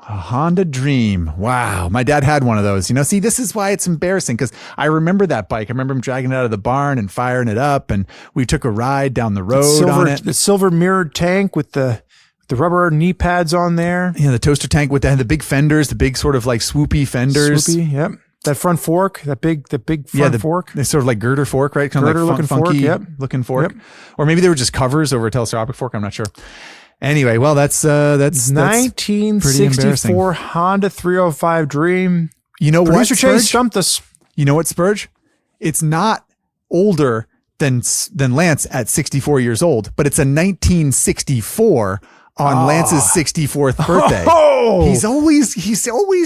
Speaker 2: A Honda Dream. Wow. My dad had one of those. See, this is why it's embarrassing because I remember that bike. I remember him dragging it out of the barn and firing it up. And we took a ride down the road on it.
Speaker 1: The silver mirrored tank with the rubber knee pads on there.
Speaker 2: Yeah, the toaster tank with the big fenders, the big sort of like swoopy fenders.
Speaker 1: Swoopy, yep. That front fork, the big front fork.
Speaker 2: It's sort of like girder fork, right? Kind
Speaker 1: Girder
Speaker 2: of like funky looking fork.
Speaker 1: Yep.
Speaker 2: Or maybe they were just covers over a telescopic fork. I'm not sure. Anyway, well, that's
Speaker 1: 1964 Honda 305 Dream.
Speaker 2: You know what?
Speaker 1: Producer Chase stumped us.
Speaker 2: You know what, Spurge? It's not older than Lance at 64 years old, but it's a 1964 on Lance's 64th birthday.
Speaker 1: Oh!
Speaker 2: He's always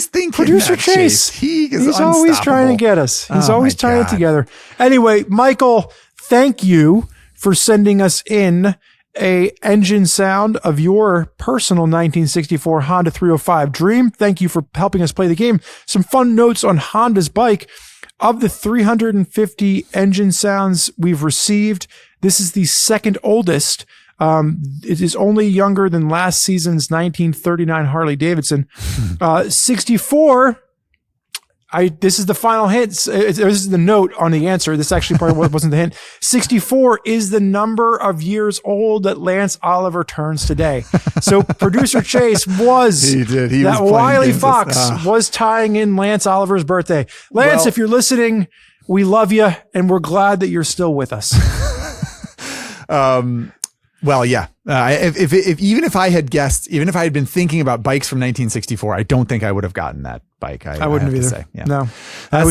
Speaker 2: thinking.
Speaker 1: Producer Chase. He's always trying to get us. He's always tying it together. Anyway, Michael, thank you for sending us in a engine sound of your personal 1964 Honda 305 Dream. Thank you for helping us play the game. Some fun notes on Honda's bike. Of the 350 engine sounds we've received, this is the second oldest. It is only younger than last season's 1939 Harley Davidson. 64. This is the final hint. This is the note on the answer. This actually probably wasn't the hint. 64 is the number of years old that Lance Oliver turns today. So producer Chase was that wily fox was tying in Lance Oliver's birthday. Lance, if you're listening, we love you and we're glad that you're still with us.
Speaker 2: Well, yeah. Even if I had guessed, even if I had been thinking about bikes from 1964, I don't think I would have gotten that bike. I wouldn't have either. Say. Yeah.
Speaker 1: No, I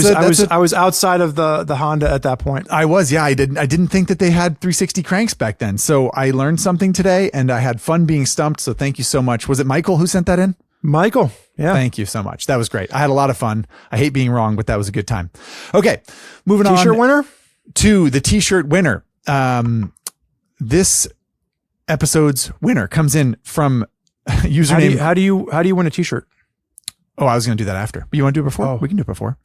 Speaker 1: was outside of the Honda at that point.
Speaker 2: I was. Yeah, I didn't think that they had 360 cranks back then. So I learned something today, and I had fun being stumped. So thank you so much. Was it Michael who sent that in?
Speaker 1: Michael. Yeah.
Speaker 2: Thank you so much. That was great. I had a lot of fun. I hate being wrong, but that was a good time. Okay, moving on.
Speaker 1: T-shirt winner?
Speaker 2: To the T-shirt winner. This episode's winner comes in from username.
Speaker 1: How do you win a T-shirt?
Speaker 2: Oh, I was going to do that after. But you want to do it before? Oh. We can do it before.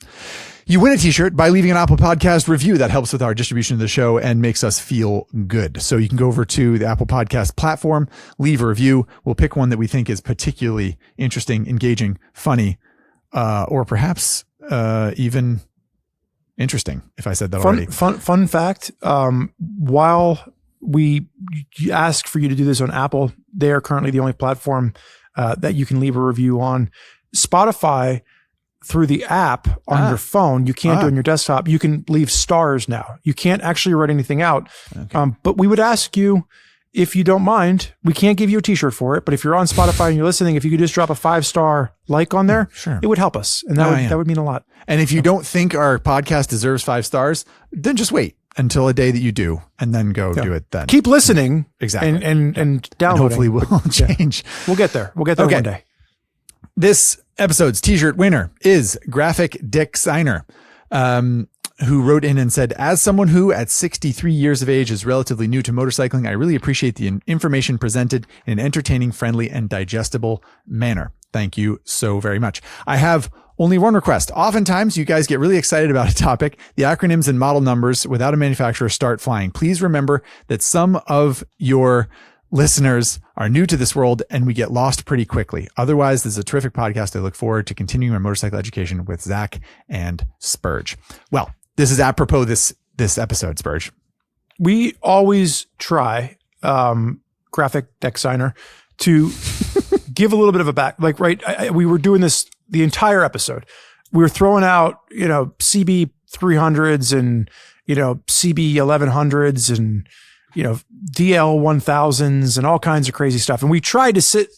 Speaker 2: You win a T-shirt by leaving an Apple Podcast review. That helps with our distribution of the show and makes us feel good. So you can go over to the Apple Podcast platform, leave a review. We'll pick one that we think is particularly interesting, engaging, funny, or perhaps even interesting, if I said that already.
Speaker 1: Fun fact, while we ask for you to do this on Apple, they are currently the only platform that you can leave a review on. Spotify, through the app on your phone, you can't do it on your desktop. You can leave stars now. You can't actually write anything out. Okay. But we would ask you, if you don't mind, we can't give you a T-shirt for it, but if you're on Spotify and you're listening, if you could just drop a 5-star like on there, sure, it would help us. And that would mean a lot. And if you don't think our podcast deserves 5 stars, then just wait until a day that you do, and then go do it then. Keep listening. Exactly. And downloading. And hopefully we'll change. We'll get there. We'll get there one day. This episode's T-shirt winner is Graphic Dick Signer, who wrote in and said, as someone who at 63 years of age is relatively new to motorcycling, I really appreciate the information presented in an entertaining, friendly, and digestible manner. Thank you so very much. I have only one request. Oftentimes, you guys get really excited about a topic. The acronyms and model numbers without a manufacturer start flying. Please remember that some of your listeners are new to this world and we get lost pretty quickly. Otherwise, this is a terrific podcast. I look forward to continuing my motorcycle education with Zack and Spurg. Well, this is apropos this episode, Spurg. We always try, Graphic Deck Signer, to give a little bit of a back, we were doing this the entire episode. We were throwing out, CB 300s and, CB 1100s and, DL 1000s and all kinds of crazy stuff. And we tried to sit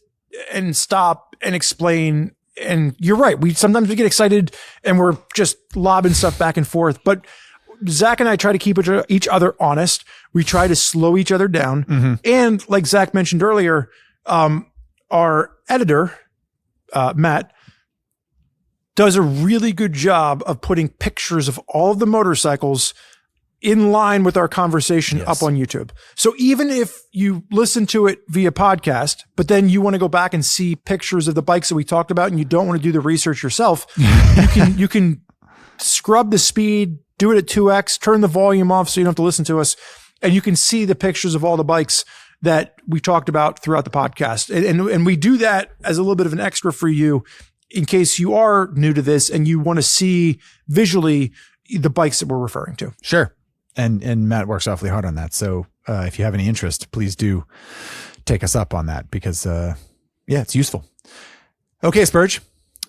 Speaker 1: and stop and explain. And you're right. Sometimes we get excited and we're just lobbing stuff back and forth. But Zack and I try to keep each other honest. We try to slow each other down. Mm-hmm. And like Zack mentioned earlier, our editor, Matt, does a really good job of putting pictures of all of the motorcycles in line with our conversation up on YouTube. So even if you listen to it via podcast, but then you want to go back and see pictures of the bikes that we talked about and you don't want to do the research yourself, you can scrub the speed, do it at 2x, turn the volume off so you don't have to listen to us, and you can see the pictures of all the bikes that we talked about throughout the podcast. And we do that as a little bit of an extra for you in case you are new to this and you want to see visually the bikes that we're referring to. Sure. And Matt works awfully hard on that. So if you have any interest, please do take us up on that because, it's useful. Okay, Spurge.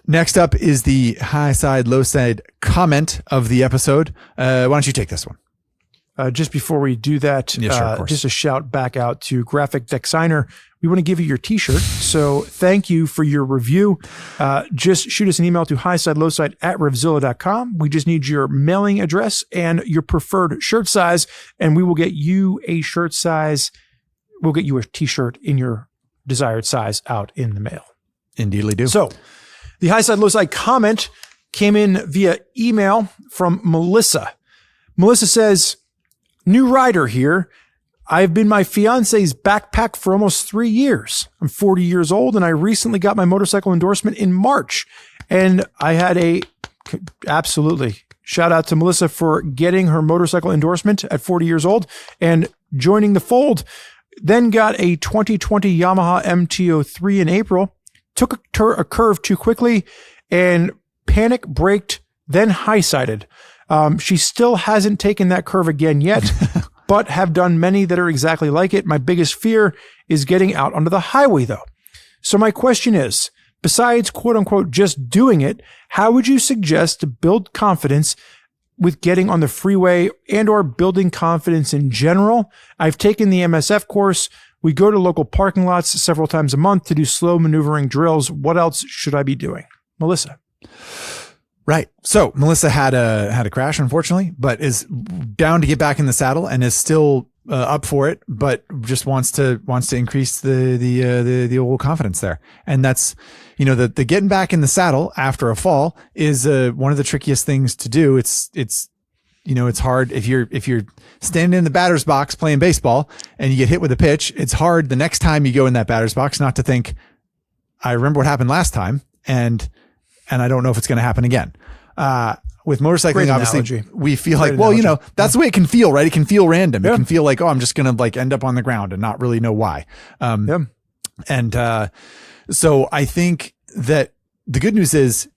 Speaker 2: Next up is the Highside, Lowside comment of the episode. Why don't you take this one?
Speaker 1: Just before we do that,
Speaker 2: Yeah, sure, of course.
Speaker 1: just a shout back out to Graphic Designer. We want to give you your t-shirt. So thank you for your review. Just shoot us an email to highsidelowside@RevZilla.com. We just need your mailing address and your preferred shirt size, and we will get you a shirt size. We'll get you a t-shirt in your desired size out in the mail.
Speaker 2: Indeedly do.
Speaker 1: So the Highside Lowside comment came in via email from Melissa. Melissa says, "New rider here. I've been my fiance's backpack for almost 3 years. I'm 40 years old and I recently got my motorcycle endorsement in March. And I had absolutely shout out to Melissa for getting her motorcycle endorsement at 40 years old and joining the fold. Then got a 2020 Yamaha MT-03 in April, took a curve too quickly and panic braked, then high-sided. She still hasn't taken that curve again yet, but have done many that are exactly like it. My biggest fear is getting out onto the highway though. So my question is, besides quote unquote just doing it, how would you suggest to build confidence with getting on the freeway and or building confidence in general? I've taken the MSF course. We go to local parking lots several times a month to do slow maneuvering drills. What else should I be doing?" Melissa.
Speaker 2: Right. So Melissa had a crash, unfortunately, but is down to get back in the saddle and is still up for it, but just wants to increase the old confidence there. And that's, the getting back in the saddle after a fall is one of the trickiest things to do. It's hard if you're standing in the batter's box playing baseball and you get hit with a pitch. It's hard the next time you go in that batter's box not to think, I remember what happened last time, and I don't know if it's going to happen again. With motorcycling,
Speaker 1: Great
Speaker 2: obviously,
Speaker 1: analogy.
Speaker 2: we feel
Speaker 1: Great
Speaker 2: like,
Speaker 1: analogy.
Speaker 2: that's the way it can feel, right? It can feel random.
Speaker 1: Yeah.
Speaker 2: It can feel like, I'm just going to end up on the ground and not really know why. And so I think that the good news is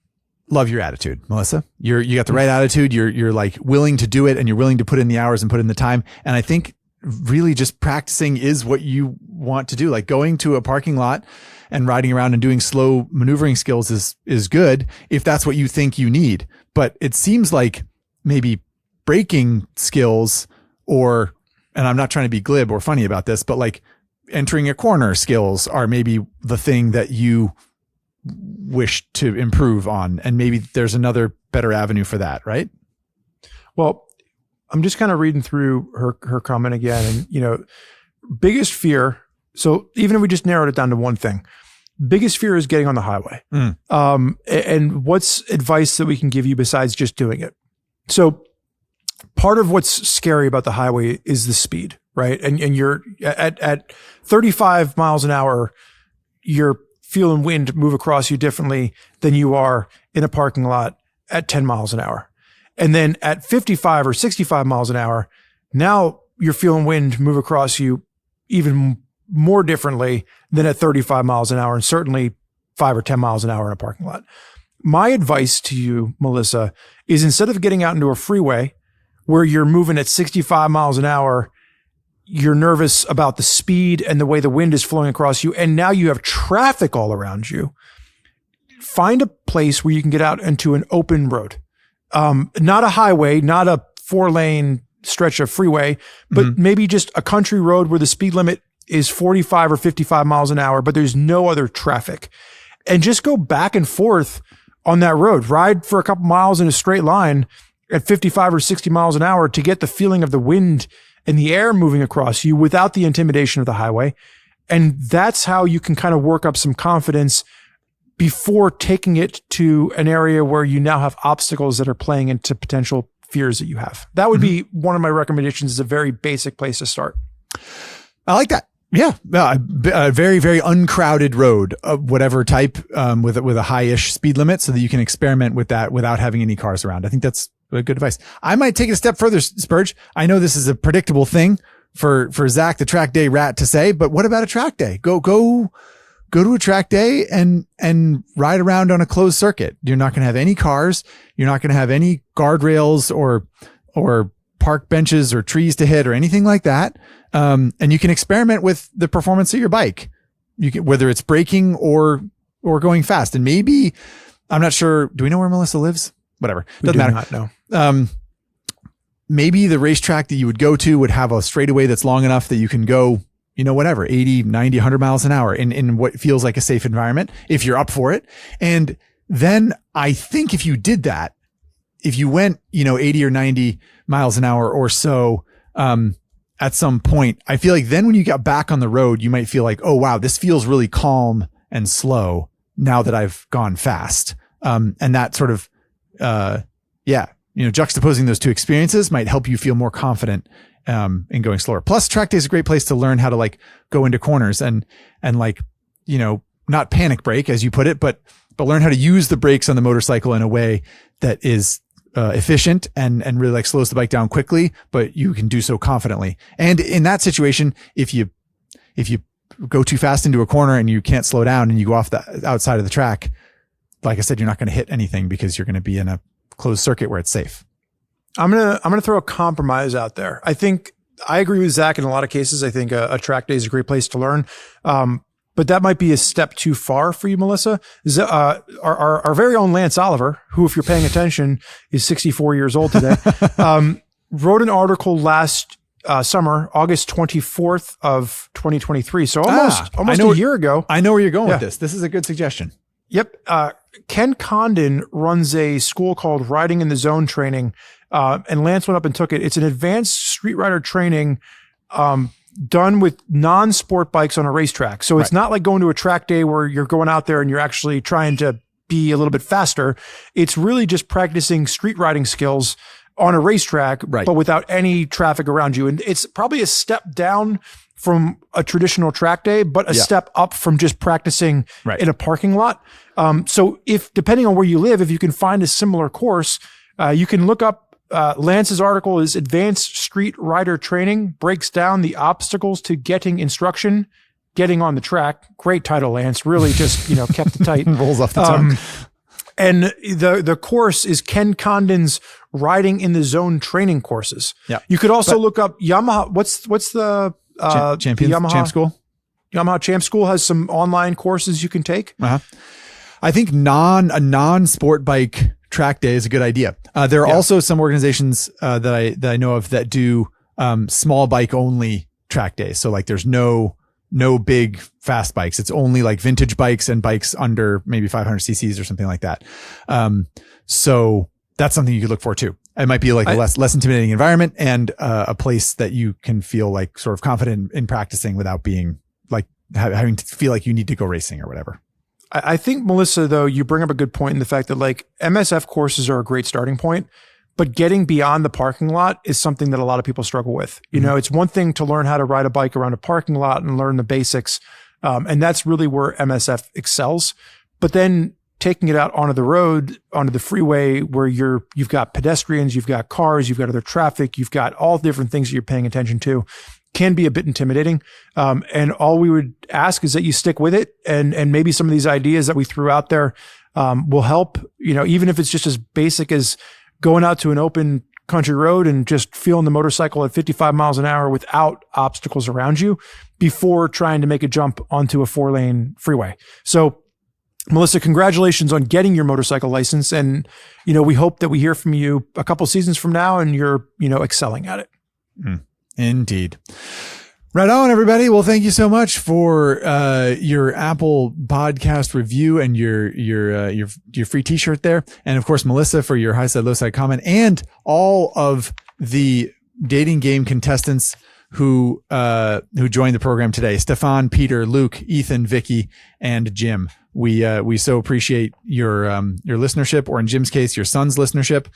Speaker 2: love your attitude, Melissa. You got the right attitude. You're like willing to do it and you're willing to put in the hours and put in the time. And I think really just practicing is what you want to do. Like going to a parking lot and riding around and doing slow maneuvering skills is good if that's what you think you need. But it seems like maybe braking skills and I'm not trying to be glib or funny about this, but like entering a corner skills are maybe the thing that you wish to improve on. And maybe there's another better avenue for that, right?
Speaker 1: Well, I'm just kind of reading through her comment again and, biggest fear. So even if we just narrowed it down to one thing, biggest fear is getting on the highway. And what's advice that we can give you besides just doing it? So part of what's scary about the highway is the speed, right? And you're at 35 miles an hour, you're feeling wind move across you differently than you are in a parking lot at 10 miles an hour. And then at 55 or 65 miles an hour, now you're feeling wind move across you even more differently than at 35 miles an hour and certainly 5 or 10 miles an hour in a parking lot. My advice to you, Melissa, is instead of getting out into a freeway where you're moving at 65 miles an hour, you're nervous about the speed and the way the wind is flowing across you, and now you have traffic all around you, find a place where you can get out into an open road. Not a highway, not a 4-lane stretch of freeway, but maybe just a country road where the speed limit is 45 or 55 miles an hour, but there's no other traffic. And just go back and forth on that road. Ride for a couple miles in a straight line at 55 or 60 miles an hour to get the feeling of the wind and the air moving across you without the intimidation of the highway. And that's how you can kind of work up some confidence before taking it to an area where you now have obstacles that are playing into potential fears that you have. That would be one of my recommendations. Is a very basic place to start.
Speaker 2: I like that. Yeah. A very, very uncrowded road of whatever type, with a high-ish speed limit so that you can experiment with that without having any cars around. I think that's good advice. I might take it a step further, Spurge. I know this is a predictable thing for Zach, the track day rat, to say, but what about a track day? Go to a track day and ride around on a closed circuit. You're not going to have any cars. You're not going to have any guardrails or park benches or trees to hit or anything like that. And you can experiment with the performance of your bike. You can, whether it's braking or going fast. And maybe I'm not sure. Do we know where Melissa lives? Whatever. Doesn't matter.
Speaker 1: Not know.
Speaker 2: Maybe the racetrack that you would go to would have a straightaway that's long enough that you can go, whatever, 80, 90, 100 miles an hour in what feels like a safe environment if you're up for it. And then I think if you did that, if you went, 80 or 90 miles an hour or so, at some point, I feel like then when you got back on the road, you might feel like, oh, wow, this feels really calm and slow now that I've gone fast. And that sort of, juxtaposing those two experiences might help you feel more confident in going slower. Plus, track day is a great place to learn how to go into corners and not panic brake, as you put it, but learn how to use the brakes on the motorcycle in a way that is efficient and really slows the bike down quickly, but you can do so confidently. And in that situation, if you go too fast into a corner and you can't slow down and you go off the outside of the track, like I said, you're not going to hit anything because you're going to be in a closed circuit where it's safe.
Speaker 1: I'm gonna throw a compromise out there. I think I agree with Zach in a lot of cases. I think a track day is a great place to learn. But that might be a step too far for you, Melissa. Our very own Lance Oliver, who, if you're paying attention, is 64 years old today, wrote an article last summer, August 24th of 2023. So almost a year ago.
Speaker 2: I know where you're going with this. This is a good suggestion.
Speaker 1: Yep. Ken Condon runs a school called Riding in the Zone Training, and Lance went up and took it. It's an advanced street rider training done with non-sport bikes on a racetrack. So it's not like going to a track day where you're going out there and you're actually trying to be a little bit faster. It's really just practicing street riding skills on a racetrack, but without any traffic around you. And it's probably a step down from a traditional track day, but a step up from just practicing in a parking lot. So depending on where you live, if you can find a similar course, you can look up Lance's article is Advanced Street Rider Training, breaks down the obstacles to getting instruction, getting on the track. Great title, Lance. Really just, kept it tight.
Speaker 2: Rolls off the tongue.
Speaker 1: And the course is Ken Condon's Riding in the Zone training courses. Yeah. You could also look up Yamaha. What's the Yamaha
Speaker 2: Champ School?
Speaker 1: Yamaha Champ School has some online courses you can take.
Speaker 2: I think a non-sport bike track day is a good idea. There are also some organizations that I know of that do small bike only track days. So there's no big fast bikes. It's only vintage bikes and bikes under maybe 500 cc's or something like that. So that's something you could look for too. It might be a less intimidating environment and a place that you can feel sort of confident in practicing without being having to feel like you need to go racing or whatever.
Speaker 1: I think, Melissa, though, you bring up a good point in the fact that MSF courses are a great starting point, but getting beyond the parking lot is something that a lot of people struggle with. It's one thing to learn how to ride a bike around a parking lot and learn the basics. And that's really where MSF excels. But then taking it out onto the road, onto the freeway where you've got pedestrians, you've got cars, you've got other traffic, you've got all different things that you're paying attention to, can be a bit intimidating. And all we would ask is that you stick with it. And maybe some of these ideas that we threw out there will help, even if it's just as basic as going out to an open country road and just feeling the motorcycle at 55 miles an hour without obstacles around you before trying to make a jump onto a 4-lane freeway. So Melissa, congratulations on getting your motorcycle license. And, we hope that we hear from you a couple seasons from now and you're, excelling at it.
Speaker 2: Indeed. Right on, everybody. Well, thank you so much for your Apple podcast review and your free T-shirt there, and of course, Melissa, for your Highside Lowside comment, and all of the dating game contestants who joined the program today: Stefan, Peter, Luke, Ethan, Vicky, and Jim. We so appreciate your listenership, or in Jim's case, your son's listenership.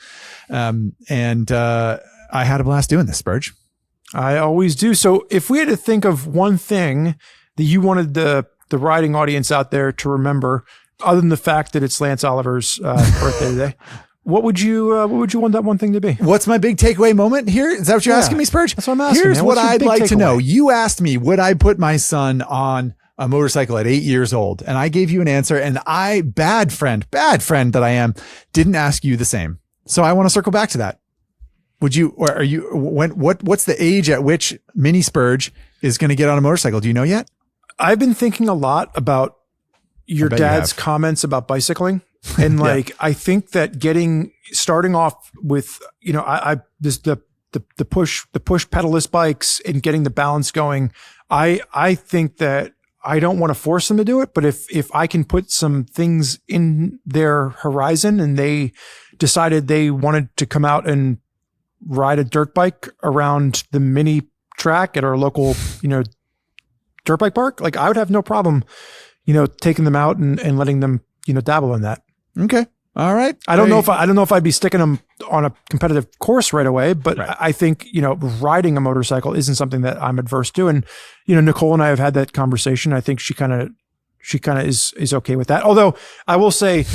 Speaker 2: And I had a blast doing this, Spurge.
Speaker 1: I always do. So if we had to think of one thing that you wanted the riding audience out there to remember, other than the fact that it's Lance Oliver's birthday today, what would you want that one thing to be?
Speaker 2: What's my big takeaway moment here? Is that what you're asking me, Spurge?
Speaker 1: That's what I'm asking.
Speaker 2: Here's what I'd like to know. You asked me, would I put my son on a motorcycle at 8 years old? And I gave you an answer, and I, bad friend that I am, didn't ask you the same. So I want to circle back to that. Would you, or are you, what's the age at which Mini Spurge is going to get on a motorcycle? Do you know yet?
Speaker 1: I've been thinking a lot about your dad's comments about bicycling And like, I think that starting off with, the push pedalless bikes and getting the balance going. I think that I don't want to force them to do it, but if I can put some things in their horizon and they decided they wanted to come out and ride a dirt bike around the mini track at our local, dirt bike park, like I would have no problem, taking them out and letting them, dabble in that.
Speaker 2: Okay. All right.
Speaker 1: I don't know if I'd be sticking them on a competitive course right away, but right. I think, riding a motorcycle isn't something that I'm adverse to. And, Nicole and I have had that conversation. I think she kind of is okay with that. Although I will say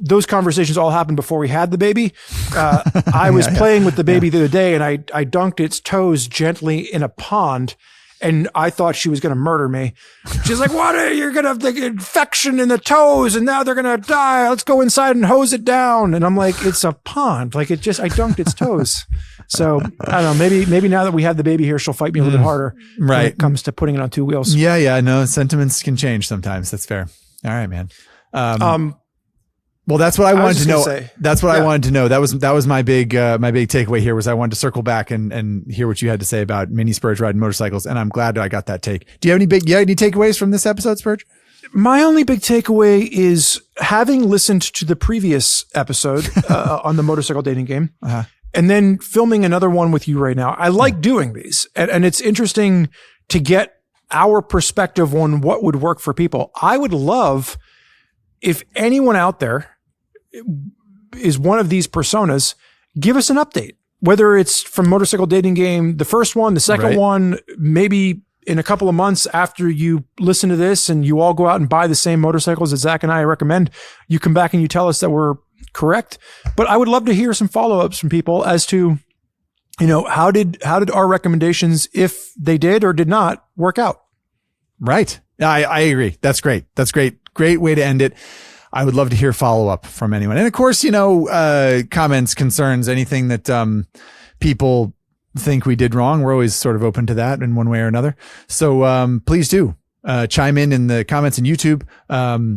Speaker 1: those conversations all happened before we had the baby. I was playing with the baby the other day and I dunked its toes gently in a pond. And I thought she was going to murder me. She's like, what? You're going to have the infection in the toes and now they're going to die. Let's go inside and hose it down. And I'm like, it's a pond. Like I dunked its toes. So I don't know, maybe now that we have the baby here, she'll fight me a little bit harder when it comes to putting it on two wheels.
Speaker 2: Yeah. No, sentiments can change sometimes. That's fair. All right, man. Well, that's what I wanted to know. That's what I wanted to know. That was my big takeaway here was I wanted to circle back and hear what you had to say about mini Spurge riding motorcycles. And I'm glad I got that take. Do you have any takeaways from this episode, Spurge?
Speaker 1: My only big takeaway is having listened to the previous episode on the motorcycle dating game and then filming another one with you right now. I like doing these and it's interesting to get our perspective on what would work for people. I would love if anyone out there is one of these personas, give us an update, whether it's from Motorcycle Dating Game, the first one, the second one, maybe in a couple of months after you listen to this and you all go out and buy the same motorcycles that Zach and I recommend, you come back and you tell us that we're correct. But I would love to hear some follow-ups from people as to, how did our recommendations, if they did or did not, work out?
Speaker 2: Right. I agree. That's great. That's great. Great way to end it. I would love to hear follow up from anyone. And of course, comments, concerns, anything that people think we did wrong. We're always sort of open to that in one way or another. So please do chime in the comments in YouTube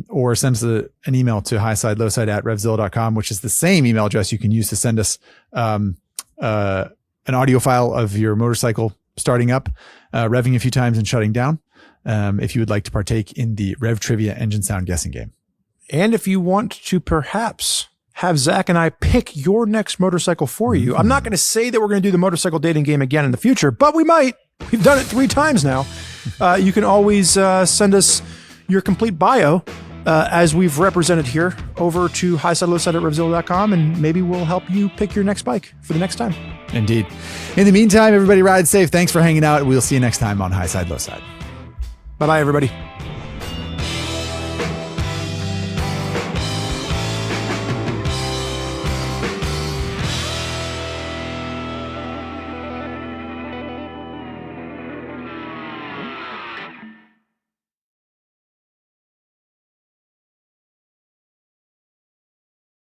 Speaker 2: or send us an email to highside@RevZilla.com, which is the same email address you can use to send us an audio file of your motorcycle starting up, revving a few times and shutting down. If you would like to partake in the Rev Trivia engine sound guessing game. And if you want to perhaps have Zach and I pick your next motorcycle for you, I'm not going to say that we're going to do the motorcycle dating game again in the future, but we might. We've done it 3 times now. You can always send us your complete bio as we've represented here over to Highside, Lowside at RevZilla.com, and maybe we'll help you pick your next bike for the next time. Indeed. In the meantime, everybody ride safe. Thanks for hanging out. We'll see you next time on Highside, Lowside. Bye-bye, everybody.